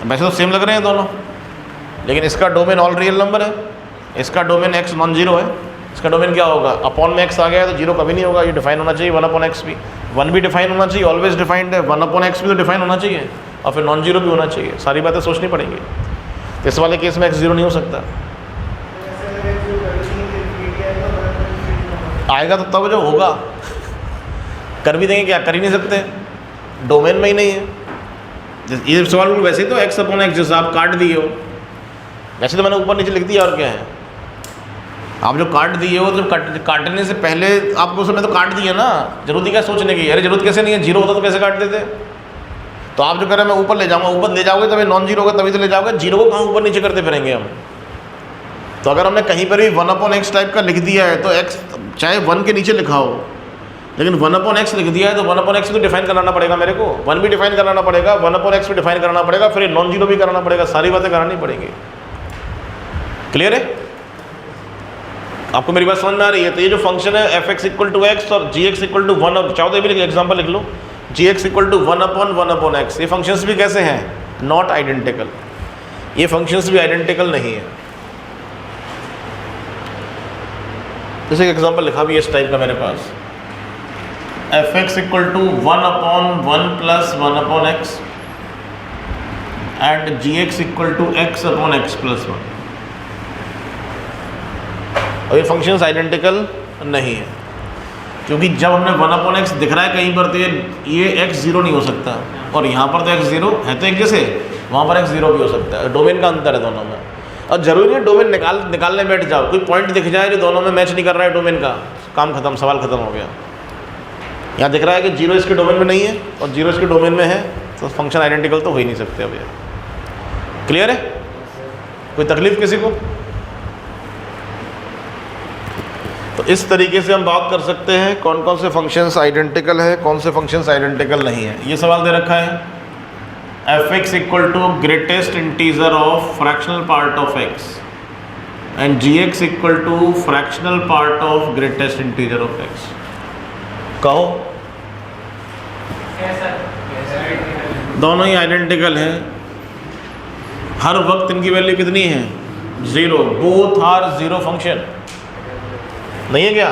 वैसे तो सेम लग रहे हैं दोनों, लेकिन इसका डोमेन ऑल रियल नंबर है, इसका डोमेन एक्स नॉन जीरो है। इसका डोमेन क्या होगा? अपॉन में एक्स आ गया है तो जीरो कभी नहीं होगा, ये डिफाइन होना चाहिए 1/x भी। 1 भी डिफाइन होना चाहिए, ऑलवेज डिफाइंड है। 1/x भी तो डिफाइन होना चाहिए और फिर नॉन जीरो भी होना चाहिए। सारी बातें सोचनी पड़ेंगी। तो इस वाले केस में एक्स जीरो नहीं हो सकता। आएगा तो तब जो होगा, कर भी देंगे क्या? कर ही नहीं सकते, डोमेन में ही नहीं है। ये सवाल वैसे ही तो x/x जैसा आप काट दिए हो, वैसे तो मैंने ऊपर नीचे लिख दिया, और क्या है। आप जो काट दिए हो, जब काटने से पहले आपको उसमें तो काट दिया ना, जरूरत ही क्या सोचने की? अरे जरूरत कैसे नहीं है, जीरो होता तो कैसे काट देते? तो आप जो कह रहे हैं मैं ऊपर ले जाऊँगा, ऊपर ले जाओगे तभी नॉन जीरो होगा, तभी तो ले जाओगे। जीरो को कहाँ ऊपर नीचे करते फिरेंगे हम? तो अगर हमने कहीं पर भी 1/x टाइप का लिख दिया है तो x चाहे 1 के नीचे लिखा हो, लेकिन 1/x लिख दिया है तो 1/x भी डिफाइन कराना पड़ेगा मेरे को। 1 भी डिफाइन कराना पड़ेगा, 1/x भी डिफाइन कराना पड़ेगा, फिर नॉन जीरो भी कराना पड़ेगा, सारी बातें करानी पड़ेंगी। क्लियर है? आपको मेरी बात समझ में आ रही है? तो ये जो फंक्शन है f(x) और g(x)(1), चाहो तो ये भी एग्जाम्पल लिख लो, g(x)(1/1)x। ये फंक्शंस भी कैसे हैं? Not identical. ये फंक्शंस भी आइडेंटिकल नहीं है। जैसे एक एग्जाम्पल लिखा भी है इस टाइप का मेरे पास, f(x)(1/1 + 1/x) एंड g(x)(x/(1)। और ये फंक्शंस आइडेंटिकल नहीं है, क्योंकि जब हमने 1/x दिख रहा है कहीं पर तो ये x जीरो नहीं हो सकता, और यहाँ पर तो x जीरो है तो एक जैसे, वहाँ पर x जीरो भी हो सकता है। डोमेन का अंतर है दोनों में, और ज़रूरी नहीं डोमेन निकालने बैठ जाओ। कोई पॉइंट दिख जाए जो दोनों में मैच नहीं कर रहा है डोमेन का, काम खत्म, सवाल खत्म हो गया। यहाँ दिख रहा है कि जीरो इसके डोमेन में नहीं है और जीरो इसके डोमेन में है, तो फंक्शन आइडेंटिकल तो हो ही नहीं सकते। अब ये क्लियर है? कोई तकलीफ किसी को? तो इस तरीके से हम बात कर सकते हैं कौन कौन से फंक्शंस आइडेंटिकल है, कौन से फंक्शंस आइडेंटिकल नहीं है। ये सवाल दे रखा है, f(x) greatest integer of fractional part of x and g(x) fractional part of greatest integer of x। कहो, दोनों ही आइडेंटिकल हैं, हर वक्त इनकी वैल्यू कितनी है? Zero. Both are zero function, नहीं है क्या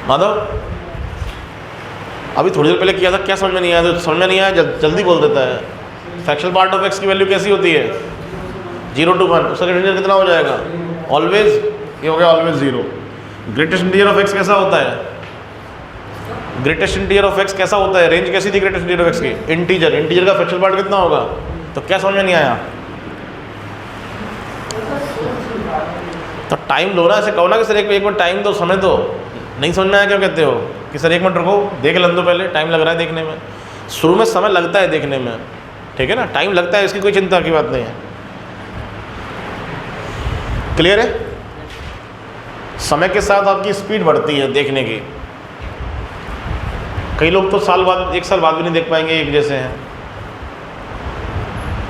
माधव? अभी थोड़ी देर पहले किया था, क्या समझ में नहीं आया? तो समझ में नहीं आया, जल्दी बोल देता है। फ्रैक्शनल पार्ट ऑफ x की वैल्यू कैसी होती है? 0 to 1। उसका इंटीजर कितना हो जाएगा? ऑलवेज, ये हो गया always 0। Greatest integer of x कैसा होता है? ग्रेटेस्ट इंटीजर ऑफ x कैसा होता है? रेंज कैसी थी ग्रेटेस्ट इंटीजर ऑफ x की? इंटीजर का फ्रैक्शनल पार्ट कितना होगा? तो क्या समझ में नहीं आया? तो टाइम लो ना, ऐसे कहो ना कि सर एक मिनट टाइम दो, समय दो। नहीं समझ में आया क्यों कहते हो कि सर 1 मिनट रुको, देख लें दो, पहले टाइम लग रहा है देखने में। शुरू में समय लगता है देखने में, ठीक है ना, टाइम लगता है, इसकी कोई चिंता की बात नहीं है। क्लियर है? समय के साथ आपकी स्पीड बढ़ती है देखने की। कई लोग तो साल बाद, 1 साल बाद भी नहीं देख पाएंगे एक जैसे हैं,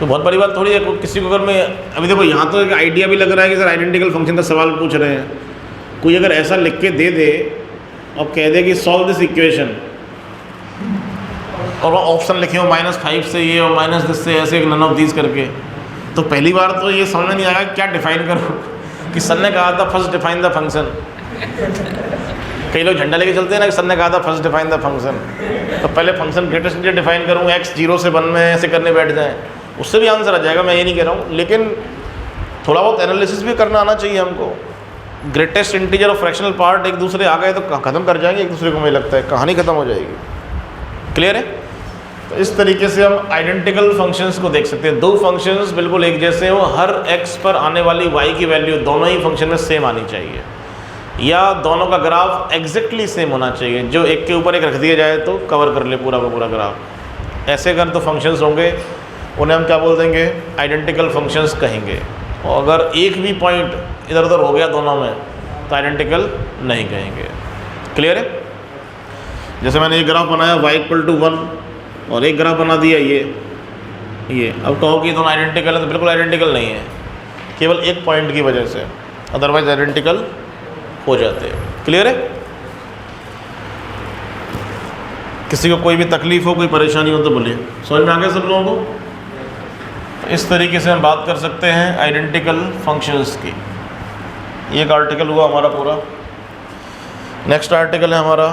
तो बहुत बड़ी बात थोड़ी है। किसी को अगर मैं अभी देखो यहाँ तो एक आइडिया भी लग रहा है कि सर आइडेंटिकल फंक्शन का सवाल पूछ रहे हैं, कोई अगर ऐसा लिख के दे दे और कह दे कि सॉल्व दिस इक्वेशन, और वो ऑप्शन लिखे हो -5 से ये और -10 से ऐसे, नन ऑफ दीज करके, तो पहली बार तो ये समझ में नहीं आएगा क्या डिफाइन करो। कि सर ने कहा था फर्स्ट डिफाइन द फंक्शन। कई लोग झंडा लेके चलते हैं ना कि सर ने कहा था फर्स्ट डिफाइन द फंक्शन, तो पहले फंक्शन ग्रेटेस्ट इंटीजर डिफाइन करूँ, x 0 से 1 में ऐसे करने बैठ जाएँ, उससे भी आंसर आ जाएगा। मैं ये नहीं कह रहा हूँ, लेकिन थोड़ा बहुत एनालिसिस भी करना आना चाहिए हमको। ग्रेटेस्ट इंटीजर और फ्रैक्शनल पार्ट एक दूसरे आ गए तो ख़त्म कर जाएंगे एक दूसरे को, मुझे लगता है कहानी ख़त्म हो जाएगी। क्लियर है? तो इस तरीके से हम आइडेंटिकल फंक्शंस को देख सकते हैं। दो फंक्शंस बिल्कुल एक जैसे हो, हर x पर आने वाली y की वैल्यू दोनों ही फंक्शन में सेम आनी चाहिए, या दोनों का ग्राफ एग्जैक्टली सेम होना चाहिए, जो एक के ऊपर एक रख दिया जाए तो कवर कर ले पूरा का पूरा ग्राफ। ऐसे अगर तो फंक्शंस होंगे, उन्हें हम क्या बोल देंगे? आइडेंटिकल फंक्शंस कहेंगे। और अगर एक भी पॉइंट इधर उधर हो गया दोनों में तो आइडेंटिकल नहीं कहेंगे। क्लियर है? जैसे मैंने एक ग्राफ बनाया y=1 और एक ग्राफ बना दिया ये। अब कहो कि दोनों आइडेंटिकल है, तो बिल्कुल आइडेंटिकल नहीं है, केवल एक पॉइंट की वजह से, अदरवाइज आइडेंटिकल हो जाते हैं। क्लियर है? किसी को कोई भी तकलीफ़ हो, कोई परेशानी हो तो बोलिए। समझ में आ गया सब लोगों को? तो इस तरीके से हम बात कर सकते हैं आइडेंटिकल फंक्शंस की। एक आर्टिकल हुआ हमारा पूरा। नेक्स्ट आर्टिकल है हमारा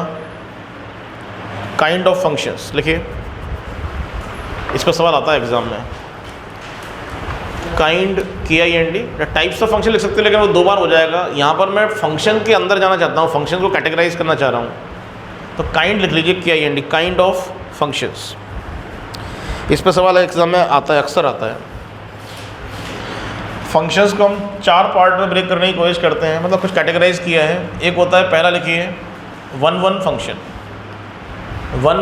काइंड ऑफ फंक्शंस। लिखिए, इस पर सवाल आता है एग्जाम में। Kind KIND, types of function लिख सकते हैं, लेकिन वो 2 बार हो जाएगा। यहाँ पर मैं फंक्शन के अंदर जाना चाहता हूँ, फंक्शन को कैटेगराइज करना चाह रहा हूँ, तो काइंड लिख लीजिए, KIND, काइंड ऑफ फंक्शंस। इस पर सवाल एग्जाम में आता है, अक्सर आता है। फंक्शंस को हम 4 पार्ट में ब्रेक करने की कोशिश करते हैं, मतलब कुछ कैटेगराइज किया है। एक होता है, पहला लिखिए 1 फंक्शन, 1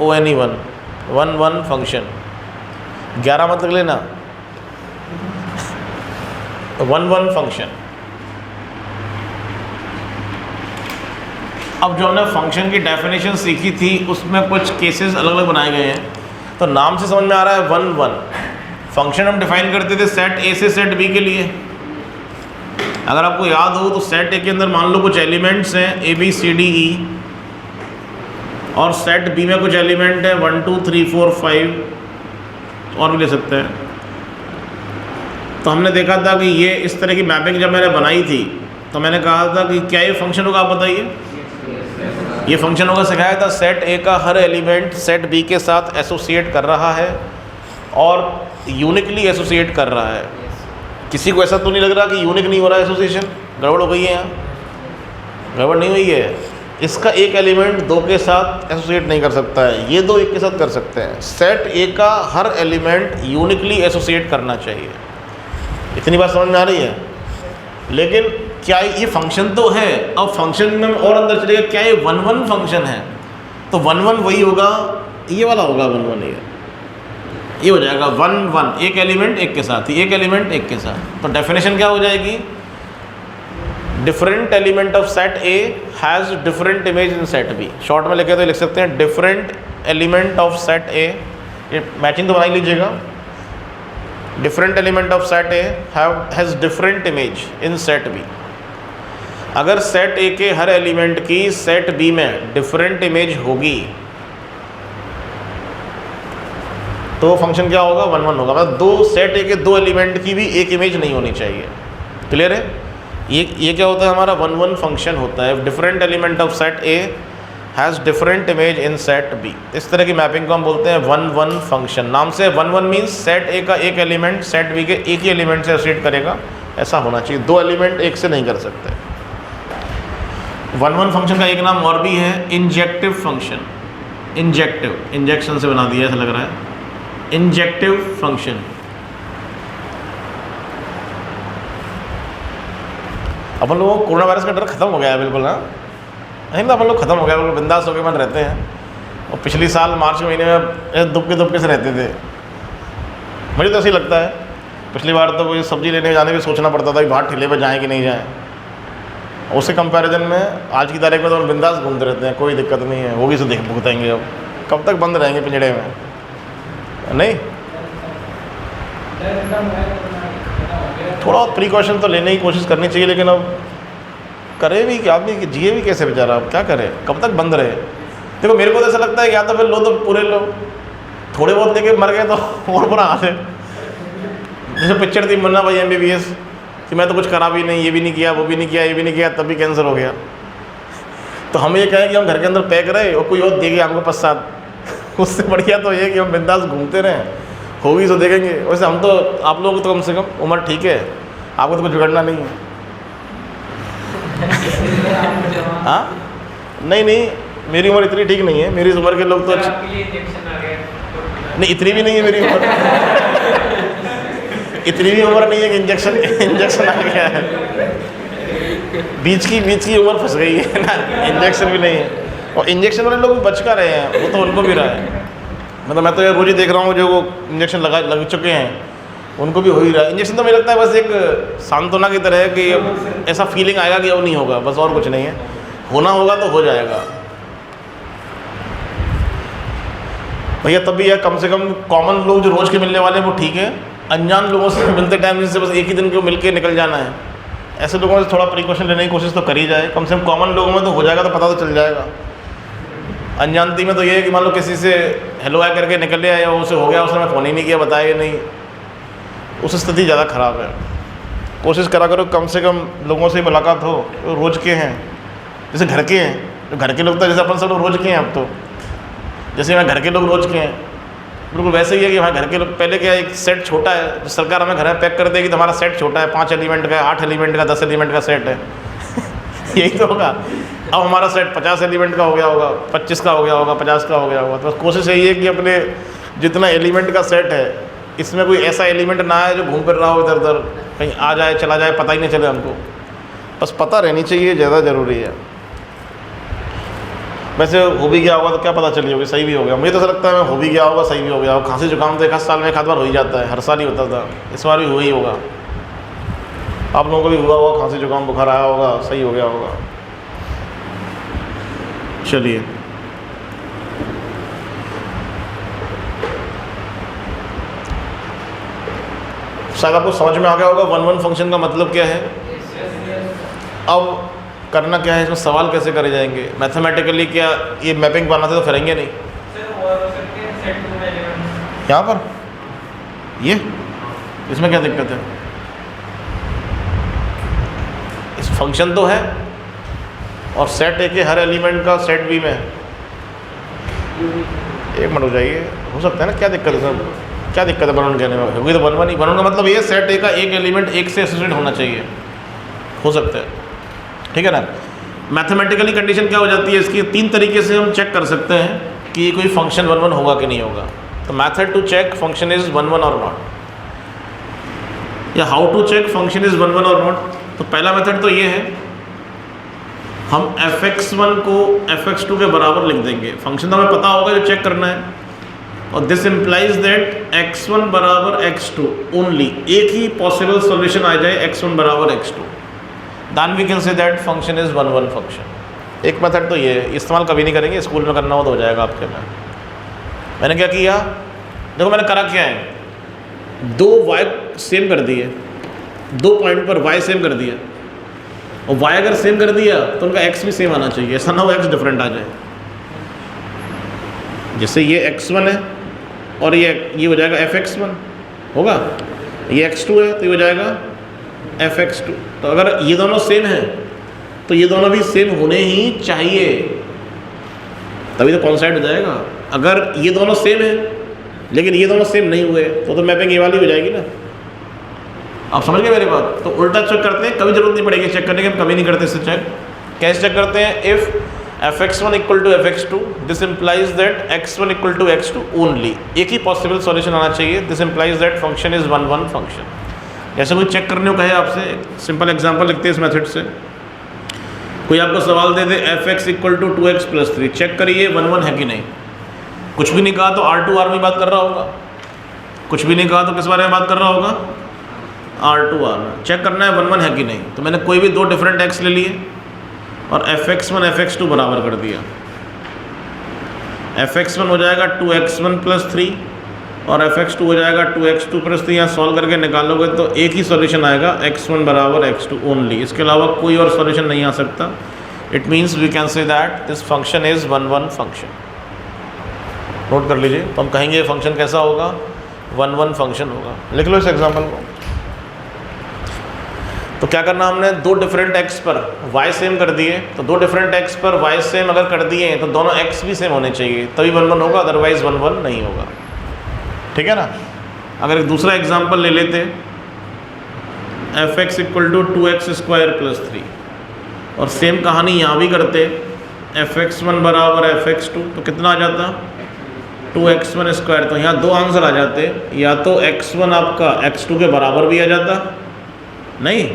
ONE1 फंक्शन। 11 मत लिख लेना, 1 फंक्शन। अब जो हमने फंक्शन की डेफिनेशन सीखी थी उसमें कुछ केसेस अलग अलग बनाए गए हैं, तो नाम से समझ में आ रहा है 1 फंक्शन हम डिफाइन करते थे सेट A से सेट B के लिए। अगर आपको याद हो तो सेट A के अंदर मान लो कुछ एलिमेंट्स हैं ABCDE, और सेट B में कुछ एलिमेंट है 1 2 3 4 5, और भी ले सकते हैं। तो हमने देखा था कि ये इस तरह की मैपिंग जब मैंने बनाई थी तो मैंने कहा था कि क्या ये फंक्शन होगा, आप बताइए। ये फंक्शन होगा, सिखाया था सेट A का हर एलिमेंट सेट B के साथ एसोसिएट कर रहा है और यूनिकली एसोसिएट कर रहा है। किसी को ऐसा तो नहीं लग रहा कि यूनिक नहीं हो रहा है एसोसिएशन? गड़बड़ हो गई है यहाँ? गड़बड़ नहीं हुई है। इसका एक एलिमेंट 2 के साथ एसोसिएट नहीं कर सकता है, ये 2 एक के साथ कर सकते हैं। सेट A का हर एलिमेंट यूनिकली एसोसिएट करना चाहिए। इतनी बात समझ में आ रही है? लेकिन क्या ये फंक्शन तो है, अब फंक्शन में और अंदर चलेगा, क्या ये 1 फंक्शन है? तो 1 वही होगा, ये वाला होगा 1 ये हो जाएगा 1 एक एलिमेंट एक के साथ, एक एलिमेंट एक के साथ। तो डेफिनेशन क्या हो जाएगी? Different element of set A has different image in set B। Short में लिखे तो लिख सकते हैं different element of set A, ये मैचिंग तो बना ही लीजिएगा। Different element of set A has different image in set B। अगर सेट A के हर एलिमेंट की सेट B में डिफरेंट इमेज होगी तो फंक्शन क्या होगा? 1 होगा। मतलब 2 सेट A के 2 एलिमेंट की भी एक इमेज नहीं होनी चाहिए। क्लियर है? ये क्या होता है? हमारा 1 फंक्शन होता है। Different element of set A has different image in set B। इस तरह की मैपिंग को हम बोलते हैं 1 फंक्शन। नाम से 1 मीन्स सेट A का एक एलिमेंट सेट B के एक ही एलिमेंट से एसोसिएट करेगा, ऐसा होना चाहिए। 2 एलिमेंट एक से नहीं कर सकते। 1 फंक्शन का एक नाम और भी है, इंजेक्टिव फंक्शन। इंजेक्टिव, इंजेक्शन से बना दिया ऐसा लग रहा है। Injective function. अपन लोगों को कोरोना वायरस का डर खत्म हो गया है बिल्कुल ना? नहीं तो अपन लोग खत्म हो गया, बिल्कुल बिंदास होकर मन रहते हैं। और पिछले साल मार्च के महीने में दुबके से रहते थे। मुझे तो ऐसे ही लगता है। पिछली बार तो कोई सब्ज़ी लेने जाने भी सोचना पड़ता था कि बाहर ठेले पे जाएँ कि नहीं जाएँ। उसके कंपैरिजन में आज की तारीख में तो हम बिंदास घूमते रहते हैं, कोई दिक्कत नहीं है। वो भी से देख भुगतेंगे। अब कब तक बंद रहेंगे पिंजड़े में? नहीं, थोड़ा प्रिकॉशन तो लेने की कोशिश करनी चाहिए, लेकिन अब करे भी क्या, आदमी जिए भी कैसे बेचारा? अब क्या करे, कब तक बंद रहे? देखो मेरे को तो ऐसा लगता है कि या तो फिर लो तो पूरे लो, थोड़े बहुत लेके मर गए तो और बुरा हाल है। जैसे पिक्चर थी मुन्ना भाई MBBS कि मैं तो कुछ करा भी नहीं, ये भी नहीं किया, वो भी नहीं किया, ये भी नहीं किया, तब भी कैंसर हो गया। तो हम ये कहें कि हम घर के अंदर पैक रहे और कोई और देखे हमको पश्चात, उससे बढ़िया तो ये कि हम बिंदास घूमते रहें, होगी तो देखेंगे। वैसे हम तो, आप लोगों को तो कम से कम उम्र ठीक है, आपको तो कुछ बिगड़ना नहीं है। हाँ नहीं, मेरी उम्र इतनी ठीक नहीं है। मेरी इस उम्र के लोग तो नहीं, इतनी भी नहीं है मेरी उम्र। इतनी भी उम्र नहीं है कि इंजेक्शन आ गया है। बीच की उम्र फंस गई है ना, इंजेक्शन भी नहीं है। और इंजेक्शन वाले लोग बच कर रहे हैं, वो तो उनको भी रहा है। मतलब मैं तो ये रोज़ ही देख रहा हूँ जो वो इंजेक्शन लग चुके हैं उनको भी हो ही रहा है। इंजेक्शन तो मुझे लगता है बस एक सांत्वना की तरह है कि ऐसा फीलिंग आएगा कि अब नहीं होगा, बस और कुछ नहीं है। होना होगा तो हो जाएगा भैया। तब भी यार कम से कम कॉमन लोग जो रोज़ के मिलने वाले हैं वो ठीक है, अनजान लोगों से मिलते टाइम जिनसे बस एक ही दिन को मिल के निकल जाना है, ऐसे लोगों से थोड़ा प्रिकॉशन लेने की कोशिश तो करी जाए। कम से कम कॉमन लोगों में तो हो जाएगा, तो पता तो चल जाएगा। अनजानती में तो ये है कि मान लो किसी से हेलो हाय करके निकल आया, या उसे हो गया, उसने फ़ोन ही नहीं किया, बताया नहीं, उस स्थिति ज़्यादा ख़राब है। कोशिश करा करो कम से कम लोगों से मुलाकात हो जो रोज़ के हैं, जैसे घर के हैं। तो घर के लोग तो जैसे अपन सब लोग रोज़ के हैं, अब तो जैसे मैं घर के लोग रोज़ के हैं, बिल्कुल वैसे ही है कि हमारे घर के लोग पहले क्या, एक सेट छोटा है, जो सरकार हमें घर में पैक कर देगी तो हमारा सेट छोटा है, 5 एलिमेंट का, 8 एलिमेंट का, 10 एलिमेंट का सेट है यही तो होगा। अब हमारा सेट 50 एलिमेंट का हो गया होगा, 25 का हो गया होगा, 50 का हो गया होगा। तो बस कोशिश यही है कि अपने जितना एलिमेंट का सेट है, इसमें कोई ऐसा एलिमेंट ना आए जो घूम फिर रहा हो इधर उधर, कहीं आ जाए चला जाए, पता ही नहीं चले हमको। बस पता रहनी चाहिए, ज़्यादा ज़रूरी है। वैसे हो भी गया होगा तो क्या पता चली होगी, सही भी हो गया। मुझे तो ऐसा लगता है मैं हो भी गया होगा, सही भी हो गया होगा। खांसी जुकाम तो 1 साल में 1 बार हो ही जाता है, हर साल ही होता था, इस बार भी हुआ ही होगा। आप लोगों को भी हुआ होगा, खांसी जुकाम बुखार आया होगा, सही हो गया होगा। चलिए, शायद आपको समझ में आ गया होगा 1-1 फंक्शन का मतलब क्या है। अब करना क्या है, इसमें सवाल कैसे करे जाएंगे मैथमेटिकली, क्या ये मैपिंग बनाते तो करेंगे नहीं यहाँ पर, ये इसमें क्या दिक्कत है? इस फंक्शन तो है और सेट है कि हर एलिमेंट का सेट भी में। एक मिनट हो जाइए, हो सकता है ना, क्या दिक्कत है सर, क्या दिक्कत है बनन कहने में? होगी तो 1-1 ही। बनन का मतलब ये सेट ए का एक एलिमेंट एक से एसोसिएट होना चाहिए, हो सकता है, ठीक है ना। मैथमेटिकली कंडीशन क्या हो जाती है इसकी, 3 तरीके से हम चेक कर सकते हैं कि कोई फंक्शन 1-1 होगा कि नहीं होगा। तो method to check function is 1-1 or not, या how to check function is 1-1 or not. तो पहला मेथड तो ये है, हम fx1 को fx2 के बराबर लिख देंगे। फंक्शन तो हमें पता होगा जो चेक करना है, और दिस इम्प्लाइज दैट x1 बराबर x2 ओनली, एक ही पॉसिबल सॉल्यूशन आ जाए x1 बराबर x2, then we can say that function is 1-1 function. एक मेथड तो ये है, इस्तेमाल कभी नहीं करेंगे, स्कूल में करना हो तो हो जाएगा आपके में। मैंने क्या किया, देखो मैंने करा क्या है, 2 y सेम कर दिए, 2 पॉइंट पर y सेम कर दिया, और y अगर सेम कर दिया तो उनका x भी सेम आना चाहिए, ऐसा ना हो x डिफरेंट आ जाए। जैसे ये x1 है और ये हो जाएगा fx1 होगा, ये x2 है तो ये हो जाएगा fx2। तो अगर ये दोनों सेम हैं तो ये दोनों भी सेम होने ही चाहिए, तभी तो कॉन्साइड हो जाएगा। अगर ये दोनों सेम हैं लेकिन ये दोनों सेम नहीं हुए तो मैपिंग ये वाली हो जाएगी ना। आप समझ गए मेरी बात? तो उल्टा चेक करते हैं, कभी जरूरत नहीं पड़ेगी चेक करने की, हम कभी नहीं करते इससे चेक। कैसे चेक करते हैं? If fx1 equal to fx2 this implies that x1 equal to x2 only, एक ही पॉसिबल सॉल्यूशन आना चाहिए, this implies that function is 1-1 function. जैसे कोई चेक करने को कहे आपसे, सिंपल एग्जांपल लिखते हैं इस मेथड से। कोई आपको सवाल दे दे fx equal to 2x + 3, check करिए 1-1 है कि नहीं। कुछ भी नहीं कहा तो R2R में बात कर रहा होगा, कुछ भी नहीं कहा तो किस बारे में बात कर रहा होगा, R2R में। चेक करना है 1-1 है कि नहीं। तो मैंने कोई भी 2 डिफरेंट x ले लिए और fx1 fx2 बराबर कर दिया। fx1 हो जाएगा 2x1 + 3 और fx2 हो जाएगा 2x2 + 3। यहाँ सॉल्व करके निकालोगे तो एक ही सॉल्यूशन आएगा, x1 बराबर x2 ओनली, इसके अलावा कोई और सॉल्यूशन नहीं आ सकता। It means we can say that this function is 1-1 function. Note कर लीजिए। तो हम कहेंगे फंक्शन कैसा होगा, 1-1 फंक्शन होगा। लिख लो इस एग्जाम्पल को। तो क्या करना, हमने 2 डिफरेंट x पर y सेम कर दिए, तो 2 डिफरेंट x पर y सेम अगर कर दिए तो दोनों x भी सेम होने चाहिए, तभी 1-1 होगा, अदरवाइज 1-1 नहीं होगा, ठीक है ना। अगर एक दूसरा एग्जांपल ले लेते, fx इक्वल टू 2x² + 3, और सेम कहानी यहाँ भी करते, fx1 बराबर fx2, तो कितना आ जाता, 2x1²। तो यहाँ 2 आंसर आ जाते, या तो x1 आपका x2 के बराबर भी आ जाता नहीं,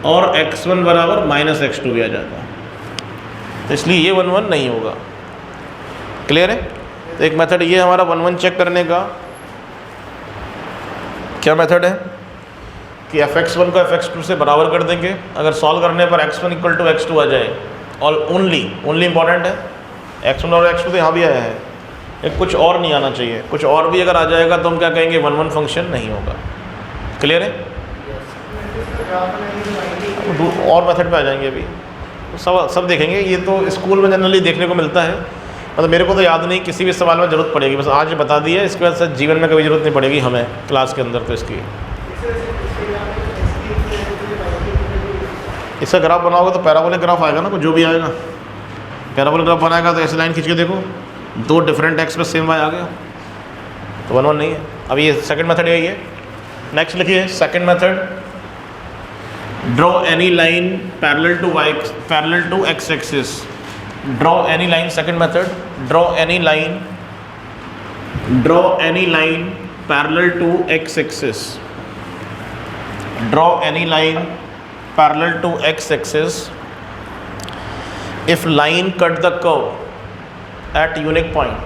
और x1 बराबर -x2 भी आ जाता। तो इसलिए ये 1-1 नहीं होगा। क्लियर है? तो एक मेथड ये हमारा 1-1 चेक करने का। क्या मेथड है कि fx1 को fx2 से बराबर कर देंगे। अगर सॉल्व करने पर x1 इक्वल टू x2 आ जाए और ओनली इंपॉर्टेंट है, x1 और x2 तो यहाँ भी आया है, एक कुछ और नहीं आना चाहिए, कुछ और भी अगर आ जाएगा तो हम क्या कहेंगे 1-1 फंक्शन नहीं होगा। क्लियर है? और मेथड पे आ जाएंगे अभी, तो सब देखेंगे। ये तो स्कूल में जनरली देखने को मिलता है, मतलब मेरे को तो याद नहीं, किसी भी सवाल में ज़रूरत पड़ेगी, बस आज बता दिया, इसके बाद से जीवन में कभी ज़रूरत नहीं पड़ेगी हमें क्लास के अंदर। तो इसका ग्राफ बनाओगे तो पैराबोलिक ग्राफ आएगा ना, कुछ जो भी आएगा पैराबोलिक ग्राफ बनाएगा तो ऐसे लाइन खींच के देखो, दो डिफरेंट एक्स पे सेम वाई आ गया, तो 1-1 नहीं है। अब ये सेकंड मेथड यही है। नेक्स्ट लिखिए second method, draw any line parallel to x axis. Draw any line, second method, draw any line parallel to x axis. Draw any line parallel to x axis if line cut the curve at unique point।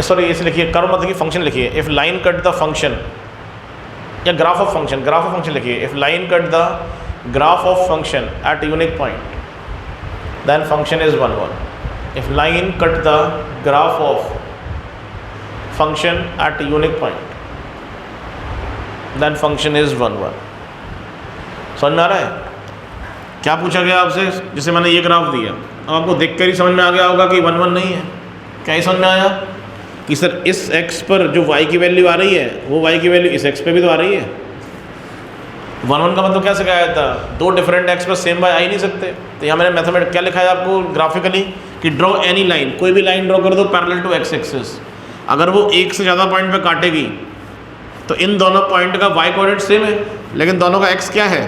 Sorry इसे लिखिए, कर्व मतलब कि फंक्शन लिखिए, if line cut the function या ग्राफ ऑफ फंक्शन लिखिए, if line cut the graph of function at unique point then function is 1-1। if line cut the graph of function at unique point then function is 1-1। समझ में आ रहा है? क्या पूछा गया आपसे? जैसे मैंने ये ग्राफ दिया, अब आपको देखकर ही समझ में आ गया होगा कि 1-1 नहीं है। क्या ही समझ में आया कि सर इस x पर जो y की वैल्यू आ रही है वो y की वैल्यू इस x पे भी तो आ रही है। 1-1 का मतलब क्या सिखाया था? दो डिफरेंट x पर सेम y आ ही नहीं सकते। तो यहाँ मैंने मैथमेटिक्स क्या लिखा है आपको ग्राफिकली कि ड्रॉ एनी लाइन, कोई भी लाइन ड्रॉ कर दो पैरेलल टू एक्स एक्सिस, अगर वो एक से ज़्यादा पॉइंट पे काटेगी तो इन दोनों पॉइंट का y कोऑर्डिनेट सेम है, लेकिन दोनों का x क्या है?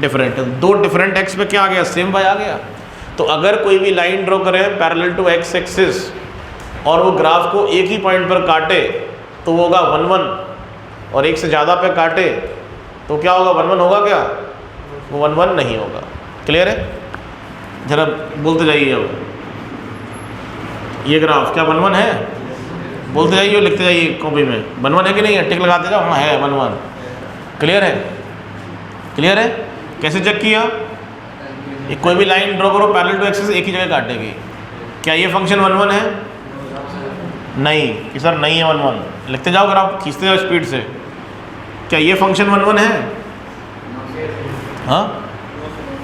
डिफरेंट। दो डिफरेंट x पे क्या आ गया? सेम y आ गया। तो अगर कोई भी लाइन ड्रॉ करें पैरेलल टू x एक्सिस और वो ग्राफ को एक ही पॉइंट पर काटे तो वो होगा 1-1, और एक से ज़्यादा पे काटे तो क्या होगा? 1-1 होगा क्या? वो 1-1 नहीं होगा। क्लियर है? जरा बोलते जाइए। अब ये ग्राफ क्या 1-1 है? बोलते जाइए, लिखते जाइए कॉपी में, 1-1 है कि नहीं है? टिक लगाते जाओ, हाँ है 1-1। क्लियर है? क्लियर है? कैसे चेक किया? ये कोई भी लाइन ड्रॉ करो पैरेलल टू एक्सिस, एक ही जगह काटेगी। क्या ये फंक्शन 1-1 है? नहीं कि सर नहीं है 1-1। लिखते जाओ ग्राफ, खींचते जाओ स्पीड से। क्या ये फंक्शन 1-1 है? हाँ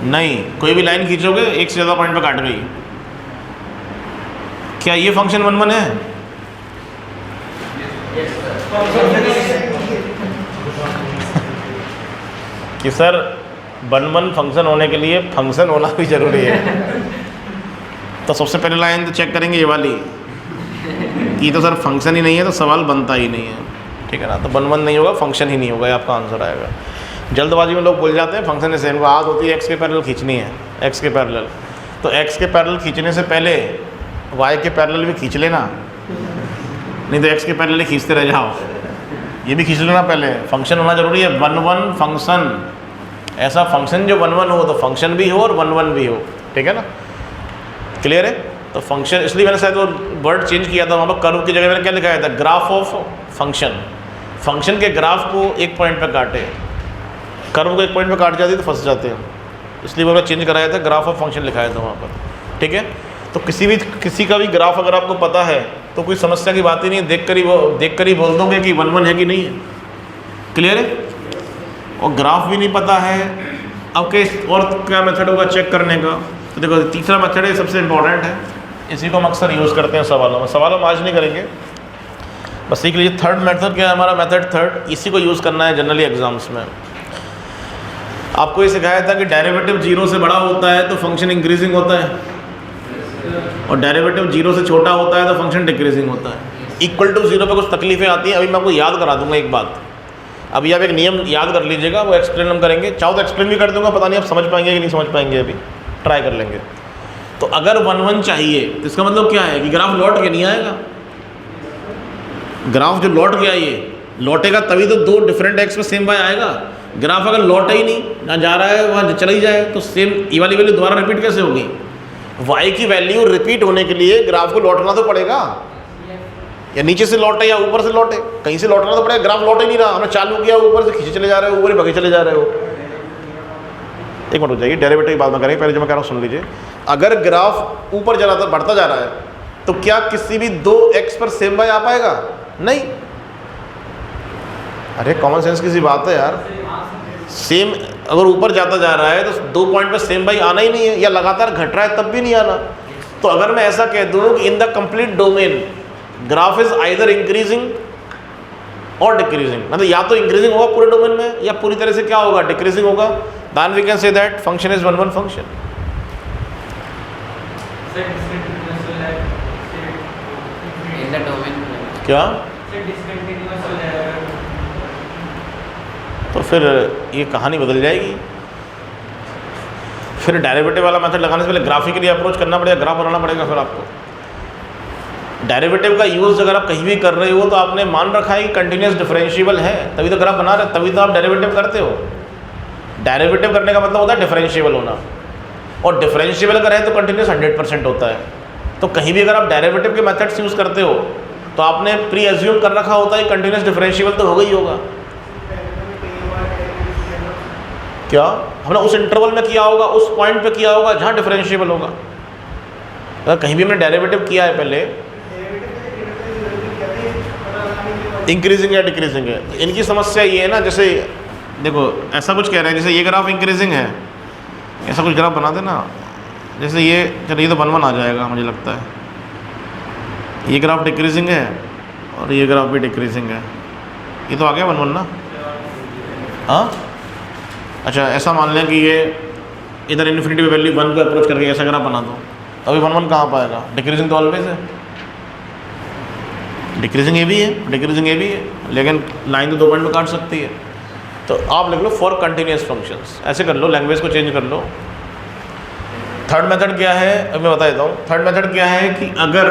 नहीं, कोई भी लाइन खींचोगे एक से ज़्यादा पॉइंट पे काट गई। क्या ये फंक्शन 1-1 है? कि सर 1-1 फंक्शन होने के लिए फंक्शन होना भी ज़रूरी है। तो सबसे पहले लाइन तो चेक करेंगे ये वाली कि तो सर फंक्शन ही नहीं है तो सवाल बनता ही नहीं है। ठीक है ना? तो 1-1 नहीं होगा, फंक्शन ही नहीं होगा, ये आपका आंसर आएगा। जल्दबाजी में लोग भूल जाते हैं फंक्शन से, इनको आदत होती है एक्स के पैरेलल खींचनी है, एक्स के पैरेलल। तो एक्स के पैरेलल खींचने से पहले वाई के पैरेलल भी खींच लेना, नहीं तो एक्स के पैरेलल ही खींचते रह जाओ। ये भी खींच लेना पहले, फंक्शन होना जरूरी है। 1-1 फंक्शन, ऐसा फंक्शन जो 1-1 हो, तो फंक्शन भी हो और 1-1 भी हो। ठीक है ना? क्लियर है? तो फंक्शन, इसलिए मैंने शायद वो वर्ड चेंज किया था, वहाँ पर कर्व की जगह मैंने क्या लिखाया था? Graph of function. फंक्शन के ग्राफ को एक पॉइंट पर काटे, कर्व को एक पॉइंट पर काट जाती तो फंस जाते हैं, इसलिए मैंने चेंज कराया था, ग्राफ ऑफ फंक्शन लिखाया था वहाँ पर। ठीक है? तो किसी का भी ग्राफ अगर आपको पता है तो कोई समस्या की बात ही नहीं है, देख कर ही बोल दोगे कि 1-1 है कि नहीं है। क्लियर है? और ग्राफ भी नहीं पता है, अब और क्या मेथड होगा चेक करने का? तो देखो तीसरा मेथड है, सबसे इम्पोर्टेंट है, इसी को हम अक्सर यूज़ करते हैं सवालों में। सवालों में आज नहीं करेंगे, बस सीख लीजिए। थर्ड मेथड क्या है हमारा? मेथड थर्ड, इसी को यूज़ करना है जनरली एग्जाम्स में। आपको ये सिखाया था कि डेरिवेटिव 0 से बड़ा होता है तो फंक्शन इंक्रीजिंग होता है, और डेरिवेटिव 0 से छोटा होता है तो फंक्शन डिक्रीजिंग होता है। इक्वल टू 0 पे कुछ तकलीफें आती हैं, अभी मैं आपको याद करा दूंगा एक बात। अभी आप एक नियम याद कर लीजिएगा, वो एक्सप्लेन हम करेंगे, चाहो तो एक्सप्लेन भी कर दूंगा, पता नहीं आप समझ पाएंगे कि नहीं समझ पाएंगे, अभी ट्राई कर लेंगे। तो अगर 1-1 चाहिए तो इसका मतलब क्या है कि ग्राफ लौट के नहीं आएगा। ग्राफ जो लौट के आइए, लौटेगा तभी तो दो डिफरेंट एक्स पे सेम वाई आएगा। ग्राफ अगर लौटा ही नहीं, ना जा रहा है वहाँ चला ही जाए, तो सेम ई वाली वैल्यू दोबारा रिपीट कैसे होगी? वाई की वैल्यू रिपीट होने के लिए ग्राफ को लौटना तो पड़ेगा, या नीचे से लौटे या ऊपर से लौटे, कहीं से लौटना तो पड़ेगा। ग्राफ लौट ही नहीं रहा, हमने चालू किया ऊपर से खींचे चले जा रहे हो, ऊपर ही भगे चले जा रहे हो। एक मिनट हो जाइए, डेरिवेटिव की बात में करेंगे, पहले जो मैं कह रहा हूँ सुन लीजिए। अगर ग्राफ ऊपर चला बढ़ता जा रहा है तो क्या किसी भी 2x पर सेम बाय आ पाएगा? नहीं। अरे कॉमन सेंस की सी बात है यार, सेम अगर ऊपर जाता जा रहा है तो 2 पॉइंट पर सेम बाय आना ही नहीं है, या लगातार घट रहा है तब भी नहीं आना। तो अगर मैं ऐसा कह दूं कि in the complete domain graph is either increasing और डिक्रीजिंग, मतलब या तो इंक्रीजिंग होगा पूरे डोमेन में या पूरी तरह से क्या होगा, डिक्रीजिंग होगा, then we can say that function is 1 1 function. In the domain. क्या? तो फिर ये कहानी बदल जाएगी। फिर डेरिवेटिव वाला मेथड लगाने से पहले ग्राफिकली अप्रोच करना पड़ेगा, ग्राफ बनाना पड़ेगा। फिर आपको डेरिवेटिव का यूज़ अगर आप कहीं भी कर रहे हो तो आपने मान रखा है कि कंटिन्यूस डिफरेंशिएबल है, तभी तो ग्राफ बना रहे, तभी तो आप डेरिवेटिव करते हो। डेरिवेटिव करने का मतलब होता है डिफरेंशिएबल होना, और डिफरेंशिएबल अगर है तो कंटिन्यूस 100% होता है। तो कहीं भी अगर आप डेरिवेटिव के मेथड्स यूज़ करते हो तो आपने प्री एज्यूम कर रखा होता है कंटिन्यूस डिफरेंशिएबल तो होगा ही होगा। क्या हमने उस इंटरवल में किया होगा, उस पॉइंट पे किया होगा जहाँ डिफरेंशिएबल होगा। अगर कहीं भी हमने डेरिवेटिव किया है पहले, इंक्रीजिंग या डिक्रीजिंग है, तो इनकी समस्या ये है ना, जैसे देखो ऐसा कुछ कह रहे हैं, जैसे ये ग्राफ इंक्रीजिंग है, ऐसा कुछ ग्राफ बना देना, जैसे ये चलिए तो 1 1 आ जाएगा मुझे लगता है। ये ग्राफ डिक्रीजिंग है और ये ग्राफ भी डिक्रीजिंग है, ये तो आ गया 1 1 ना। हाँ अच्छा, ऐसा मान लें कि ये इधर इन्फिनिटी वैल्यू 1 को अप्रोच करके ऐसा ग्राफ बना दो, तो अभी 1 1 कहाँ पाएगा? डिक्रीजिंग तो ऑलवेज है, डिक्रीजिंग ये भी है, डिक्रीजिंग ये भी है, लेकिन लाइन तो 2 पॉइंट में काट सकती है। तो आप लिख लो फॉर कंटिन्यूस फंक्शंस, ऐसे कर लो, लैंग्वेज को चेंज कर लो। थर्ड मेथड क्या है, अब मैं बता देता हूँ। थर्ड मेथड क्या है कि अगर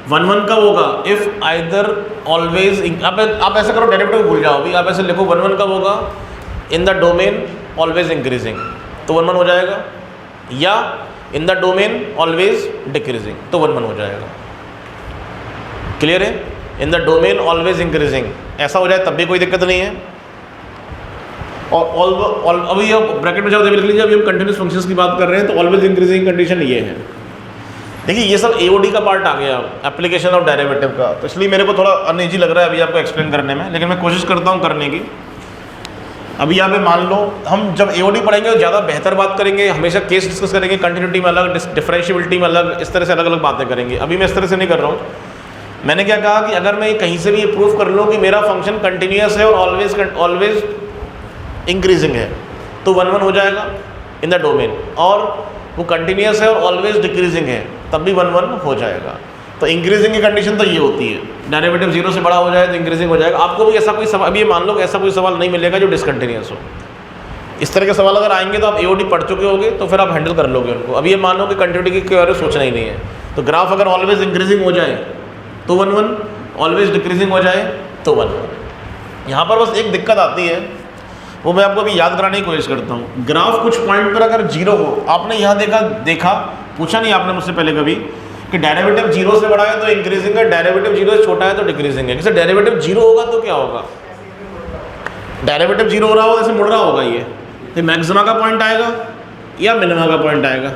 1 1 कब होगा, इफ़ आइदर ऑलवेज, आप ऐसा करो, डेरिवेटिव भूल जाओ अभी, आप ऐसे लिखो 1 1 कब होगा, in the domain always increasing, तो 1 1 हो जाएगा, या in the domain always decreasing, तो 1 1 हो जाएगा। क्लियर है? In the domain always increasing ऐसा हो जाए तब भी कोई दिक्कत नहीं है। और अभी अब ब्रैकेट में जाओ लिख लीजिए, अभी हम कंटिन्यूस फंक्शंस की बात कर रहे हैं, तो ऑलवेज इंक्रीजिंग कंडीशन ये है। देखिए ये सब एओडी का पार्ट आ गया, एप्लीकेशन ऑफ डेरिवेटिव का, तो इसलिए मेरे को थोड़ा अनईजी लग रहा है अभी आपको एक्सप्लेन करने में, लेकिन मैं कोशिश करता हूँ करने की। अभी यहाँ पे मान लो हम जब एओडी पढ़ेंगे तो ज़्यादा बेहतर बात करेंगे, हमेशा केस डिस्कस करेंगे, कंटिन्यूटी में अलग, डिफरेंशिएबिलिटी में अलग, इस तरह से अलग अलग बातें करेंगे। अभी मैं इस तरह से नहीं कर रहा हूँ। मैंने क्या कहा कि अगर मैं कहीं से भी ये प्रूफ कर लूँ कि मेरा फंक्शन कंटिन्यूस है और ऑलवेज इंक्रीजिंग है, तो 1 1 हो जाएगा इन द डोमेन, और वो कंटिन्यूस है और ऑलवेज डिक्रीजिंग है तब भी 1 1 हो जाएगा। तो इंक्रीजिंग की कंडीशन तो ये होती है, डेरिवेटिव 0 से बड़ा हो जाए तो इंक्रीजिंग हो जाएगा। आपको भी ऐसा कोई सवाल, अभी ये मान लो कि ऐसा कोई सवाल नहीं मिलेगा जो डिसकंटिन्यूस हो। इस तरह के सवाल अगर आएंगे तो आप एओडी पढ़ चुके होगे, तो फिर आप हैंडल कर लोगे उनको। अभी ये मान लो कि कंटिन्यूटी के बारे में सोचना ही नहीं है, तो ग्राफ अगर ऑलवेज इंक्रीजिंग हो जाए तो 1 1, ऑलवेज डिक्रीजिंग हो जाए तो 1 1। यहाँ पर बस एक दिक्कत आती है, वो मैं आपको अभी याद कराने की कोशिश करता हूँ। ग्राफ कुछ पॉइंट पर अगर 0 हो, आपने यहाँ देखा पूछा नहीं आपने मुझसे पहले कभी कि डेरिवेटिव 0 से बड़ा है तो इंक्रीजिंग है, डेरिवेटिव 0 से छोटा है तो डिक्रीजिंग है। जैसे डेरिवेटिव 0 होगा तो क्या होगा, डेरिवेटिव 0 हो रहा होगा जैसे मुड़ रहा होगा, ये मैक्सिमा का पॉइंट आएगा या मिनिमा का पॉइंट आएगा।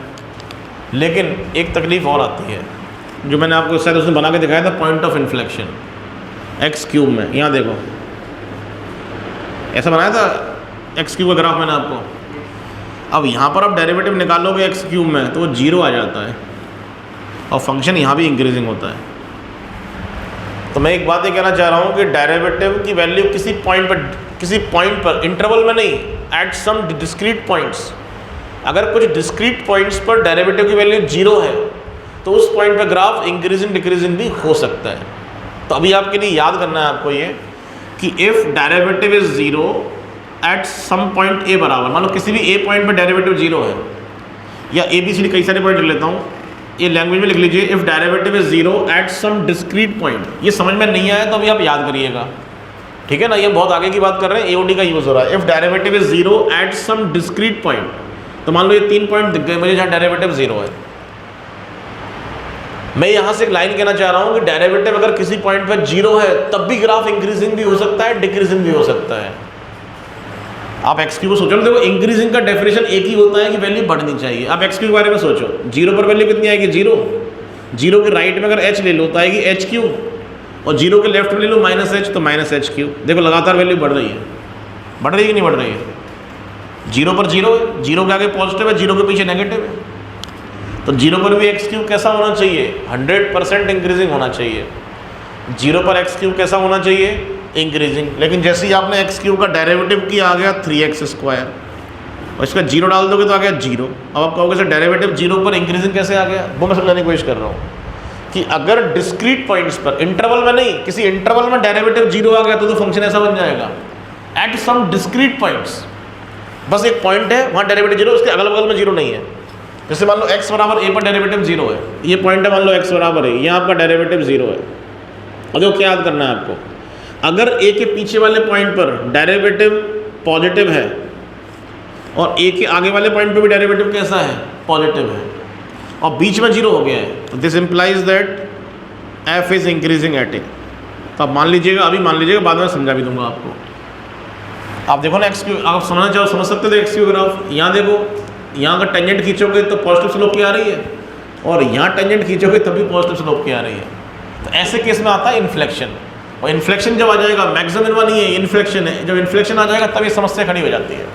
लेकिन एक तकलीफ और आती है जो मैंने आपको शायद उसने बना के दिखाया था, पॉइंट ऑफ इन्फ्लेक्शन x³ में। यहाँ देखो ऐसा बनाया था x³ का ग्राफ मैंने आपको। अब यहाँ पर आप डेरिवेटिव निकालोगे x³ में तो वो 0 आ जाता है और फंक्शन यहाँ भी इंक्रीजिंग होता है। तो मैं एक बात ये कहना चाह रहा हूँ कि डेरिवेटिव की वैल्यू किसी पॉइंट पर इंटरवल में नहीं, एट सम डिस्क्रीट पॉइंट्स, अगर कुछ डिस्क्रीट पॉइंट्स पर डेरिवेटिव की वैल्यू 0 है तो उस पॉइंट पर ग्राफ इंक्रीजिंग डिक्रीजिंग भी हो सकता है। तो अभी आपके लिए याद करना है आपको ये कि if derivative is 0 at some point a बराबर, मान लो किसी भी a पॉइंट पर डेरिवेटिव 0 है, या ABCD कई सारे पॉइंट लिख लेता हूँ, ये लैंग्वेज में लिख लीजिए, if derivative is 0 at some discrete point. ये समझ में नहीं आया तो अभी आप याद करिएगा, ठीक है ना, ये बहुत आगे की बात कर रहे हैं, एओडी का यूज़ हो रहा है। If derivative is 0 at some discrete point, तो मान लो ये 3 पॉइंट दिख गए मुझे जहाँ डेरिवेटिव 0 है। मैं यहाँ से एक लाइन कहना चाह रहा हूँ कि डेरिवेटिव अगर किसी पॉइंट पर 0 है तब भी ग्राफ इंक्रीजिंग भी हो सकता है, डिक्रीजिंग भी हो सकता है। आप एक्स क्यू को सोचो ना, देखो इंक्रीजिंग का डेफिनेशन एक ही होता है कि वैल्यू बढ़नी चाहिए। आप एक्स क्यू के बारे में सोचो, जीरो पर वैल्यू कितनी आएगी, जीरो। जीरो के राइट में अगर एच ले लो तो आएगी एच क्यू, और जीरो के लेफ्ट में ले लो माइनस एच तो माइनस एच क्यू। देखो लगातार वैल्यू बढ़ रही है, बढ़ रही है कि नहीं बढ़ रही है? जीरो पर जीरो है, जीरो के आगे पॉजिटिव है, जीरो के पीछे नेगेटिव है, तो जीरो पर भी एक्स क्यू कैसा होना चाहिए, 100% इंक्रीजिंग होना चाहिए। जीरो पर एक्स क्यू कैसा होना चाहिए, इंक्रीजिंग। लेकिन जैसे ही आपने एक्स क्यू का डेरिवेटिव किया, आ गया 3x², और इसका जीरो डाल दोगे तो आ गया जीरो। अब आप कहोगे सर डेरिवेटिव जीरो पर इंक्रीजिंग कैसे आ गया? वो मैं समझाने की कोशिश कर रहा हूँ कि अगर डिस्क्रीट पॉइंट्स पर, इंटरवल में नहीं, किसी इंटरवल में डेरिवेटिव जीरो आ गया तो फंक्शन ऐसा बन जाएगा एट सम डिस्क्रीट पॉइंट्स। बस एक पॉइंट है वहाँ डेरिवेटिव जीरो, उसके अगल बगल में जीरो नहीं है। जैसे मान लो x बराबर a पर डेरिवेटिव जीरो है, ये पॉइंट है, मान लो x बराबर है, यहाँ आपका डेरिवेटिव जीरो है। और देखो क्या याद करना है आपको, अगर a के पीछे वाले पॉइंट पर डेरिवेटिव पॉजिटिव है और a के आगे वाले पॉइंट पर भी डेरिवेटिव कैसा है, पॉजिटिव है, और बीच में जीरो हो गया है, तो this implies that f is increasing eight a। तो आप मान लीजिएगा, अभी मान लीजिएगा, बाद में समझा भी दूंगा आपको। आप देखो ना एक्स क्यू, आप समझना चाहो समझ सकते थे एक्स क्यू ग्राफ। यहाँ देखो, यहाँ अगर टेंजेंट खींचोगे तो पॉजिटिव स्लोप की आ रही है, और यहाँ टेंजेंट खींचोगे तभी पॉजिटिव स्लोप की आ रही है। तो ऐसे केस में आता है इन्फ्लेक्शन, और इन्फ्लेक्शन जब आ जाएगा, मैक्सिमम इनवा नहीं है, इन्फ्लेक्शन है, जब इन्फ्लेक्शन आ जाएगा तब ये समस्या खड़ी हो जाती है।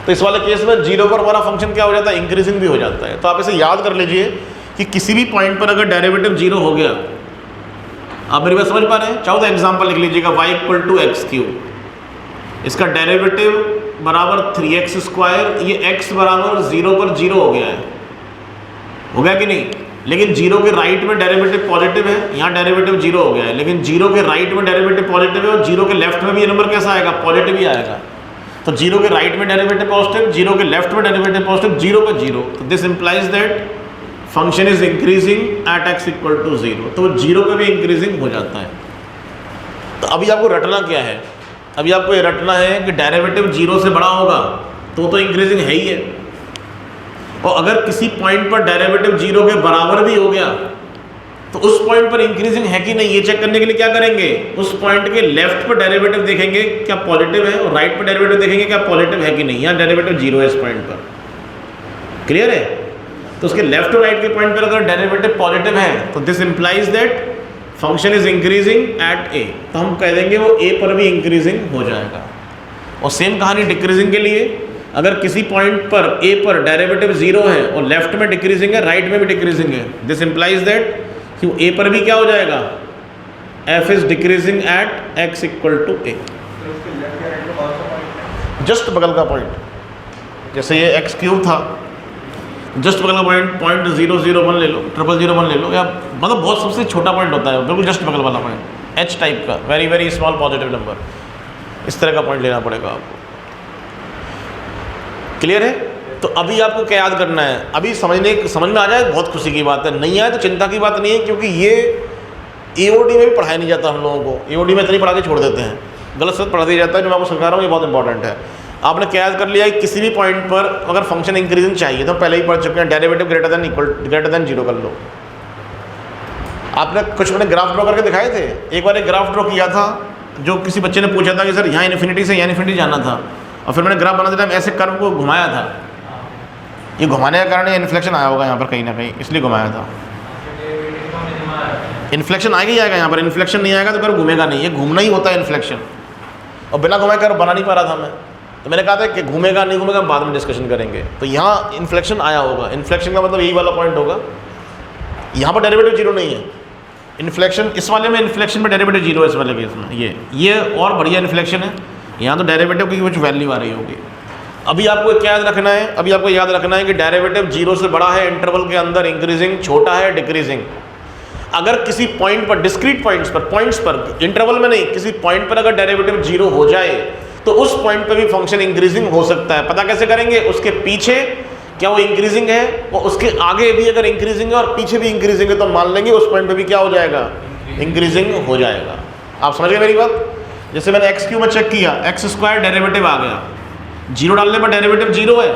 तो इस वाले केस में जीरो पर हमारा फंक्शन क्या हो जाता है, इंक्रीजिंग भी हो जाता है। तो आप इसे याद कर लीजिए कि किसी भी पॉइंट पर अगर डेरिवेटिव जीरो हो गया, आप मेरी बात समझ पा रहे हैं? चाहो तो एग्जाम्पल लिख लीजिएगा, y = x³, इसका डेरिवेटिव बराबर 3x², ये x बराबर 0 पर 0 हो गया है, हो गया कि नहीं? लेकिन जीरो के राइट में डेरिवेटिव पॉजिटिव है, यहाँ डेरिवेटिव जीरो हो गया है, लेकिन जीरो के राइट में डेरिवेटिव पॉजिटिव है, और जीरो के लेफ्ट में भी ये नंबर कैसा आएगा, पॉजिटिव ही आएगा। तो जीरो के राइट में डेरिवेटिव पॉजिटिव, जीरो के लेफ्ट में डेरिवेटिव पॉजिटिव, जीरो पर जीरो, तो this implies that function is increasing at x = 0। तो जीरो पे भी इंक्रीजिंग हो जाता है। तो अभी आपको रटना क्या है, अभी आपको ये रटना है कि डेरिवेटिव जीरो से बड़ा होगा तो इंक्रीजिंग है ही है, और अगर किसी पॉइंट पर डेरिवेटिव जीरो के बराबर भी हो गया तो उस पॉइंट पर इंक्रीजिंग है कि नहीं, ये चेक करने के लिए क्या करेंगे, उस पॉइंट के लेफ्ट पर डेरिवेटिव देखेंगे क्या पॉजिटिव है, और राइट पर डेरिवेटिव देखेंगे क्या पॉजिटिव है कि नहीं। यहाँ डेरिवेटिव जीरो है इस पॉइंट पर, क्लियर है? तो उसके लेफ्ट और राइट के पॉइंट पर अगर डेरिवेटिव पॉजिटिव है तो this implies that function is increasing eight a। तो हम कह देंगे वो a पर भी इंक्रीजिंग हो जाएगा। और सेम कहानी डिक्रीजिंग के लिए, अगर किसी पॉइंट पर a पर डेरिवेटिव जीरो है और लेफ्ट में डिक्रीजिंग है, राइट में भी डिक्रीजिंग है, दिस इम्प्लाइज दैट कि a पर भी क्या हो जाएगा, f is decreasing eight x = a। Just बगल का पॉइंट, जैसे ये x³ था, जस्ट बगल का पॉइंट 001 ले लो, 001 ले लो, या मतलब बहुत सबसे छोटा पॉइंट होता है, बिल्कुल जस्ट बगल वाला पॉइंट, h टाइप का, very very small positive number, इस तरह का पॉइंट लेना पड़ेगा आपको। क्लियर है? तो अभी आपको क्या याद करना है, अभी समझ में आ जाए बहुत खुशी की बात है, नहीं आए तो चिंता की बात नहीं है, क्योंकि ये AOD में भी पढ़ाया नहीं जाता हम लोगों को। AOD में इतनी पढ़ा के छोड़ देते हैं, गलत सलत पढ़ा दिया जाता है। जो मैं आपको समझा रहा हूँ ये बहुत इंपॉर्टेंट है। आपने क्या याद कर लिया कि किसी भी पॉइंट पर अगर फंक्शन इंक्रीजिंग चाहिए तो पहले ही पढ़ चुके हैं, डेरिवेटिव ग्रेटर देन 0 कर लो। आपने कुछ मैंने ग्राफ ड्रॉ करके दिखाए थे, एक बार एक ग्राफ ड्रॉ किया था, जो किसी बच्चे ने पूछा था कि सर यहाँ इन्फिनिटी से यहाँ इन्फिनिटी जाना था, और फिर मैंने ग्राफ बनाते टाइम ऐसे कर्व को घुमाया था। ये घुमाने के कारण ये इन्फ्लेक्शन आया होगा यहाँ पर कहीं ना कहीं, इसलिए घुमाया था। इन्फ्लेक्शन आएगा ही आएगा यहाँ पर, इन्फ्लेक्शन नहीं आएगा तो कर्व घूमेगा नहीं, ये घूमना ही होता है इन्फ्लेक्शन। और बिना घुमाए कर्व बना नहीं पा रहा था मैं, तो मैंने कहा था कि घूमेगा नहीं घूमेगा बाद में डिस्कशन करेंगे। तो यहाँ इन्फ्लेक्शन आया होगा, इन्फ्लेक्शन का मतलब यही वाला पॉइंट होगा। यहाँ पर डेरिवेटिव जीरो नहीं है, इन्फ्लेक्शन इस वाले में, इन्फ्लेक्शन में डेरिवेटिव जीरो है इस वाले केस में। ये और बढ़िया इन्फ्लेक्शन है, यहाँ तो डेरिवेटिव की कुछ वैल्यू आ रही होगी। अभी आपको क्या याद रखना है, अभी आपको याद रखना है कि डेरिवेटिव जीरो से बड़ा है, इंटरवल के अंदर इंक्रीजिंग, छोटा है डिक्रीजिंग। अगर किसी पॉइंट पर, डिस्क्रीट पॉइंट्स पर, इंटरवल में नहीं, किसी पॉइंट पर अगर डेरिवेटिव जीरो हो जाए तो उस पॉइंट पर भी फंक्शन इंक्रीजिंग हो सकता है। पता कैसे करेंगे, उसके पीछे क्या वो इंक्रीजिंग है, और उसके आगे भी अगर इंक्रीजिंग है और पीछे भी इंक्रीजिंग है तो मान लेंगे उस पॉइंट पे भी क्या हो जाएगा, इंक्रीजिंग हो जाएगा। आप समझ गए मेरी बात? जैसे मैंने x³ में चेक किया, x² डेरिवेटिव आ गया, जीरो डालने पर डेरिवेटिव जीरो है,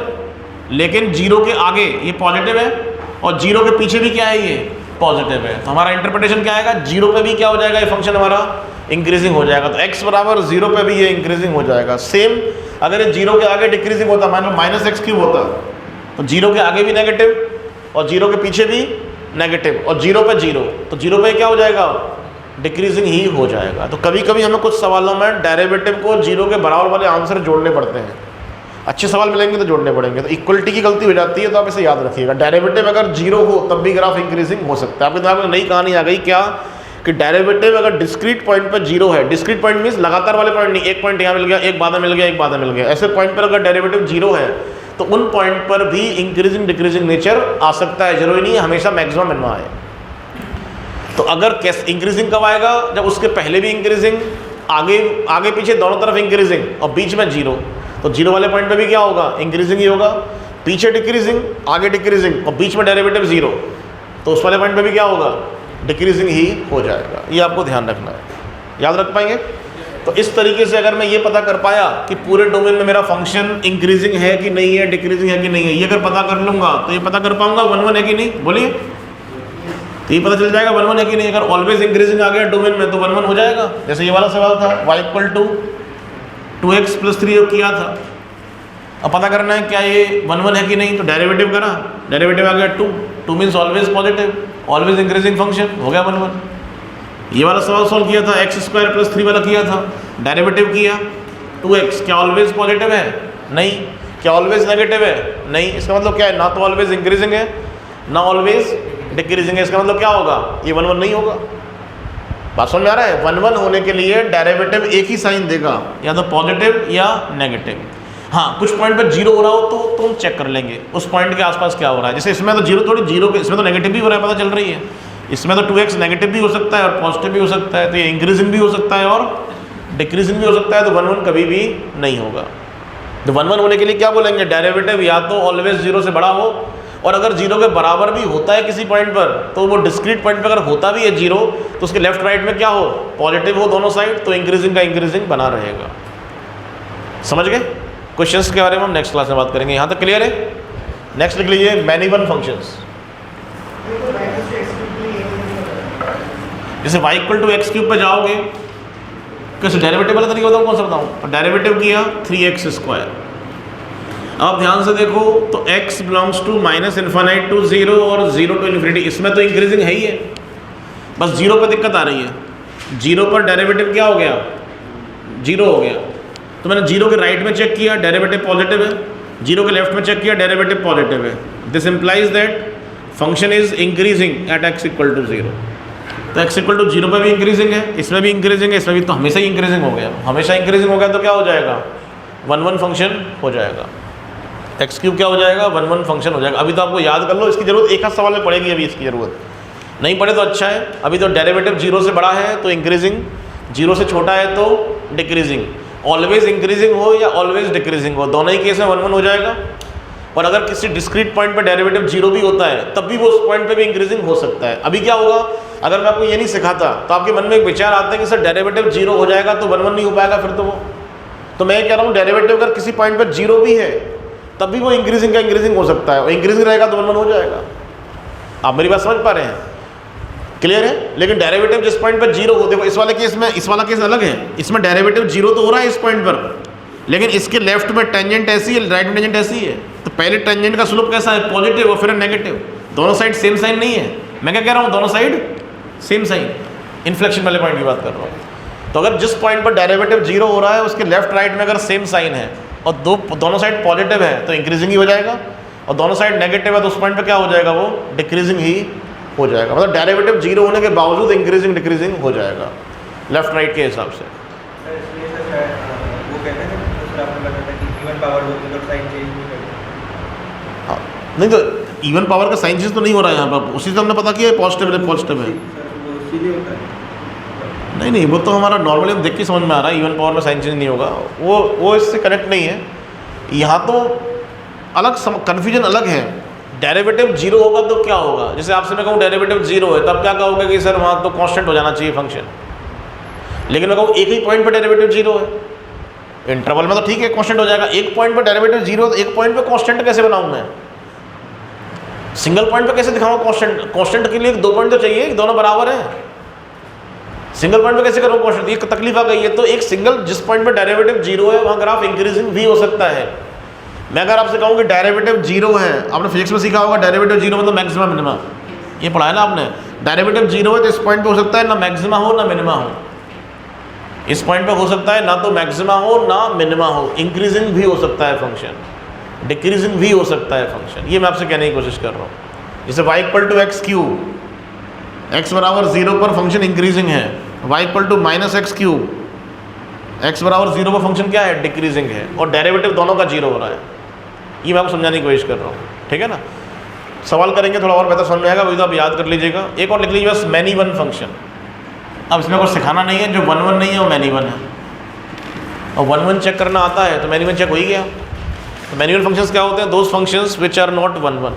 लेकिन जीरो के आगे ये पॉजिटिव है और जीरो के पीछे भी क्या है, ये पॉजिटिव है। तो हमारा इंटरप्रिटेशन क्या आएगा, जीरो पे भी क्या हो जाएगा, ये फंक्शन हमारा इंक्रीजिंग हो जाएगा। तो x बराबर 0 पे भी ये इंक्रीजिंग हो जाएगा। सेम अगर ये जीरो के आगे डिक्रीजिंग होता, मान लो माइनस एक्स क्यूब होता, तो जीरो के आगे भी नेगेटिव और जीरो के पीछे भी नेगेटिव और जीरो पे जीरो, तो जीरो पे क्या हो जाएगा, डिक्रीजिंग ही हो जाएगा। तो कभी कभी हमें कुछ सवालों में डेरिवेटिव को जीरो के बराबर वाले आंसर जोड़ने पड़ते हैं, अच्छे सवाल मिलेंगे तो जोड़ने पड़ेंगे। तो इक्वलिटी की गलती हो जाती है, तो आप इसे याद रखिएगा। डेरिवेटिव अगर जीरो हो तब भी ग्राफ इंक्रीजिंग हो सकता है। आपके दिमाग में नई कहानी आ गई क्या, कि डेरिवेटिव अगर डिस्क्रीट पॉइंट पर जीरो है, डिस्क्रीट पॉइंट मीन्स लगातार वाले पॉइंट नहीं, एक पॉइंट यहाँ मिल गया, एक बाद में मिल गया, एक बाद में मिल गया, ऐसे पॉइंट पर अगर डेरिवेटिव जीरो है तो उन पॉइंट पर भी इंक्रीजिंग डिक्रीजिंग नेचर आ सकता है, जरूरी नहीं है हमेशा मैक्सिमम मिनिमम आए। तो अगर कैसे इंक्रीजिंग कब आएगा, जब उसके पहले भी इंक्रीजिंग, आगे आगे पीछे दोनों तरफ इंक्रीजिंग और बीच में जीरो, तो जीरो वाले पॉइंट पे भी क्या होगा, इंक्रीजिंग ही होगा। पीछे डिक्रीजिंग, आगे डिक्रीजिंग और बीच में डेरिवेटिव जीरो, तो उस वाले पॉइंट पे भी क्या होगा, डिक्रीजिंग ही हो जाएगा। ये आपको ध्यान रखना है, याद रख पाएंगे। तो इस तरीके से अगर मैं ये पता कर पाया कि पूरे डोमेन में मेरा फंक्शन इंक्रीजिंग है कि नहीं है, डिक्रीजिंग है कि नहीं है, ये अगर पता कर लूँगा तो ये पता कर पाऊंगा 1 1 है कि नहीं, बोलिए। तो ये पता चल जाएगा 1 1 है कि नहीं। अगर ऑलवेज इंक्रीजिंग आ गया डोमेन में तो 1 1 हो जाएगा। जैसे ये वाला सवाल था, y equal to 2x plus 3 किया था, अब पता करना है क्या ये 1 1 है कि नहीं, तो डेरिवेटिव करा, डेरिवेटिव आ गया 2, 2 means always positive, always increasing function, हो गया 1 1। ये वाला सवाल सॉल्व किया था, एक्स स्क्वायर प्लस 3 वाला किया था, डेरिवेटिव किया 2x, क्या ऑलवेज पॉजिटिव है, नहीं। क्या ऑलवेज नेगेटिव है, नहीं। इसका मतलब क्या है, ना तो ऑलवेज इंक्रीजिंग है ना ऑलवेज डिक्रीजिंग है। इसका मतलब क्या होगा, ये 1 1 नहीं होगा। बात समझ में आ रहा है। 1 1 होने के लिए डेरिवेटिव एक ही साइन देगा, या तो पॉजिटिव या नेगेटिव। हाँ, कुछ पॉइंट पर जीरो हो रहा हो तो तुम चेक कर लेंगे उस पॉइंट के आसपास क्या हो रहा है। जैसे इसमें तो जीरो थोड़ी, जीरो के इसमें तो नेगेटिव भी हो रहा है, पता चल रही है। इसमें तो 2x नेगेटिव भी हो सकता है और पॉजिटिव भी हो सकता है, तो ये इंक्रीजिंग भी हो सकता है और डिक्रीजिंग भी हो सकता है, तो 1 1 कभी भी नहीं होगा। तो 1 1 होने के लिए क्या बोलेंगे, डेरिवेटिव या तो ऑलवेज जीरो से बड़ा हो, और अगर जीरो के बराबर भी होता है किसी पॉइंट पर, तो वो डिस्क्रीट पॉइंट पर अगर होता भी है जीरो, तो उसके लेफ्ट राइट में क्या हो, पॉजिटिव हो दोनों साइड, तो इंक्रीजिंग का इंक्रीजिंग बना रहेगा। समझ गए। क्वेश्चंस के बारे में हम नेक्स्ट क्लास में बात करेंगे। यहाँ तक क्लियर है। नेक्स्ट लिख लीजिए, मैनी वन फंक्शंस। जैसे y equal to x cube पे जाओगे, कैसे डेरिवेटिव वाला तरीका बताऊँ, कौन सा बताऊँ। डेरिवेटिव किया 3x स्क्वायर। अब ध्यान से देखो, तो x बिलोंग्स टू -∞ टू 0 और 0 टू इन्फिनिटी, इसमें तो इंक्रीजिंग है ही है, बस जीरो पर दिक्कत आ रही है। जीरो पर डेरिवेटिव क्या हो गया, जीरो हो गया। तो मैंने जीरो के राइट में चेक किया, डेरिवेटिव पॉजिटिव है, जीरो के लेफ्ट में चेक किया, डेरिवेटिव पॉजिटिव है। This implies that function is increasing at x equal to 0। तो x इक्वल टू 0 पर भी इंक्रीजिंग है, इसमें भी इंक्रीजिंग है, इसमें भी, तो हमेशा ही इंक्रीजिंग हो गया। हमेशा इंक्रीजिंग हो गया तो क्या हो जाएगा, 1 1 फंक्शन हो जाएगा। एक्स क्यूब क्या हो जाएगा, 1 1 फंक्शन हो जाएगा। अभी तो आपको याद कर लो, इसकी जरूरत एक आध सवाल में पड़ेगी, अभी इसकी जरूरत नहीं पड़े तो अच्छा है। अभी तो डेरिवेटिव जीरो से बड़ा है तो इंक्रीजिंग, जीरो से छोटा है तो डिक्रीजिंग। ऑलवेज इंक्रीजिंग हो या ऑलवेज डिक्रीजिंग हो, दोनों ही केस में 1 1 हो जाएगा। और अगर किसी डिस्क्रीट पॉइंट पर डेरिवेटिव जीरो भी होता है तब भी वो उस पॉइंट पे भी इंक्रीजिंग हो सकता है। अभी क्या होगा, अगर मैं आपको ये नहीं सिखाता तो आपके मन में एक विचार आता है कि सर डेरिवेटिव जीरो हो जाएगा तो 1 1 नहीं हो पाएगा फिर तो वो। तो मैं कह रहा हूँ डेरिवेटिव अगर किसी पॉइंट पर जीरो भी है तब भी वो इंक्रीजिंग का इंक्रीजिंग हो सकता है, और इंक्रीजिंग रहेगा तो 1 1 हो जाएगा। आप मेरी बात समझ पा रहे हैं, क्लियर है। लेकिन डेरिवेटिव जिस पॉइंट पर जीरो हो, देखो इस वाले केस में, इस वाला केस अलग है, इसमें डेरिवेटिव जीरो तो हो रहा है इस पॉइंट पर, लेकिन इसके लेफ्ट में टेंजेंट ऐसी है, राइट में टेंजेंट ऐसी है, तो पहले टेंजेंट का स्लोप कैसा है, पॉजिटिव, और फिर नेगेटिव। दोनों साइड सेम साइन नहीं है। मैं क्या कह रहा हूँ, दोनों साइड सेम साइन, इन्फ्लेक्शन वाले पॉइंट की बात कर रहा हूँ। तो अगर जिस पॉइंट पर डेरिवेटिव जीरो हो रहा है उसके लेफ्ट राइट में अगर सेम साइन है और दोनों साइड पॉजिटिव है तो इंक्रीजिंग ही हो जाएगा, और दोनों साइड नेगेटिव है तो उस पॉइंट पे क्या हो जाएगा, वो डिक्रीजिंग ही हो जाएगा। मतलब डेरिवेटिव जीरो होने के बावजूद इंक्रीजिंग डिक्रीजिंग हो जाएगा लेफ्ट राइट के हिसाब से। हाँ, नहीं तो इवन पावर का साइन चीज तो नहीं हो रहा है यहाँ पर, उसी से हमने पता किया पॉजिटिव है, पॉजिटिव है। नहीं नहीं, वो तो हमारा नॉर्मली हम देख के समझ में आ रहा है, इवन पावर में साइन चेंज नहीं होगा, वो इससे कनेक्ट नहीं है। यहाँ तो अलग कन्फ्यूजन अलग है। डेरिवेटिव जीरो होगा तो क्या होगा, जैसे आपसे मैं कहूँ डेरिवेटिव जीरो है तब क्या कहोगे कि सर वहाँ तो कांस्टेंट हो जाना चाहिए फंक्शन, लेकिन मैं कहूँ एक ही पॉइंट पर डेरिवेटिव जीरो है, इंटरवल में तो ठीक है कांस्टेंट हो जाएगा। एक पॉइंट पर डेरिवेटिव जीरो, तो एक पॉइंट पर कांस्टेंट कैसे बनाऊँ मैं, सिंगल पॉइंट पर कैसे दिखाऊँ कांस्टेंट। कांस्टेंट के लिए 2 पॉइंट तो चाहिए, दोनों बराबर हैं। सिंगल पॉइंट पे कैसे करूँ क्वेश्चन, एक तकलीफ आ गई है। तो एक सिंगल जिस पॉइंट पे डेरिवेटिव जीरो है वहाँ ग्राफ इंक्रीजिंग भी हो सकता है। मैं अगर आपसे कहूँ कि डेरिवेटिव जीरो है, आपने फिजिक्स में सीखा होगा डेरिवेटिव जीरो मतलब मैक्सिमा मिनिमा, ये पढ़ा है ना आपने। डेरिवेटिव जीरो है तो इस पॉइंट पे हो सकता है ना मैक्सिमा हो ना मिनिमा हो, इस पॉइंट पे हो सकता है ना तो मैक्सिमा हो ना मिनिमा हो, इंक्रीजिंग भी हो सकता है फंक्शन, डिक्रीजिंग भी हो सकता है फंक्शन। ये मैं आपसे कहने की कोशिश कर रहा हूँ। जैसे y equal to x cube, x बराबर 0 पर फंक्शन इंक्रीजिंग है, y equal to minus x cube, x बराबर 0 पर फंक्शन क्या है, डिक्रीजिंग है, और डेरिवेटिव दोनों का जीरो हो रहा है। ये मैं आपको समझाने की कोशिश कर रहा हूँ, ठीक है ना। सवाल करेंगे थोड़ा और बेहतर समझ में आएगा, वही तो आप याद कर लीजिएगा। एक और लिख लीजिए बस, मैनी वन फंक्शन। अब इसमें कुछ सिखाना नहीं है, जो वन वन नहीं है वो मैनी वन है, और वन वन चेक करना आता है तो मैनी वन चेक हो ही गया। तो मैनी वन फंक्शंस क्या होते हैं, those functions which are not one one,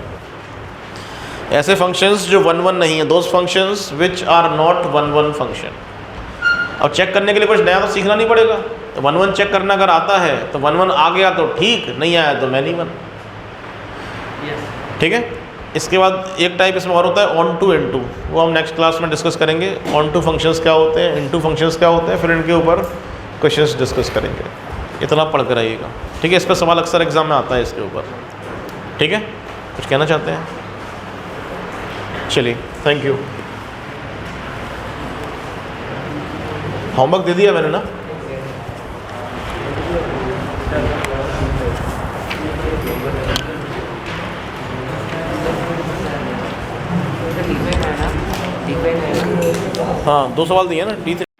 ऐसे फंक्शंस जो वन वन नहीं है, those functions which are not one one function. अब चेक करने के लिए कुछ नया तो सीखना नहीं पड़ेगा, तो वन वन चेक करना अगर आता है तो वन वन आ गया तो ठीक, नहीं आया तो मैनी वन, ठीक है। इसके बाद एक टाइप इसमें और होता है ऑन टू इन टू, वो हम नेक्स्ट क्लास में डिस्कस करेंगे। ऑन टू फंक्शंस क्या होते हैं, इन टू फंक्शंस क्या होते हैं, फिर इनके ऊपर क्वेश्चंस डिस्कस करेंगे। इतना पढ़ कर आइएगा, ठीक है। इस पर सवाल अक्सर एग्जाम में आता है इसके ऊपर, ठीक है। कुछ कहना चाहते हैं? चलिए, थैंक यू। होमवर्क दे दिया मैंने ना? हाँ, 2 सवाल दिए ना, D3